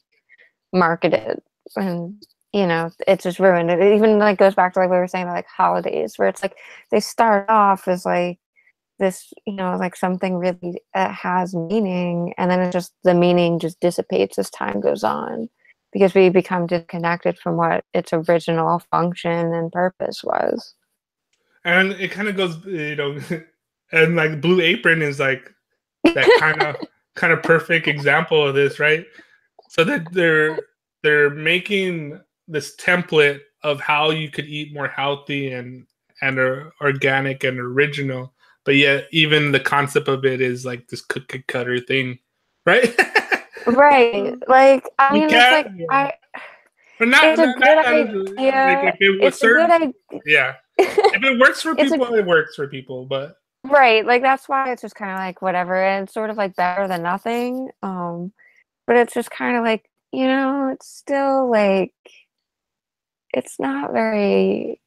marketed, and it's just ruined. It even like goes back to like we were saying about like holidays, where it's like they start off as like this, like something really has meaning, and then it just the meaning just dissipates as time goes on because we become disconnected from what its original function and purpose was. and it kind of goes, and like Blue Apron is like that kind of perfect example of this, right? So that they're making this template of how you could eat more healthy and organic and original, but yet even the concept of it is like this cookie cutter thing, right? Right. Like, I You mean, it's can't, like yeah. But not it's a not not good necessarily. Like idea. if it was It's a good certain, idea. yeah. If it works for It's a people, it works for people. But right. Like that's why it's just kind of like whatever. And it's sort of like better than nothing. But it's just kind of like, it's still like it's not very.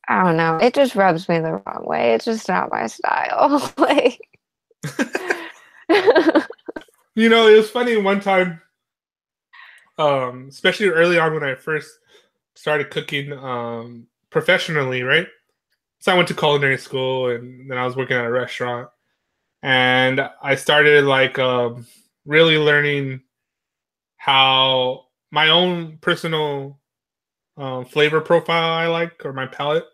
I don't know. It just rubs me the wrong way. It's just not my style. Like, it was funny one time, especially early on when I first started cooking professionally, right? So I went to culinary school, and then I was working at a restaurant, and I started like really learning how my own personal flavor profile I like, or my palate.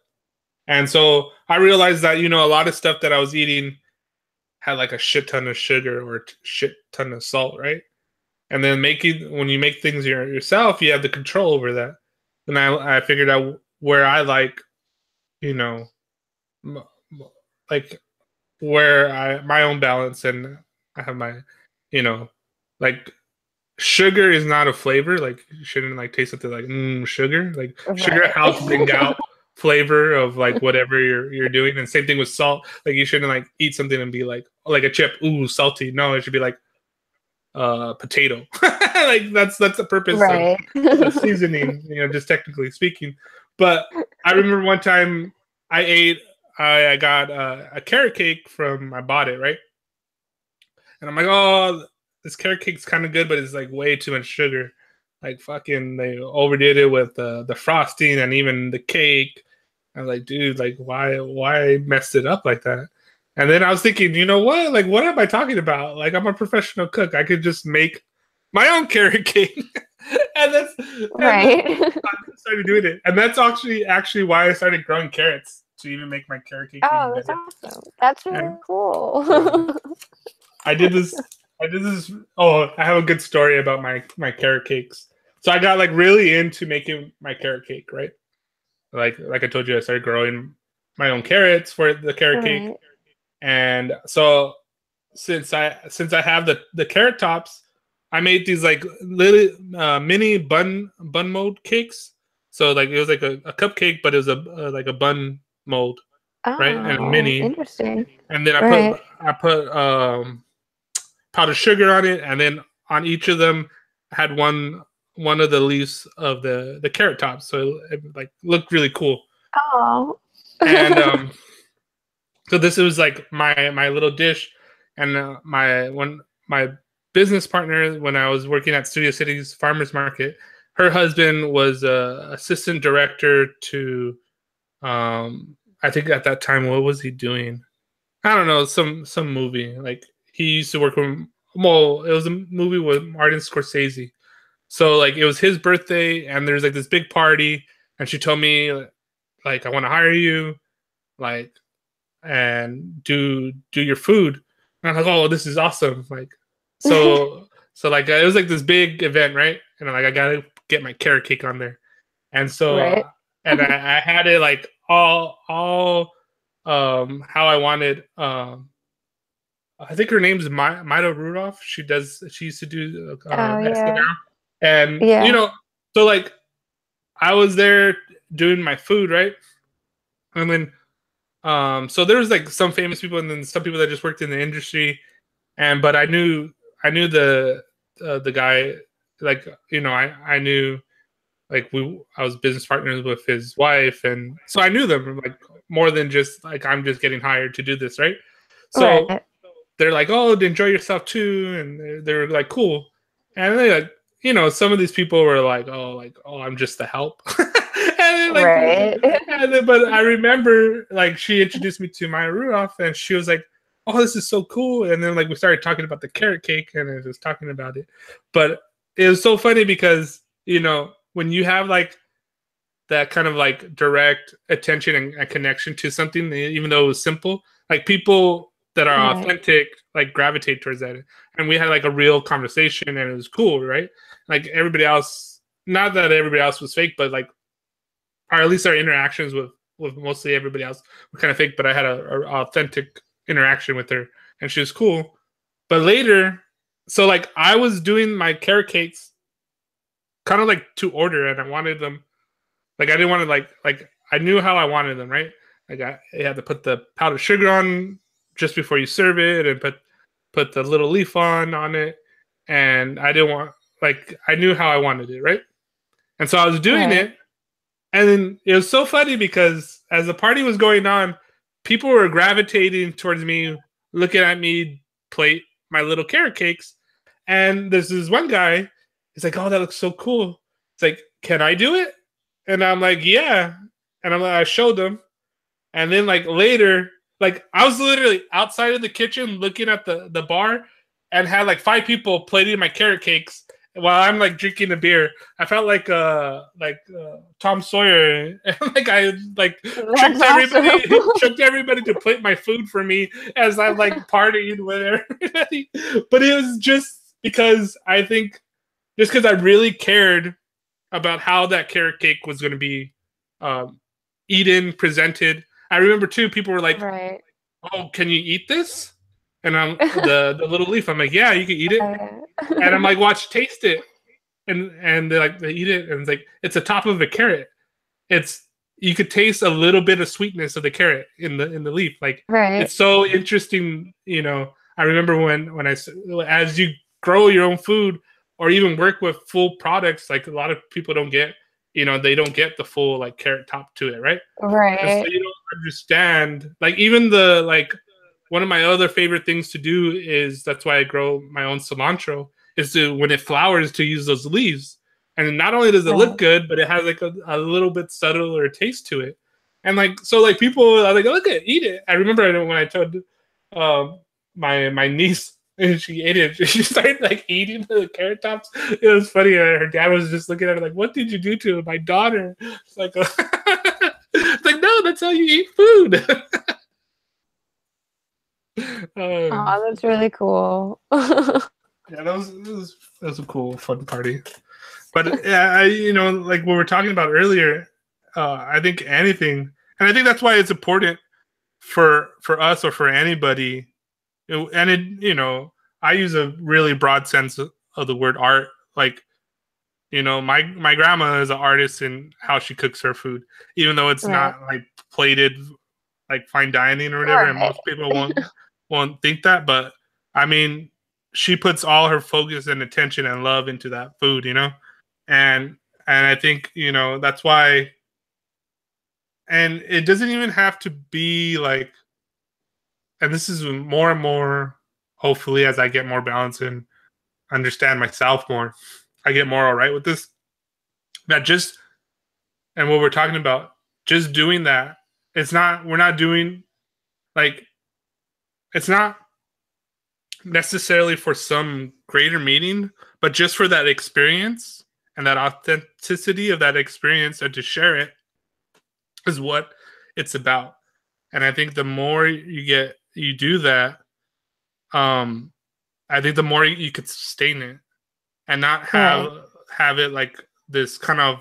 And so I realized that, a lot of stuff that I was eating had like a shit ton of sugar or shit ton of salt, right? And then when you make things yourself, you have the control over that. And I figured out where I like, you know, m- like where my own balance, and I have my, you know, like sugar is not a flavor. Like you shouldn't like taste something like sugar. Like sugar right. helps bring out flavor of like whatever you're doing. And same thing with salt. Like you shouldn't like eat something and be like a chip, ooh, salty. No, it should be like potato. Like that's the purpose of Right. seasoning, just technically speaking. But I remember one time I got a carrot cake I bought it, right? And I'm like, oh, this carrot cake's kind of good, but it's like way too much sugar. Like fucking, they overdid it with the frosting and even the cake. I was like, dude, like why messed it up like that? And then I was thinking, you know what? Like, what am I talking about? Like, I'm a professional cook. I could just make my own carrot cake. And then Right. I started doing it. And that's actually why I started growing carrots, to even make my carrot cake even Oh, that's better. awesome. That's really And cool. so I did this. I did this. Oh, I have a good story about my carrot cakes. So I got like really into making my carrot cake, right? Like I told you, I started growing my own carrots for the carrot cake, Right. and so since I have the carrot tops, I made these like little mini bun mold cakes. So like it was like a cupcake, but it was like a bun mold, right? And a Oh, mini, interesting. and then Right. I put powdered sugar on it, and then on each of them I had one of the leaves of the carrot tops, so it like looked really cool. Oh. And so this was like my little dish, and my business partner when I was working at Studio City's Farmers Market, her husband was assistant director to I think at that time, what was he doing? I don't know, some movie. Like he used to work with. Well, it was a movie with Martin Scorsese. So like it was his birthday, and there's like this big party, and she told me like I want to hire you, like and do your food. And I'm like, oh, this is awesome. Like so like it was like this big event, right? And I'm like, I gotta get my carrot cake on there. And so Right. and I had it like all how I wanted. I think her name's Maida Rudolph. She used to do Oh, yeah. SNL. And Yeah. so like I was there doing my food, right? And then so there was like some famous people, and then some people that just worked in the industry. And but I knew the guy, like I knew, like I was business partners with his wife, and so I knew them like more than just like I'm just getting hired to do this, right? So Right. they're like, oh, enjoy yourself too, and they're like, cool. And they like, some of these people were like, oh, I'm just the help. And then like, Right. but I remember like she introduced me to Maya Rudolph, and she was like, oh, this is so cool. And then like we started talking about the carrot cake, and I was talking about it. But it was so funny because when you have like that kind of like direct attention and connection to something, even though it was simple, like people that are Right. authentic like gravitate towards that. And we had like a real conversation, and it was cool, right? Like everybody else, not that everybody else was fake, but like or at least our interactions with with mostly everybody else were kind of fake, but I had a authentic interaction with her, and she was cool. But later, so like I was doing my carrot cakes kind of like to order, and I wanted them like I didn't want to like I knew how I wanted them, right? Like I had to put the powdered sugar on just before you serve it, and put the little leaf on it, and I didn't want like I knew how I wanted it, right? And so I was doing Right. it, and then it was so funny because as the party was going on, people were gravitating towards me, looking at me plate my little carrot cakes. And there's this one guy, he's like, "Oh, that looks so cool." It's like, "Can I do it?" And I'm like, "Yeah." And I showed him. And then like later, like I was literally outside of the kitchen looking at the bar and had like 5 people plating my carrot cakes while I'm like drinking a beer. I felt like Tom Sawyer, and like I like That's awesome. tricked everybody to plate my food for me as I'm like partying with everybody. But it was just because I think just because I really cared about how that carrot cake was going to be um, eaten, presented. I remember too, people were like, Right. "Oh, can you eat this?" And I'm the little leaf. I'm like, "Yeah, you can eat it." And I'm like, "Watch, taste it." And they're like, they eat it, and it's like it's the top of a carrot. It's you could taste a little bit of sweetness of the carrot in the leaf. Like Right. it's so interesting. I remember when as you grow your own food or even work with full products, like a lot of people don't get, they don't get the full like carrot top to it, right? And so Right. you don't understand, like even the like one of my other favorite things to do is that's why I grow my own cilantro is to when it flowers to use those leaves. And not only does it look Right. good, but it has like a little bit subtler taste to it. And like so like people are like, look at eat it. I remember when I told um my niece and she ate it. She started like eating the carrot tops. It was funny. Her dad was just looking at her like, "What did you do to my daughter?" It's like, it's like, no, that's how you eat food. uh, Oh, that's really cool. yeah, that was a cool, fun party. But yeah, like what we were talking about earlier, I think anything, and I think that's why it's important for us or for anybody. And I use a really broad sense of the word art. Like, my grandma is an artist in how she cooks her food, even though it's Right. not like plated like fine dining or whatever, and Right. most people won't think that. But I mean, she puts all her focus and attention and love into that food, and I think that's why. And it doesn't even have to be like, and this is more and more, hopefully, as I get more balance and understand myself more, I get more all right with this. That just, and what we're talking about, just doing that, we're not doing, like, it's not necessarily for some greater meaning, but just for that experience and that authenticity of that experience and to share it is what it's about. And I think the more you do that, um, I think the more you could sustain it and not Right. have it like this kind of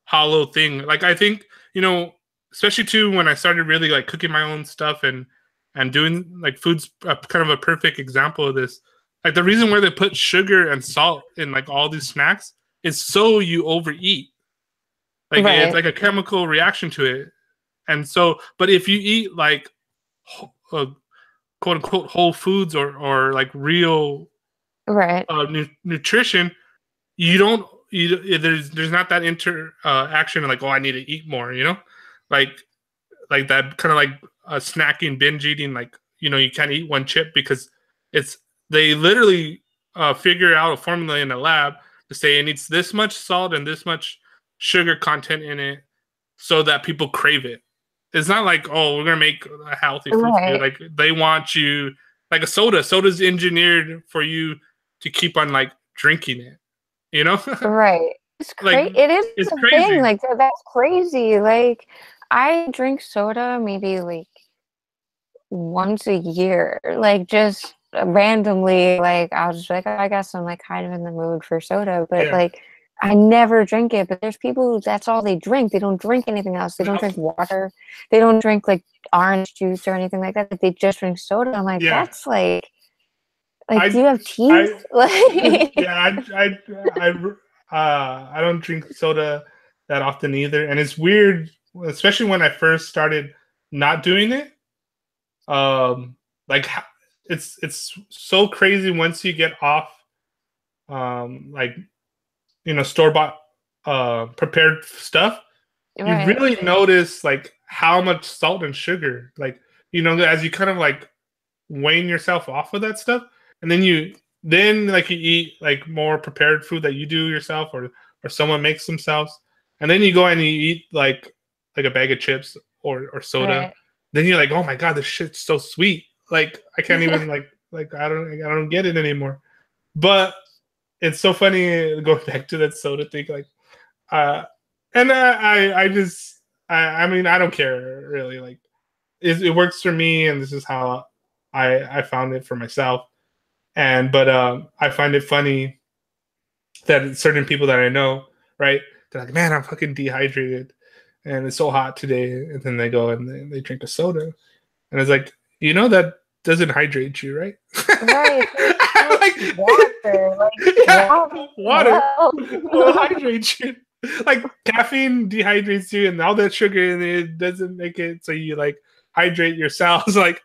hollow thing. Like I think, especially too when I started really like cooking my own stuff and doing like food's kind of a perfect example of this. Like the reason why they put sugar and salt in like all these snacks is so you overeat. Like it's Right. like a chemical reaction to it. And so, but if you eat like quote unquote whole foods or like real Right. nutrition, you don't there's not that action like, oh, I need to eat more, like that kind of like snacking binge eating, like you can't eat one chip because it's they literally figure out a formula in a lab to say it needs this much salt and this much sugar content in it so that people crave it. It's not like, oh, we're gonna make a healthy food for you. Right. Like they want you like a soda. Soda's engineered for you to keep on like drinking it. You know, Right. It's like crazy. It is it's a thing. crazy. Like that's crazy. Like I drink soda maybe like once a year. Like just randomly. Like I was just like, oh, I guess I'm like kind of in the mood for soda. But Yeah, like I never drink it, but there's people who that's all they drink. They don't drink anything else. They don't drink water. They don't drink like orange juice or anything like that. They just drink soda. I'm like, Yeah. that's like I do you have teeth? I Like, yeah, I don't drink soda that often either, and it's weird, especially when I first started not doing it. Like it's so crazy once you get off, like store bought prepared stuff. You right, really notice like how much salt and sugar, like as you kind of like wane yourself off of that stuff, and then like you eat like more prepared food that you do yourself or someone makes themselves, and then you go and you eat like a bag of chips or soda. right. Then you're like, oh my god, this shit's so sweet. Like I can't even like I don't get it anymore. But it's so funny going back to that soda thing, like uh and I just I mean I don't care really, like it works for me, and this is how I found it for myself. And but I find it funny that certain people that I know, right, they're like, man, I'm fucking dehydrated and it's so hot today, and then they go and they drink a soda, and it's like, that doesn't hydrate you, right? Right. Like, Water. Like yeah, water well. will hydrate you. Like caffeine dehydrates you, and all that sugar in it doesn't make it so you like hydrate your cells. Like,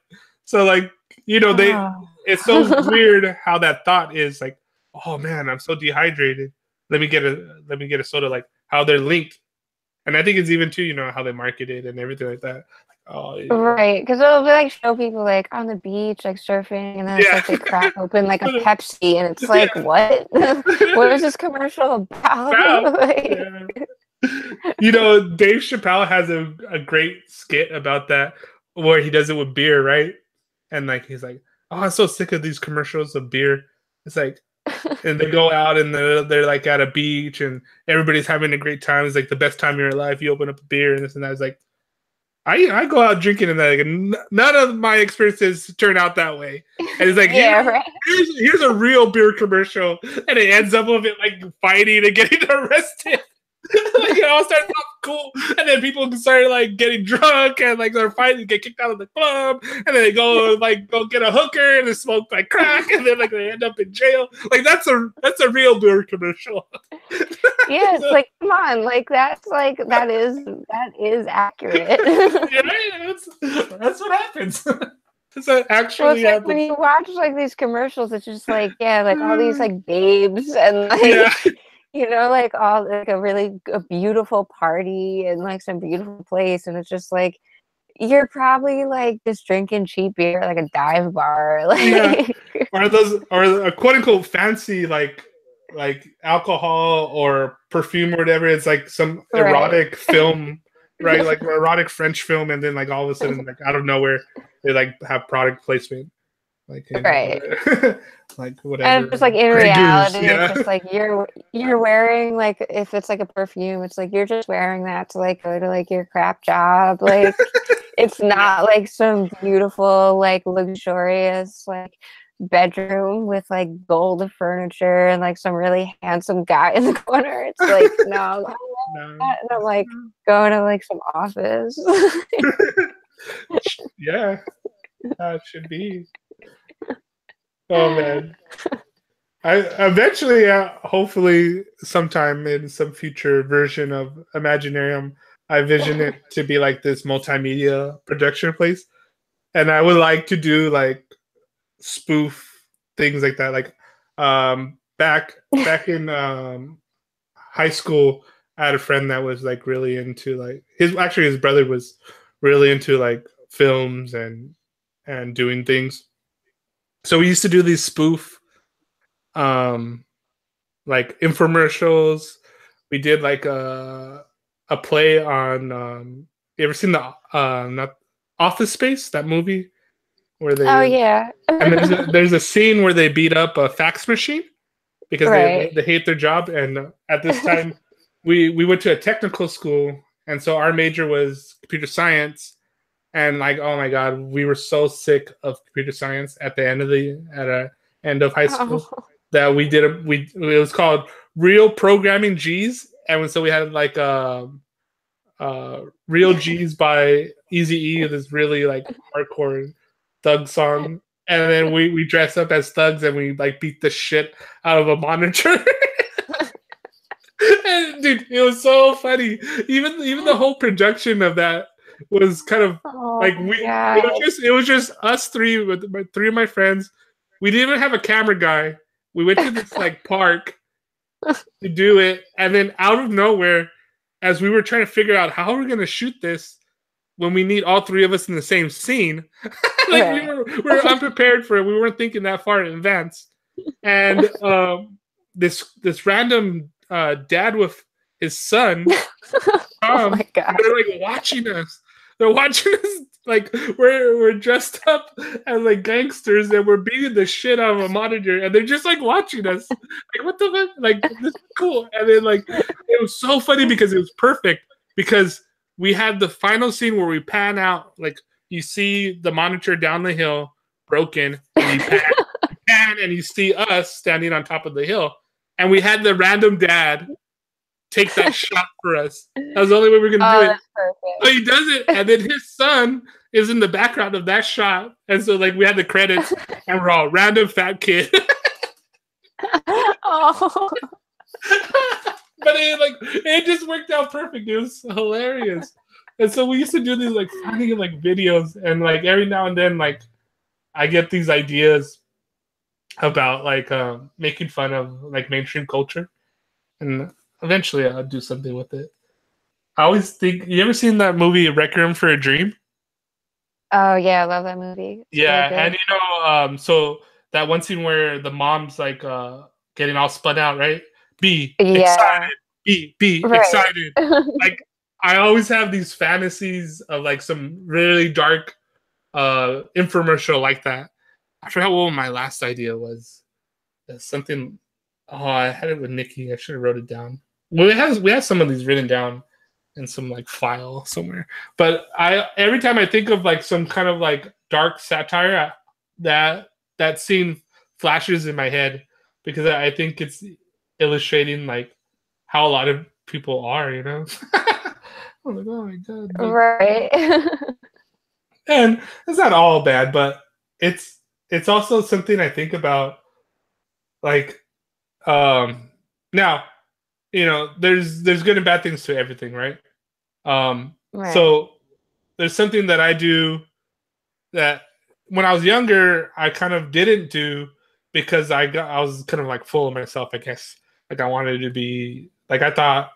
so like they. Oh. It's so weird how that thought is like, oh man, I'm so dehydrated. Let me get a soda. Like how they're linked, and I think it's even too, how they market it and everything like that. Like, oh yeah. Right, because it'll be like show people like on the beach, like surfing, and then it's like they crack open like a Pepsi, and it's like, Yeah. what? What is this commercial about? Wow. Like, Yeah. Dave Chappelle has a great skit about that where he does it with beer, right? And like he's like, oh, I'm so sick of these commercials of beer. It's like, and they go out and they're like at a beach and everybody's having a great time. It's like the best time of your life. You open up a beer and this and that. It's like, I go out drinking and like none of my experiences turn out that way. And it's like, yeah, right. here's a real beer commercial, and it ends up with it like fighting and getting arrested. Like it all starts off cool, and then people start like getting drunk and like they're fighting, get kicked out of the club, and then they go get a hooker and they smoke like crack, and then like they end up in jail. Like that's a real beer commercial. Yeah, it's like, come on, like that is accurate. Yeah, that's what happens. So actually, Well, it's like when you watch like these commercials, it's just like, yeah, like all these like babes and like yeah. like all like a beautiful party and like some beautiful place, and it's just like you're probably like just drinking cheap beer, like a dive bar, like Yeah, or a quote unquote fancy like alcohol or perfume or whatever. It's like some erotic film, right? Like erotic French film, and then like all of a sudden, like out of nowhere, they like have product placement, like right. like whatever. And it's like in Grey reality, Goose, yeah. it's just like you're wearing like if it's like a perfume, it's like you're just wearing that to like go to like your crap job. Like it's not like some beautiful, like luxurious like bedroom with like gold furniture and like some really handsome guy in the corner. It's like no, No. and I'm like going to like some office. Yeah, it should be. Oh man. I eventually, hopefully, sometime in some future version of Imaginarium, I vision it to be like this multimedia production place, and I would like to do like spoof things like that. Like, back in high school, I had a friend that was like really into like his brother was really into like films and doing things. So we used to do these spoof like infomercials. We did like a play on you ever seen the not Office Space, that movie where Oh they yeah. and there's a scene where they beat up a fax machine because Right. they hate their job, and at this time we went to a technical school, and so our major was computer science, and like oh my god, we were so sick of computer science at the end of high school. Oh. that we did. It was called Real Programming G's, and so we had like Real G's by Easy E, this really like hardcore thug song. And then we dress up as thugs and we like beat the shit out of a monitor. And, dude, it was so funny. Even the whole production of that was kind of like it was just us three with three of my friends. We didn't even have a camera guy. We went to this like park to do it, and then out of nowhere, as we were trying to figure out how we're gonna shoot this when we need all three of us in the same scene, like we were unprepared for it. We weren't thinking that far in advance, and this random dad with his son, oh my god, they're like watching us. They're watching us like we're dressed up as like gangsters and we're beating the shit out of a monitor, and they're just like watching us. Like, what the fuck? Like, this is cool. And then like it was so funny because it was perfect, because we had the final scene where we pan out, like you see the monitor down the hill broken, and you pan and you see us standing on top of the hill. And we had the random dad take that shot for us. That was the only way we were going to do it. So he does it, and then his son is in the background of that shot. And so, like, we had the credits, and we're all random fat kid. Oh. But it just worked out perfect. It was hilarious. And so we used to do these, like, funny, like, videos. And, like, every now and then, like, I get these ideas about, like, making fun of, like, mainstream culture. And eventually I'll do something with it. I always think, you ever seen that movie Requiem for a Dream? Oh yeah, I love that movie. It's yeah, and you know, so that one scene where the mom's like getting all spun out, right? Be excited. Be excited. Like, I always have these fantasies of like some really dark infomercial like that. I forgot what my last idea was. Something. Oh, I had it with Nikki. I should have wrote it down. Well, we have some of these written down in some like file somewhere. But every time I think of like some kind of like dark satire, that scene flashes in my head, because I think it's illustrating like how a lot of people are, you know. I'm like, oh my god, like, right. and it's not all bad, but it's also something I think about, like, now, you know, there's good and bad things to everything, right? Right. So there's something that I do that when I was younger I kind of didn't do, because I was kind of like full of myself, I guess. Like, I wanted to be like, I thought,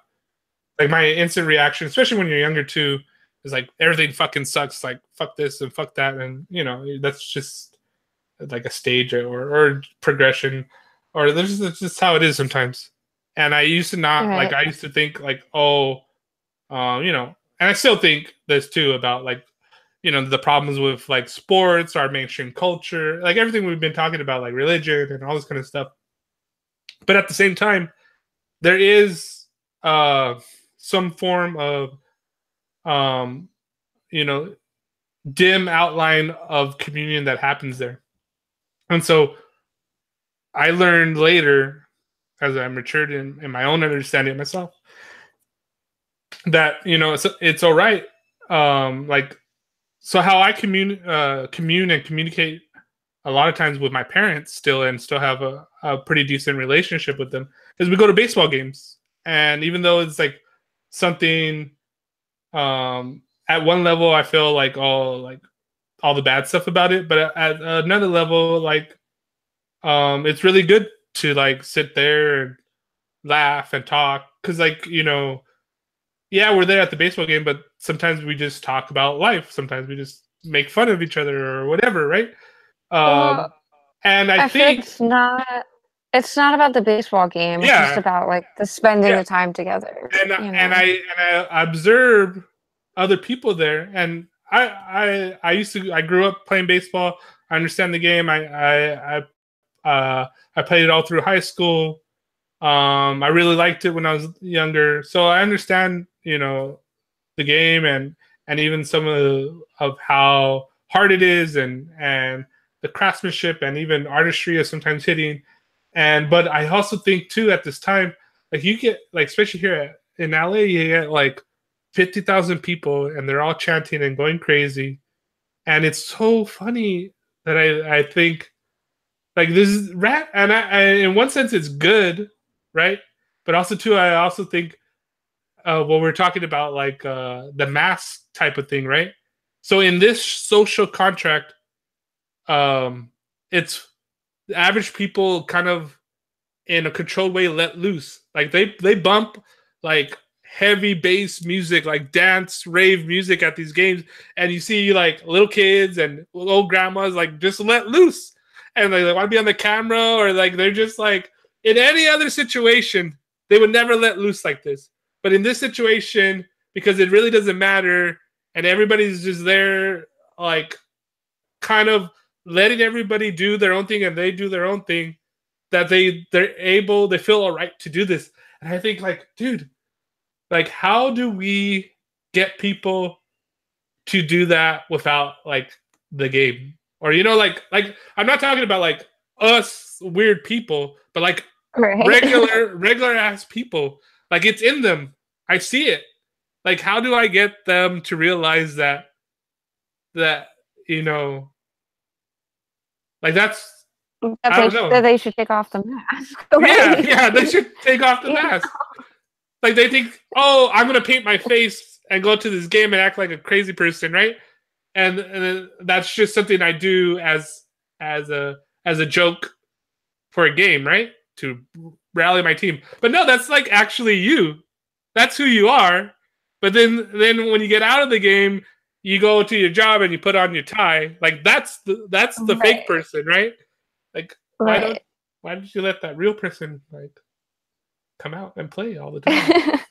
like, my instant reaction, especially when you're younger too, is like, everything fucking sucks, like fuck this and fuck that, and you know, that's just like a stage or progression, or that's just how it is sometimes. And I used to not like, I used to think like, oh, you know, and I still think this too about like, you know, the problems with like sports, our mainstream culture, like everything we've been talking about, like religion and all this kind of stuff. But at the same time, there is some form of you know, dim outline of communion that happens there. And so I learned later, as I matured in my own understanding of myself, that, you know, it's all right. Like, so how I commune and communicate a lot of times with my parents still, and still have a pretty decent relationship with them, is we go to baseball games. And even though it's like something, at one level I feel like all the bad stuff about it, but at another level, like, it's really good to like sit there and laugh and talk, because, like, you know, yeah, we're there at the baseball game, but sometimes we just talk about life. Sometimes we just make fun of each other or whatever, right? Well, And I feel think like it's not about the baseball game. It's just about like the spending the time together. And I observe other people there, and I grew up playing baseball. I understand the game. I played it all through high school. I really liked it when I was younger, so I understand, you know, the game, and even some of how hard it is, and the craftsmanship and even artistry of sometimes hitting. But I also think too at this time, like you get like especially here in LA, you get like 50,000 people and they're all chanting and going crazy. And it's so funny that I think like this is rat and I in one sense it's good, right? But also too, I also think what we're talking about like the mask type of thing, right? So in this social contract, it's the average people kind of in a controlled way let loose. Like they bump like heavy bass music, like dance rave music at these games, and you see like little kids and old grandmas like just let loose, and like, they want to be on the camera, or like they're just like in any other situation they would never let loose like this. But in this situation, because it really doesn't matter, and everybody's just there, like kind of letting everybody do their own thing, and they do their own thing that they feel all right to do this. And I think like, dude, like how do we get people to do that without like the game? Or like I'm not talking about like us weird people, but like Right. regular ass people. Like it's in them. I see it. Like how do I get them to realize that you know like that's I don't know. They should take off the mask. Yeah, they should take off the mask. Like they think, oh, I'm gonna paint my face and go to this game and act like a crazy person, right? And that's just something I do as a joke for a game, right? To rally my team. But no, that's like actually you. That's who you are. But then when you get out of the game, you go to your job and you put on your tie. Like that's the Right. fake person, right? Like Right. why don't you let that real person like come out and play all the time?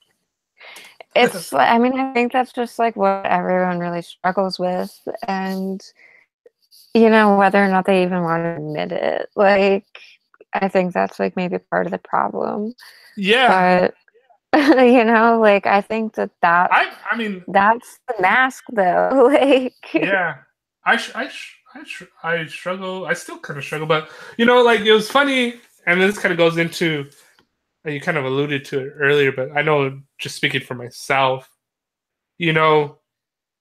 It's I mean, I think that's just like what everyone really struggles with, and whether or not they even want to admit it. Like, I think that's like maybe part of the problem. Yeah. But like I think I mean, that's the mask though. Like, yeah. I struggle. I still kind of struggle, but like it was funny, and this kind of goes into you kind of alluded to it earlier, but I know just speaking for myself,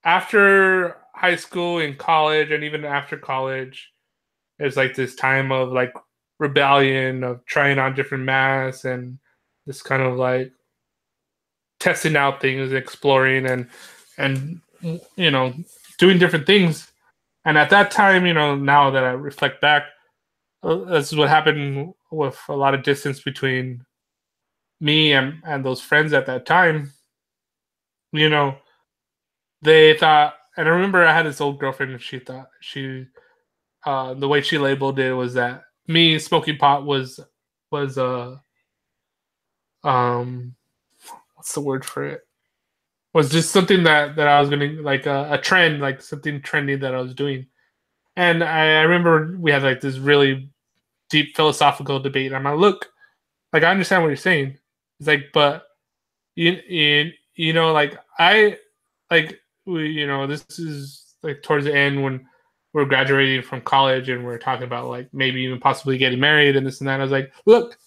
after high school and college, and even after college, there's like this time of like rebellion of trying on different masks and this kind of like testing out things, exploring and doing different things. And at that time, now that I reflect back, this is what happened with a lot of distance between me and those friends at that time. They thought, and I remember I had this old girlfriend, and she thought the way she labeled it was that me smoking pot was what's the word for it? Was just something that I was gonna like a trend, like something trendy that I was doing. And I remember we had like this really deep philosophical debate. And I'm like, look, like I understand what you're saying. It's like, but like I like this is like towards the end when we're graduating from college and we're talking about like maybe even possibly getting married and this and that. I was like, look,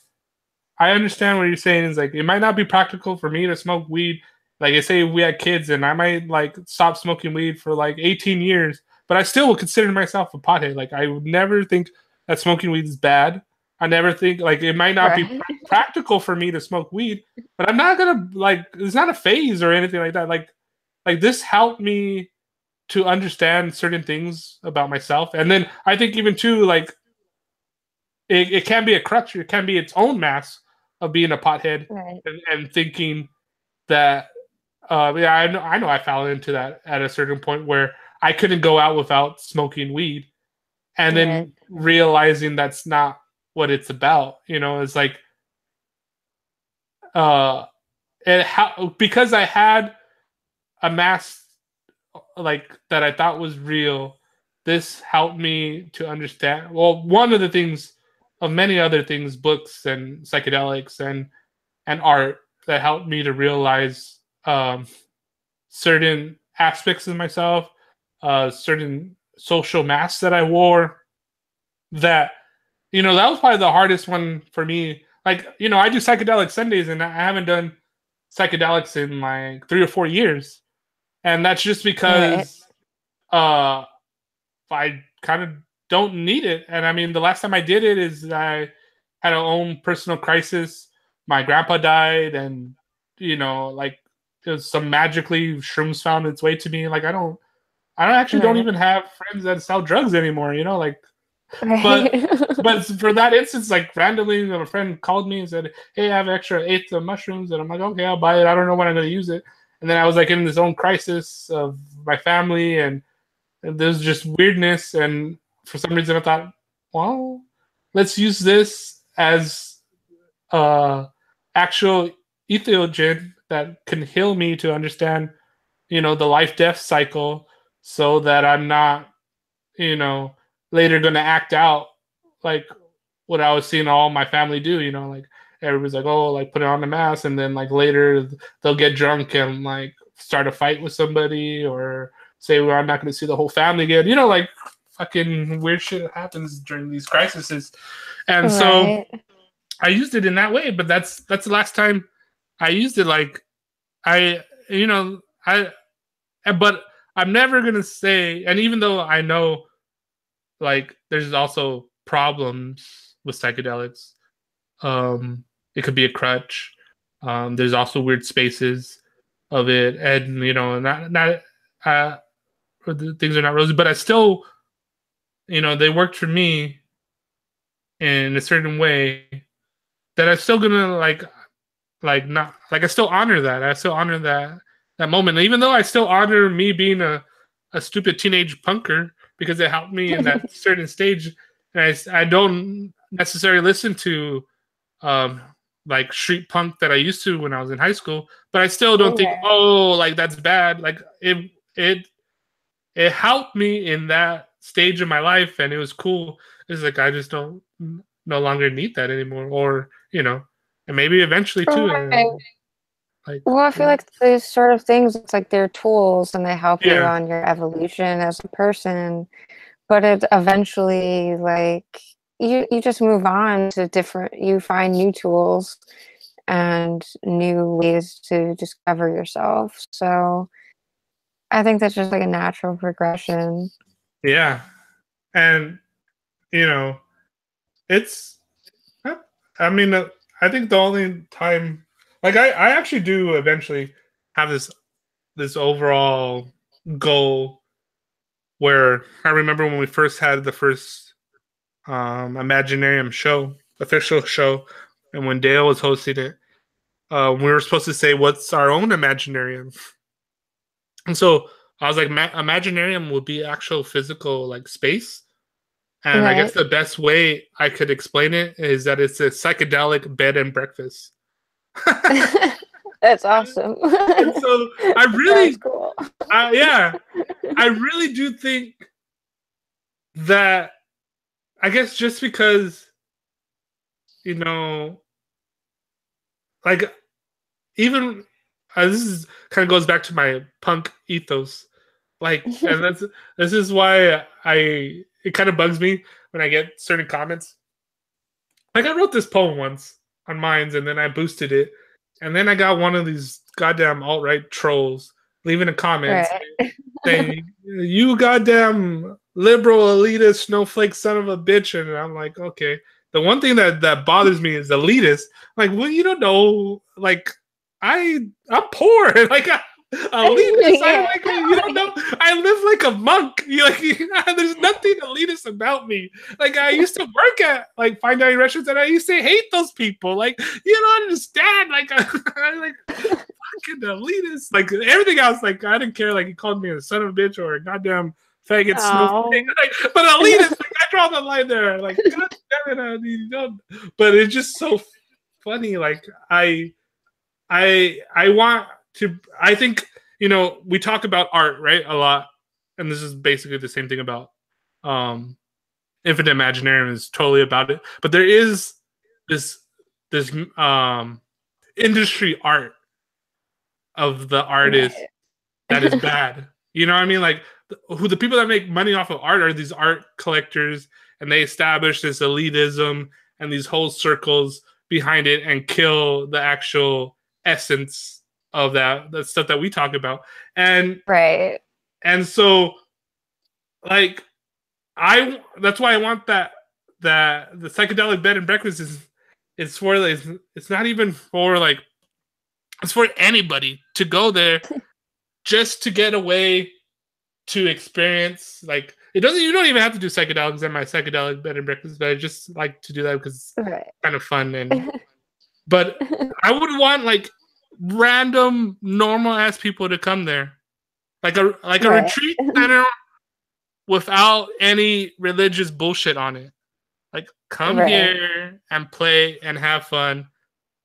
I understand what you're saying. Is like it might not be practical for me to smoke weed. Like I say, we had kids, and I might like stop smoking weed for like 18 years, but I still would consider myself a pothead. Like I would never think that smoking weed is bad. I never think like it might not be practical for me to smoke weed, but I'm not gonna like it's not a phase or anything like that. Like this helped me to understand certain things about myself, and then I think even too like it can be a crutch. It can be its own mask of being a pothead, right. and thinking that yeah, I know I fell into that at a certain point where I couldn't go out without smoking weed, and then realizing that's not what it's about. It's like because I had a mask like that I thought was real. This helped me to understand. Well, one of the things of many other things, books and psychedelics and art that helped me to realize certain aspects of myself, certain social masks that I wore that that was probably the hardest one for me. Like, I do psychedelic Sundays, and I haven't done psychedelics in like 3 or 4 years, and that's just Right. because I kind of don't need it. And I mean, the last time I did it is I had a own personal crisis. My grandpa died, and like it was some magically shrooms found its way to me. Like I don't actually don't Right. even have friends that sell drugs anymore. Like, but Right. but for that instance, like randomly, a friend called me and said, "Hey, I have extra eighth of mushrooms," and I'm like, "Okay, I'll buy it. I don't know when I'm going to use it." And then I was like in this own crisis of my family, and there's just weirdness, and for some reason I thought, well, let's use this as actual ethogen that can heal me to understand, the life death cycle, so that I'm not, you know, later going to act out like what I was seeing all my family do. Like everybody's like, oh, like put it on the mask, and then like later they'll get drunk and like start a fight with somebody, or say, well, I'm not going to see the whole family again. Like fucking weird shit happens during these crises, and so Right. I used it in that way. But that's the last time I used it. Like I, I, but I'm never gonna say. And even though I know, like, there's also problems with psychedelics. Um, it could be a crutch. There's also weird spaces of it, and not uh, things are not rosy. But I still, they worked for me in a certain way that I'm still gonna like not like I still honor that. I still honor that moment, even though I still honor me being a stupid teenage punker because it helped me in that certain stage. And I don't necessarily listen to um like street punk that I used to when I was in high school, but I still don't think, Right. oh, like that's bad. Like it helped me in that stage of my life, and it was cool. It's like I just don't no longer need that anymore, or and maybe eventually too. Right. Like Well, I feel like these sort of things, it's like they're tools and they help you yeah, on your evolution as a person, but it eventually like you just move on to different, you find new tools and new ways to discover yourself. So I think that's just like a natural progression. yeah, and you know, it's. I mean, I think the only time, like, I actually do eventually have this overall goal where I remember when we first had the first Imaginarium show, official show, and when Dale was hosting it, we were supposed to say what's our own Imaginarium, and so I was like, Imaginarium would be actual physical like space. And I guess Right. the best way I could explain it is that it's a psychedelic bed and breakfast. That's awesome. And so I Sounds really, cool. yeah, I really do think that, I guess just because, you know, like even this is kind of goes back to my punk ethos. Like, and this is why it kind of bugs me when I get certain comments. Like I wrote this poem once on Minds, and then I boosted it, and then I got one of these goddamn alt right trolls leaving a comment Right. saying, "You goddamn liberal elitist snowflake son of a bitch," and I'm like, okay. The one thing that bothers me is elitist. Like, well, you don't know. Like, I'm poor. Like, elitist. I Yeah. like you don't know. I live like a monk. There's nothing elitist about me. Like I used to work at like fine dining restaurants, and I used to hate those people. Like you don't understand. Like I like fucking elitist. Like everything else. Like I didn't care. Like he called me a son of a bitch or a goddamn faggot snowflake. Oh. Like, but elitist. Like I draw the line there. Like god damn it, you don't. But it's just so funny. Like I want to. I think we talk about art, right, a lot, and this is basically the same thing about um, Infinite Imaginarium is totally about it. But there is this this industry art of the artist Right. that is bad. You know what I mean? Like who the people that make money off of art are these art collectors, and they establish this elitism and these whole circles behind it and kill the actual essence of the stuff that we talk about. And Right. and so like that's why I want that the psychedelic bed and breakfast is for like, it's not even for like, it's for anybody to go there just to get away, to experience. Like you don't even have to do psychedelics at my psychedelic bed and breakfast, but I just like to do that because it's Right. kind of fun. And but I would want like random normal ass people to come there, like a Right. retreat center without any religious bullshit on it. Like come Right. here and play and have fun.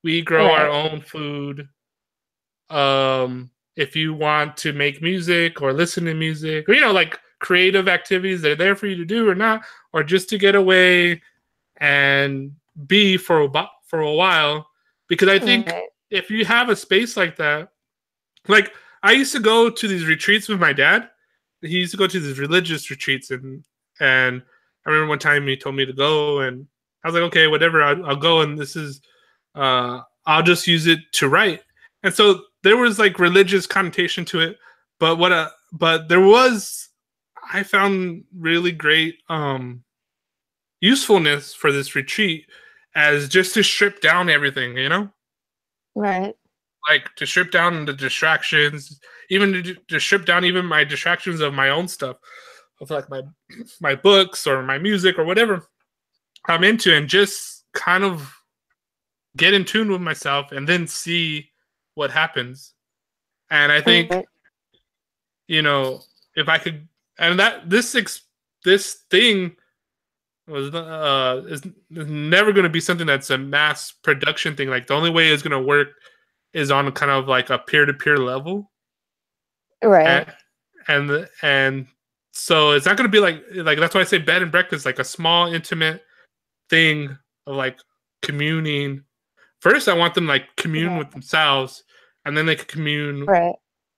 We grow our Right. own food. If you want to make music or listen to music, or like creative activities that are there for you to do or not, or just to get away and be for a while. Because I think Right. if you have a space like that, like I used to go to these retreats with my dad. He used to go to these religious retreats, and I remember one time he told me to go, and I was like, okay, whatever, I'll go. And this is, I'll just use it to write. And so there was like religious connotation to it, but there was, I found really great usefulness for this retreat as just to strip down everything, Right. like to strip down the distractions, even to strip down even my distractions of my own stuff, of like my books or my music or whatever I'm into, and just kind of get in tune with myself and then see what happens. And I think, Right. if I could, and that this thing was is never going to be something that's a mass production thing. Like the only way it's going to work is on kind of like a peer-to-peer level. Right. And so it's not going to be like that's why I say bed and breakfast, like a small intimate thing of like communing. First I want them like commune with themselves, and then they can commune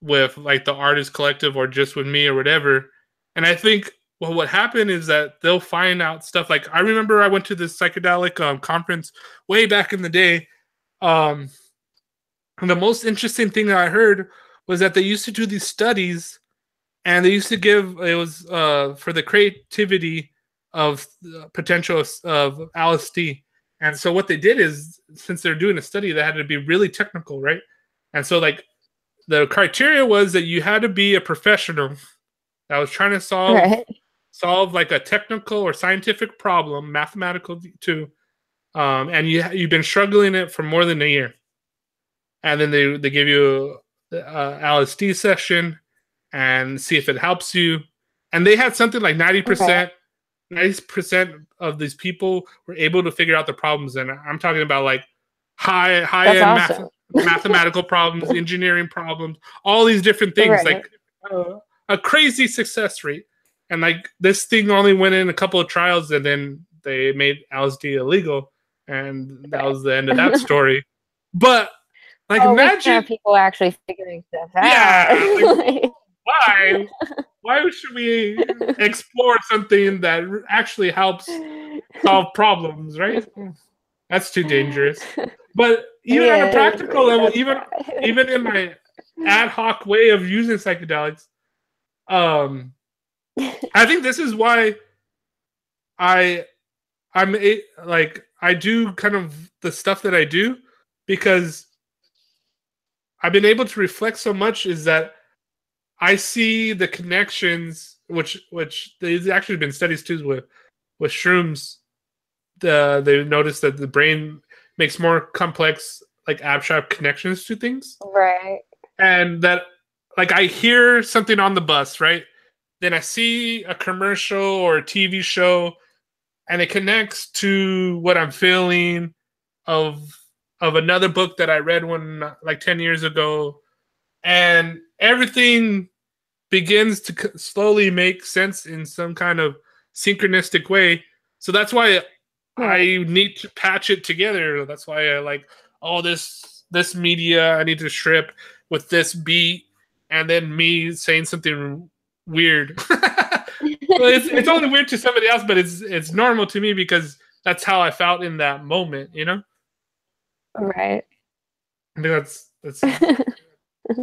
with like the artist collective or just with me or whatever. And I think what happened is that they'll find out stuff. Like I remember I went to this psychedelic conference way back in the day. And the most interesting thing that I heard was that they used to do these studies, and they used to give, it was for the creativity of potential of LSD. And so what they did is, since they're doing a study, they had to be really technical, right? And so like the criteria was that you had to be a professional that was trying to solve like a technical or scientific problem, mathematical too, and you've been struggling it for more than a year. And then they give you a LSD session and see if it helps you. And they had something like 90% of these people were able to figure out the problems. And I'm talking about like high end awesome. mathematical problems, engineering problems, all these different things, like a crazy success rate. And like this thing only went in a couple of trials, and then they made LSD illegal, and that was the end of that story. But like, imagine people actually figuring stuff out. Yeah, like, why should we explore something that actually helps solve problems, right? That's too dangerous. But even on a practical level, even in my ad hoc way of using psychedelics, I think this is why I do kind of the stuff that I do, because I've been able to reflect so much, is that I see the connections, which there's actually been studies too with shrooms. They noticed that the brain makes more complex, like abstract connections to things. Right. And that, like, I hear something on the bus, right? Then I see a commercial or a TV show, and it connects to what I'm feeling of another book that I read like 10 years ago, and everything begins to slowly make sense in some kind of synchronistic way. So that's why I need to patch it together. That's why I like, this media I need to strip with this beat, and then me saying something weird. Well, it's only weird to somebody else, but it's normal to me because that's how I felt in that moment, you know? Right. I mean, that's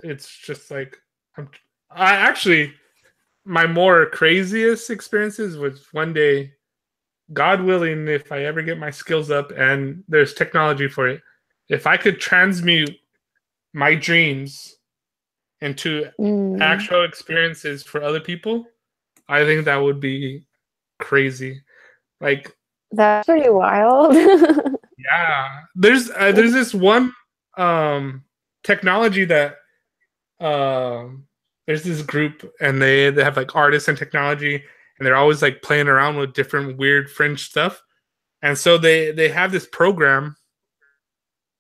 it's just like I actually my more craziest experiences was one day, God willing, if I ever get my skills up and there's technology for it, if I could transmute my dreams into Mm, actual experiences for other people, I think that would be crazy. Like, that's pretty wild. yeah, there's this one um technology that there's this group and they have like artists and technology and they're always like playing around with different weird fringe stuff. And so they have this program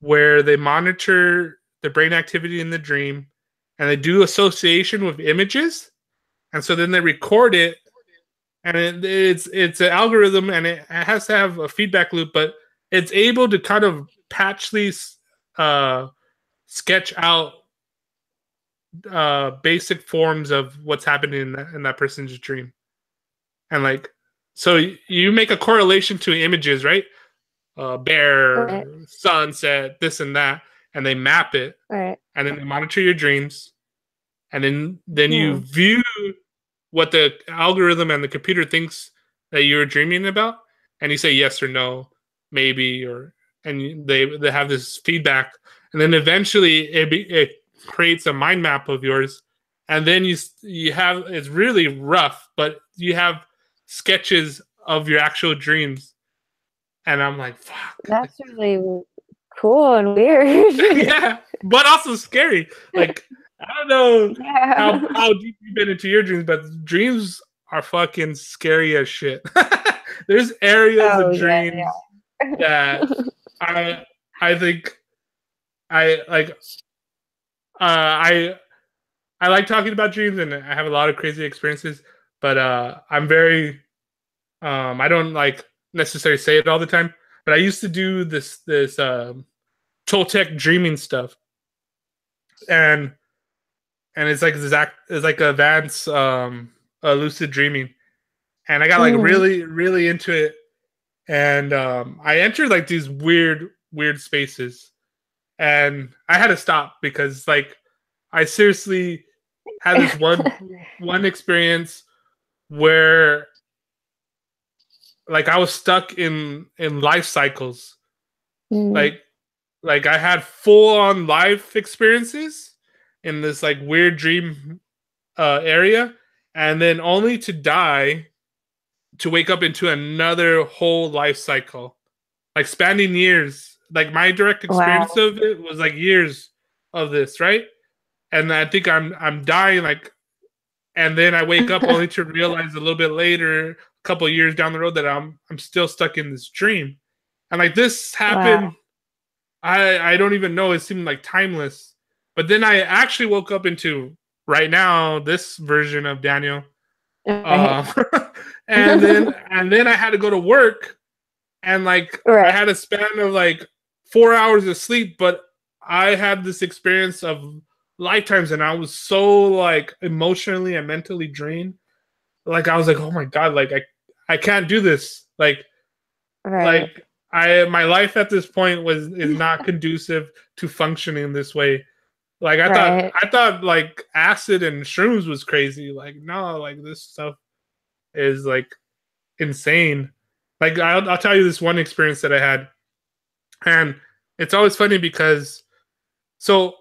where they monitor the brain activity in the dream and they do association with images. And so then they record it and it's an algorithm and it has to have a feedback loop, but it's able to kind of patchly uh, sketch out basic forms of what's happening in that person's dream. And like, so you make a correlation to images, right? Bear, Right. sunset, this and that, and they map it, Right. and then they monitor your dreams, and then you Hmm. view what the algorithm and the computer thinks that you're dreaming about, and you say yes or no, maybe, or and they have this feedback, and then eventually it creates a mind map of yours, and then you have it's really rough, but you have sketches of your actual dreams, and I'm like, fuck, That's really cool and weird. yeah, but also scary. Like I don't know Yeah. how deep you've been into your dreams, but dreams are fucking scary as shit. There's areas Oh of yeah, dreams they that are. I I think I like. I like talking about dreams, and I have a lot of crazy experiences. But I'm very I don't like necessarily say it all the time. But I used to do this Toltec dreaming stuff, and it's like advanced lucid dreaming, and I got like Mm. really into it, and I entered like these weird spaces, and I had to stop because like I seriously had this one experience where like I was stuck in life cycles, Mm. like I had full on life experiences in this like weird dream area, and then only to die to wake up into another whole life cycle, like spanning years. Like my direct experience Wow. of it was like years of this, right? And I think I'm dying, like, and then I wake up only to realize a little bit later, a couple of years down the road, that I'm still stuck in this dream, and like this happened. Wow. I don't even know. It seemed like timeless, but then I actually woke up into right now this version of Daniel. Right. Uh, and then I had to go to work, and like I Right. had a span of like 4 hours of sleep, but I had this experience of lifetimes, and I was so like emotionally and mentally drained. Like I was like, oh my god, like I can't do this. Right. Like I my life at this point is not conducive to functioning this way. Like Right. I thought like acid and shrooms was crazy. Like no, like this stuff is like insane. Like I'll tell you this one experience that I had, and it's always funny because so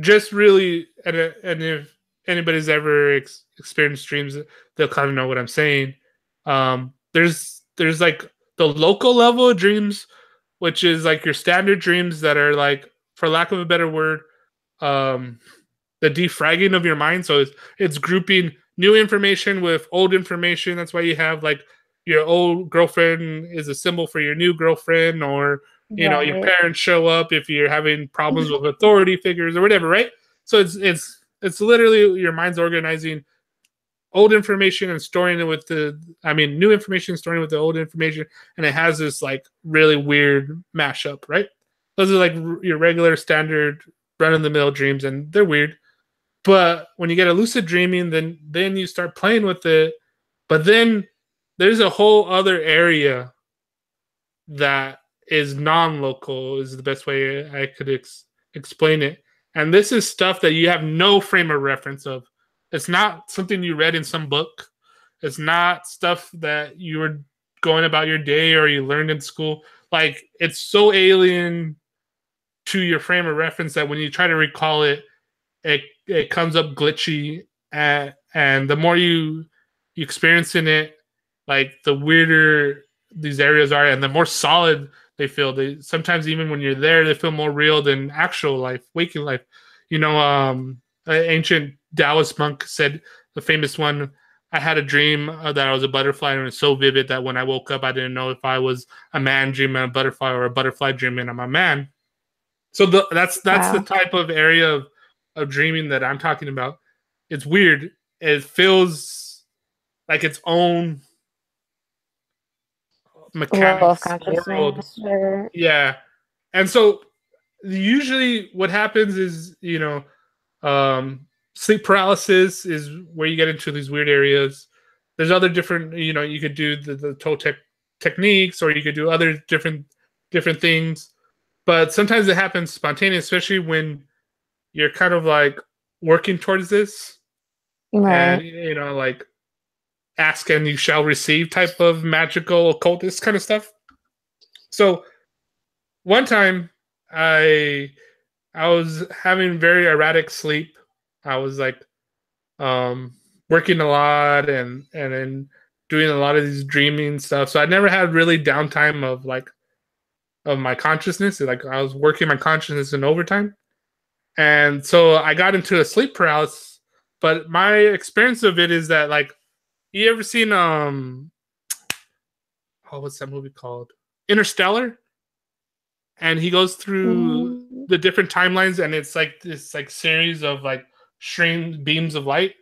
just really and if anybody's ever experienced dreams, they'll kind of know what I'm saying. There's like the local level of dreams, which is like your standard dreams that are like, for lack of a better word, um, the defragging of your mind. So it's grouping new information with old information. That's why you have like your old girlfriend is a symbol for your new girlfriend, or your Right. parents show up if you're having problems with authority figures or whatever, right? So it's literally your mind's organizing old information and storing it with new information, storing it with the old information, and it has this like really weird mashup, right? Those are like your regular standard run of the mill dreams, and they're weird. But when you get a lucid dreaming, then you start playing with it. But then there's a whole other area that is non-local, is the best way I could explain it. And this is stuff that you have no frame of reference of. It's not something you read in some book. It's not stuff that you were going about your day or you learned in school. Like, it's so alien to your frame of reference that when you try to recall it, it comes up glitchy. And the more you experience in it, like, the weirder these areas are, and the more solid they feel. They sometimes, even when you're there, they feel more real than actual life, waking life. You know, an ancient Taoist monk said, the famous one, I had a dream that I was a butterfly, and it was so vivid that when I woke up, I didn't know if I was a man dreaming a butterfly or a butterfly dreaming I'm a man. So that's the type of area of dreaming that I'm talking about. It's weird. It feels like its own mechanics world. Yeah. And so usually what happens is, sleep paralysis is where you get into these weird areas. There's other different, you could do the toe techniques, or you could do other different things. But sometimes it happens spontaneous, especially when you're kind of like working towards this. Right. And, like, ask and you shall receive type of magical occultist kind of stuff. So one time I was having very erratic sleep. I was like working a lot and then doing a lot of these dreaming stuff. So I never had really downtime of my consciousness. Like, I was working my consciousness in overtime. And so I got into a sleep paralysis. But my experience of it is that, like, you ever seen what's that movie called? Interstellar? And he goes through the different timelines, and it's like this like series of like stream beams of light,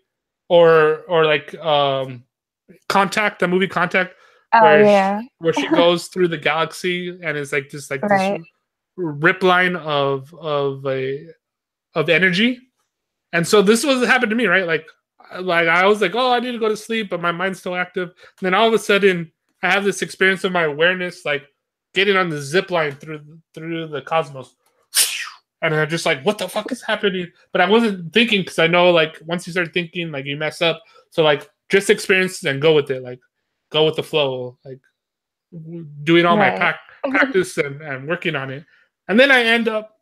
or like Contact, the movie Contact, where she goes through the galaxy, and it's like this rip line of energy. And so this was what happened to me, right? Like I was like, oh, I need to go to sleep, but my mind's still active. And then all of a sudden, I have this experience of my awareness, like getting on the zip line through the cosmos. And I'm just like, what the fuck is happening? But I wasn't thinking, because I know, like, once you start thinking, like, you mess up. So, like, just experience and go with it. Like, go with the flow. Like, doing all my practice and working on it. And then I end up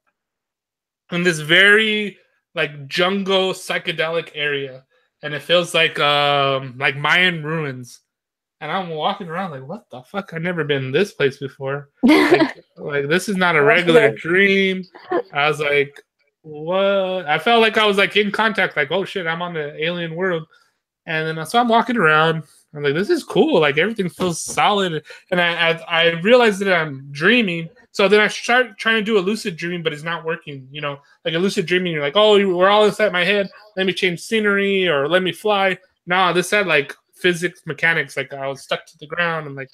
in this very, like, jungle psychedelic area. And it feels like Mayan ruins. And I'm walking around like, what the fuck? I've never been in this place before. Like this is not a regular dream. I was like, what? I felt like I was like in contact, like, oh shit, I'm on the alien world. And then so I'm walking around. I'm like, this is cool. Like, everything feels solid. And I realized that I'm dreaming. So then I start trying to do a lucid dream, but it's not working. Like a lucid dreaming, you're like, oh, we're all inside my head. Let me change scenery or let me fly. Nah, this had like physics, mechanics. Like, I was stuck to the ground, and like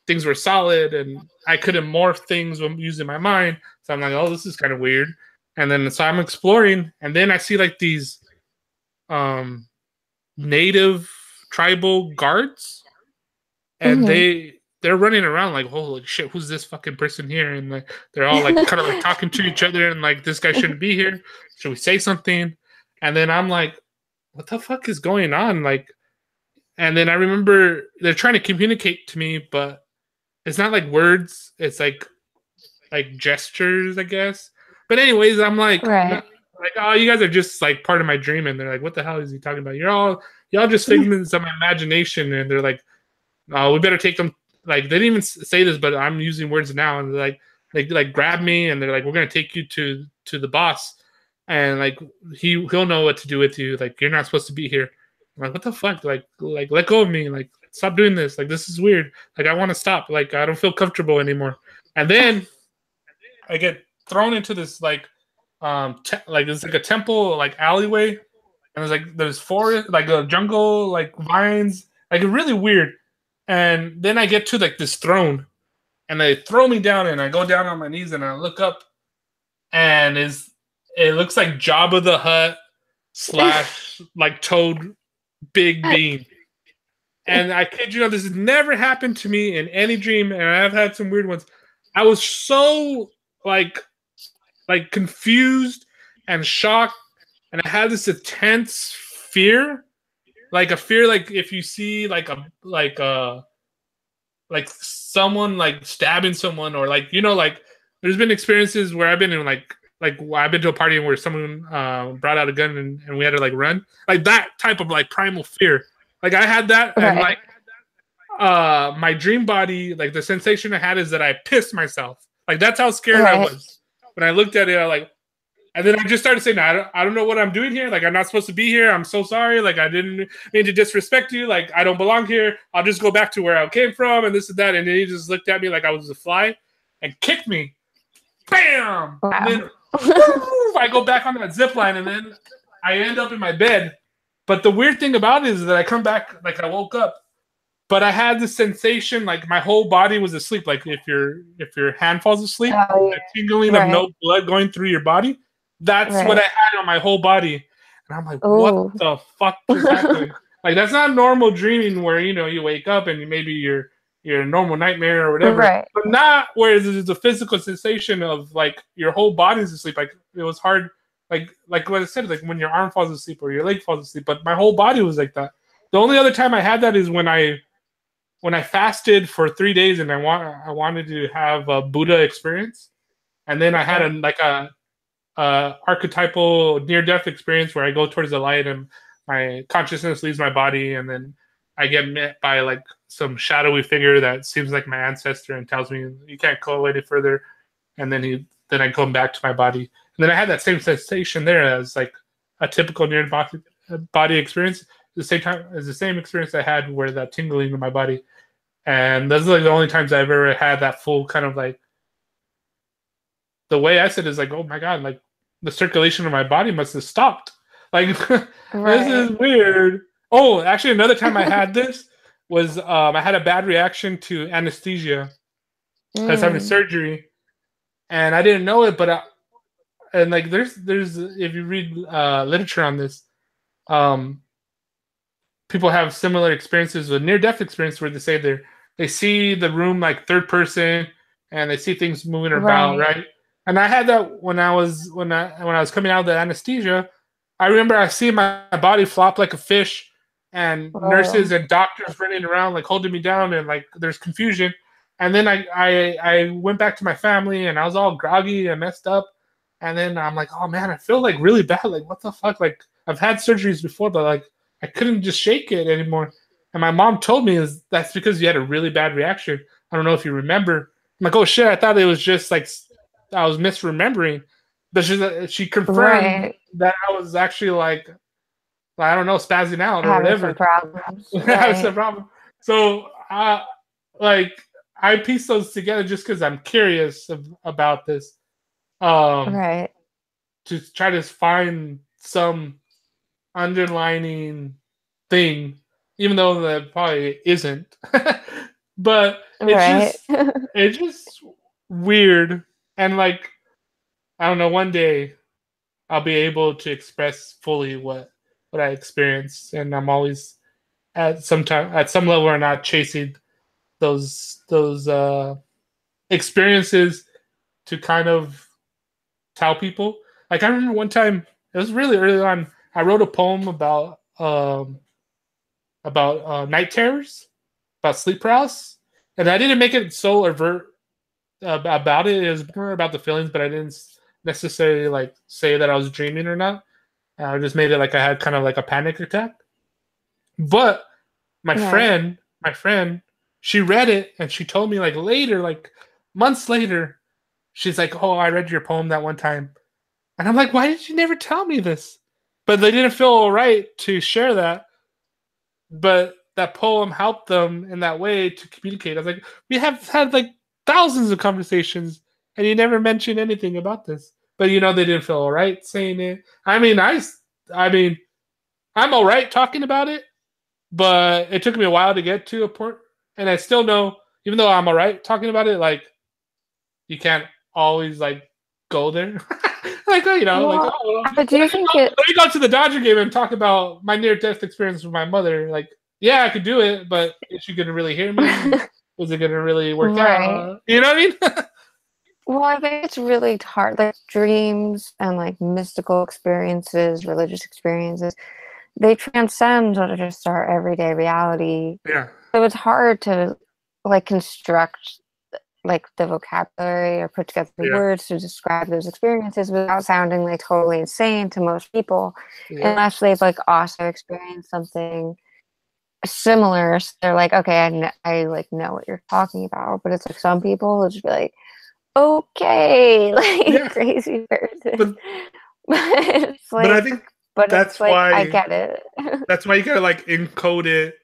things were solid, and I couldn't morph things using my mind. So I'm like, oh, this is kind of weird. And then so I'm exploring, and then I see like these native tribal guards, and they're running around like, holy shit, who's this fucking person here? And like, they're all like kind of like talking to each other, and like, this guy shouldn't be here. Should we say something? And then I'm like, what the fuck is going on? Like, and then I remember they're trying to communicate to me, but it's not like words. It's like gestures, I guess. But anyways, I'm like, oh, you guys are just like part of my dream. And they're like, what the hell is he talking about? Y'all just figments of my imagination. And they're like, oh, we better take them. Like, they didn't even say this, but I'm using words now. And they're like grab me, and they're like, we're gonna take you to the boss, and like he'll know what to do with you. Like, you're not supposed to be here. I'm like, what the fuck? Like let go of me. Like, stop doing this. Like, this is weird. Like, I want to stop. Like, I don't feel comfortable anymore. And then I get thrown into this like it's like a temple like alleyway, and there's forest, like a jungle, like vines, like really weird. And then I get to like this throne, and they throw me down, and I go down on my knees, and I look up, and it looks like Jabba the Hutt slash like toad big bean. And I kid you not, this has never happened to me in any dream, and I've had some weird ones. I was so like confused and shocked, and I had this intense fear, like a fear, like if you see like someone like stabbing someone, or like like there's been experiences where I've been in like I've been to a party where someone brought out a gun, and we had to like run, like that type of like primal fear. Like I had that, and like my dream body, like the sensation I had is that I pissed myself. Like that's how scared I was when I looked at it. I like, and then I just started saying, I don't know what I'm doing here. Like I'm not supposed to be here. I'm so sorry. Like I didn't mean to disrespect you. Like I don't belong here. I'll just go back to where I came from, and this and that. And then he just looked at me like I was a fly and kicked me. Bam! Wow. And then I go back on that zip line, and then I end up in my bed. But the weird thing about it is that I come back, like I woke up, but I had the sensation like my whole body was asleep. Like if your hand falls asleep, the tingling of no blood going through your body. That's what I had on my whole body. And I'm like, what the fuck is happening? Like that's not normal dreaming where you wake up and maybe you're a normal nightmare or whatever. But not where there's a physical sensation of like your whole body's asleep. Like it was hard, like what I said, like when your arm falls asleep or your leg falls asleep. But my whole body was like that. The only other time I had that is when I fasted for 3 days and I wanted to have a Buddha experience, and then I had a archetypal near-death experience where I go towards the light and my consciousness leaves my body, and then I get met by like some shadowy figure that seems like my ancestor and tells me you can't go any further, and then I come back to my body, and then I had that same sensation there as like a typical near-body experience. The same time as the same experience I had where that tingling in my body. And those are like the only times I've ever had that full kind of like, the way I said is like, oh my God, like the circulation of my body must have stopped. Like this is weird. Oh, actually another time I had this was I had a bad reaction to anesthesia. I was having surgery and I didn't know it, but and like there's if you read literature on this, people have similar experiences with near-death experience where they say they see the room like third person and they see things moving about, right? And I had that when I was coming out of the anesthesia. I remember I see my body flop like a fish, and nurses and doctors running around like holding me down, and like there's confusion. And then I went back to my family and I was all groggy and messed up. And then I'm like, oh man, I feel like really bad. Like what the fuck? Like I've had surgeries before, but like I couldn't just shake it anymore. And my mom told me that's because you had a really bad reaction. I don't know if you remember. I'm like, oh shit, I thought it was just like I was misremembering. But she confirmed that I was actually like I don't know, spazzing out or whatever. Having some problem. So like I pieced those together just because I'm curious about this. To try to find some underlining thing, even though that probably isn't. But it's just weird. And like I don't know, one day I'll be able to express fully what I experienced, and I'm always at some level or not chasing those experiences to kind of tell people. Like I remember one time, it was really early on, I wrote a poem about night terrors, about sleep paralysis, and I didn't make it so overt about it. It was more about the feelings, but I didn't necessarily like say that I was dreaming or not. I just made it like I had kind of like a panic attack. But my friend, she read it and she told me like later, like months later, she's like, "Oh, I read your poem that one time," and I'm like, "Why did you never tell me this?" But they didn't feel right to share that. But that poem helped them in that way to communicate. I was like, we have had like thousands of conversations, and you never mentioned anything about this. But they didn't feel all right saying it. I mean, I'm all right talking about it, but it took me a while to get to a point. And I still know, even though I'm all right talking about it, like you can't always like go there. like like Well, but do you think it? let me go to the Dodger game and talk about my near death experience with my mother. Like, yeah, I could do it, but is she gonna really hear me? Is it gonna really work Right. out? You know what I mean? Well, I think it's really hard. Like dreams and like mystical experiences, religious experiences, they transcend just our everyday reality. Yeah. So it's hard to like construct like the vocabulary or put together the Yeah. words to describe those experiences without sounding like totally insane to most people, Yeah. unless they've like also experienced something similar. So they're like, okay, I like know what you're talking about. But it's like some people will just be like, okay, like Yeah. crazy person. But But it's but I like, think but that's it's like I why get it. you gotta like encode it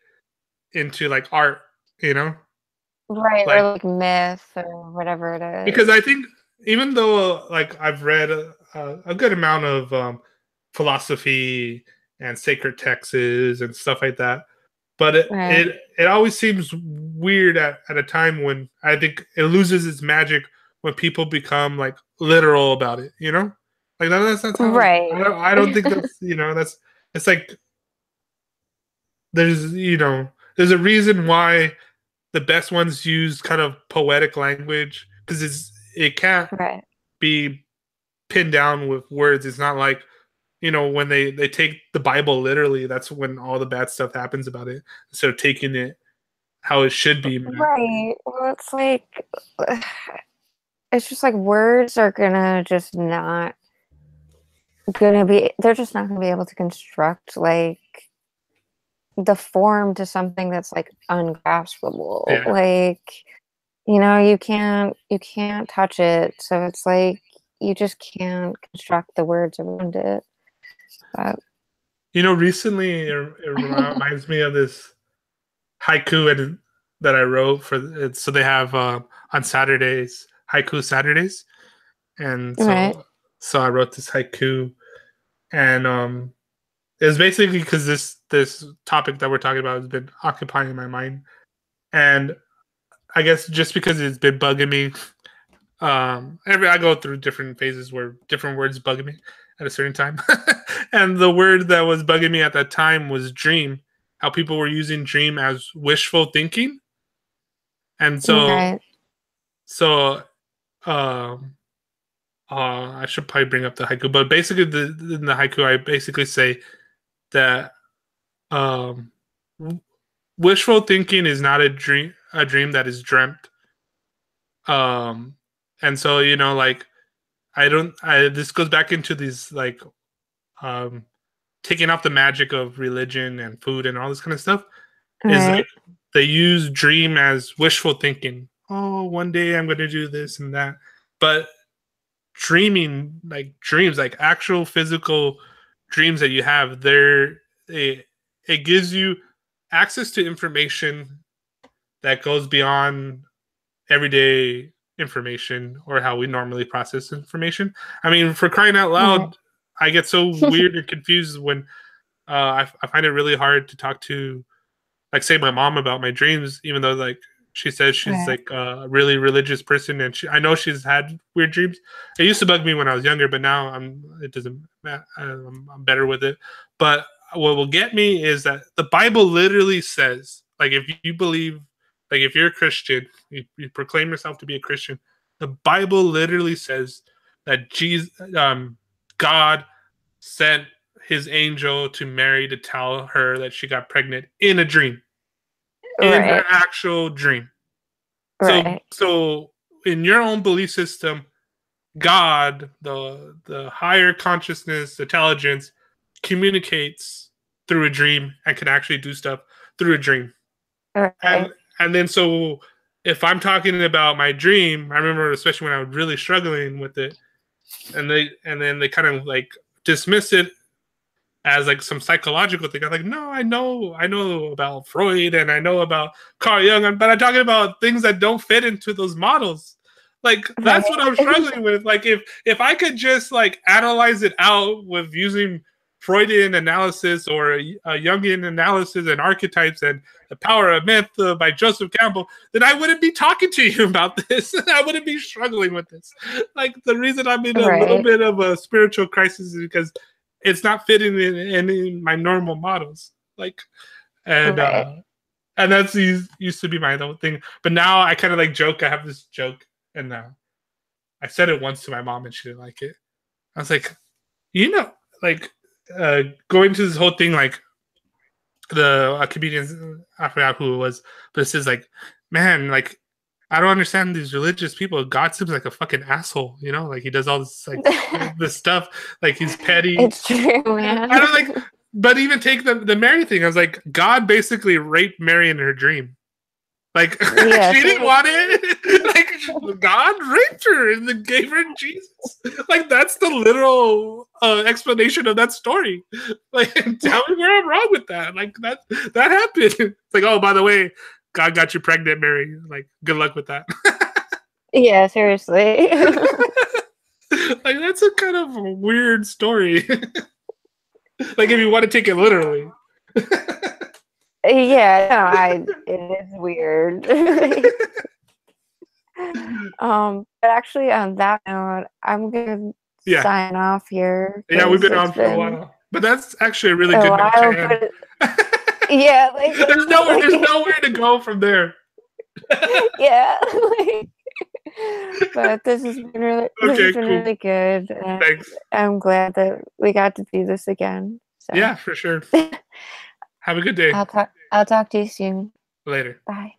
into like art, you know? Right, or Like like myth or whatever it because is. I think even though like I've read a good amount of philosophy and sacred texts and stuff like that, but Right, it always seems weird at a time when I think it loses its magic when people become like literal about it, you know? Like that's how right, I don't think that's that's it's like there's there's a reason why the best ones use kind of poetic language because it can't right. be pinned down with words. It's not like when they take the Bible literally. That's when all the bad stuff happens about it. Instead of taking it how it should be, man. Right. Well, it's like it's just like words are gonna just not gonna be they're just not gonna be able to construct like the form to something that's like ungraspable. Yeah. Like, you can't touch it. So it's like you just can't construct the words around it. But Recently it reminds me of this haiku that I wrote for it. So they have on Saturdays haiku Saturdays, and right, so I wrote this haiku, and it was basically because this topic that we're talking about has been occupying my mind, and I guess just because it's been bugging me. I go through different phases where different words bug me at a certain time, and the word that was bugging me at that time was dream. How people were using dream as wishful thinking, and right, so um, I should probably bring up the haiku, but basically, in the haiku, I basically say that um, wishful thinking is not a dream that is dreamt. And so like I don't. This goes back into these like um, taking off the magic of religion and food and all this kind of stuff. Is right, like they use dream as wishful thinking. Oh, one day I'm going to do this and that, but dreaming like dreams, like actual physical dreams that you have, it gives you access to information that goes beyond everyday information or how we normally process information. I mean, for crying out right, loud, I get so weird and confused when I find it really hard to talk to, like, say, my mom about my dreams, even though like she says she's right, like a really religious person, and I know she's had weird dreams. It used to bug me when I was younger, but now it doesn't. I'm better with it. But what will get me is that the Bible literally says, like, if you believe, like, if you're a Christian, you proclaim yourself to be a Christian, the Bible literally says that God sent his angel to Mary to tell her that she got pregnant in a dream, in her right, actual dream. So right, so in your own belief system, God, the higher consciousness, intelligence, communicates through a dream and can actually do stuff through a dream. right, And then so if I'm talking about my dream, I remember especially when I was really struggling with it, and then they kind of like dismiss it as like some psychological thing. I'm like, no, I know about Freud and I know about Carl Jung, but I'm talking about things that don't fit into those models. Like that's what I'm right. struggling with. Like if I could just like analyze it out with using Freudian analysis or a Jungian analysis and archetypes and The Power of Myth by Joseph Campbell, then I wouldn't be talking to you about this. I wouldn't be struggling with this. Like, the reason I'm in a little bit of a spiritual crisis is because it's not fitting in any of my normal models. Like, and that's used to be my own thing. But now I kind of like joke. I have this joke, and I said it once to my mom, and she didn't like it. I was like, like, going to this whole thing, like, the comedian, I forgot who it was, but it says, like, man, like, I don't understand these religious people. God seems like a fucking asshole, like, he does all this, like, this stuff, like, he's petty. It's true, man. I don't like, but even take the Mary thing. I was like, God basically raped Mary in her dream. Like, she didn't want it. Like, God raped her and then gave her Jesus. Like, that's the literal explanation of that story. Like, tell me where I'm wrong with that. Like, that happened. It's like, oh, by the way, God got you pregnant, Mary. Like, good luck with that. Yeah, seriously. Like, that's a kind of a weird story. Like, if you want to take it literally. Yeah, no, it is weird. But actually, on that note, I'm gonna sign off here. Yeah, we've been on for a while, but that's actually a really good note to end. Yeah, like, there's nowhere to go from there. Yeah, but this has been really good. And thanks. I'm glad that we got to do this again. So. Yeah, for sure. Have a good day. I'll talk to you soon. Later. Bye.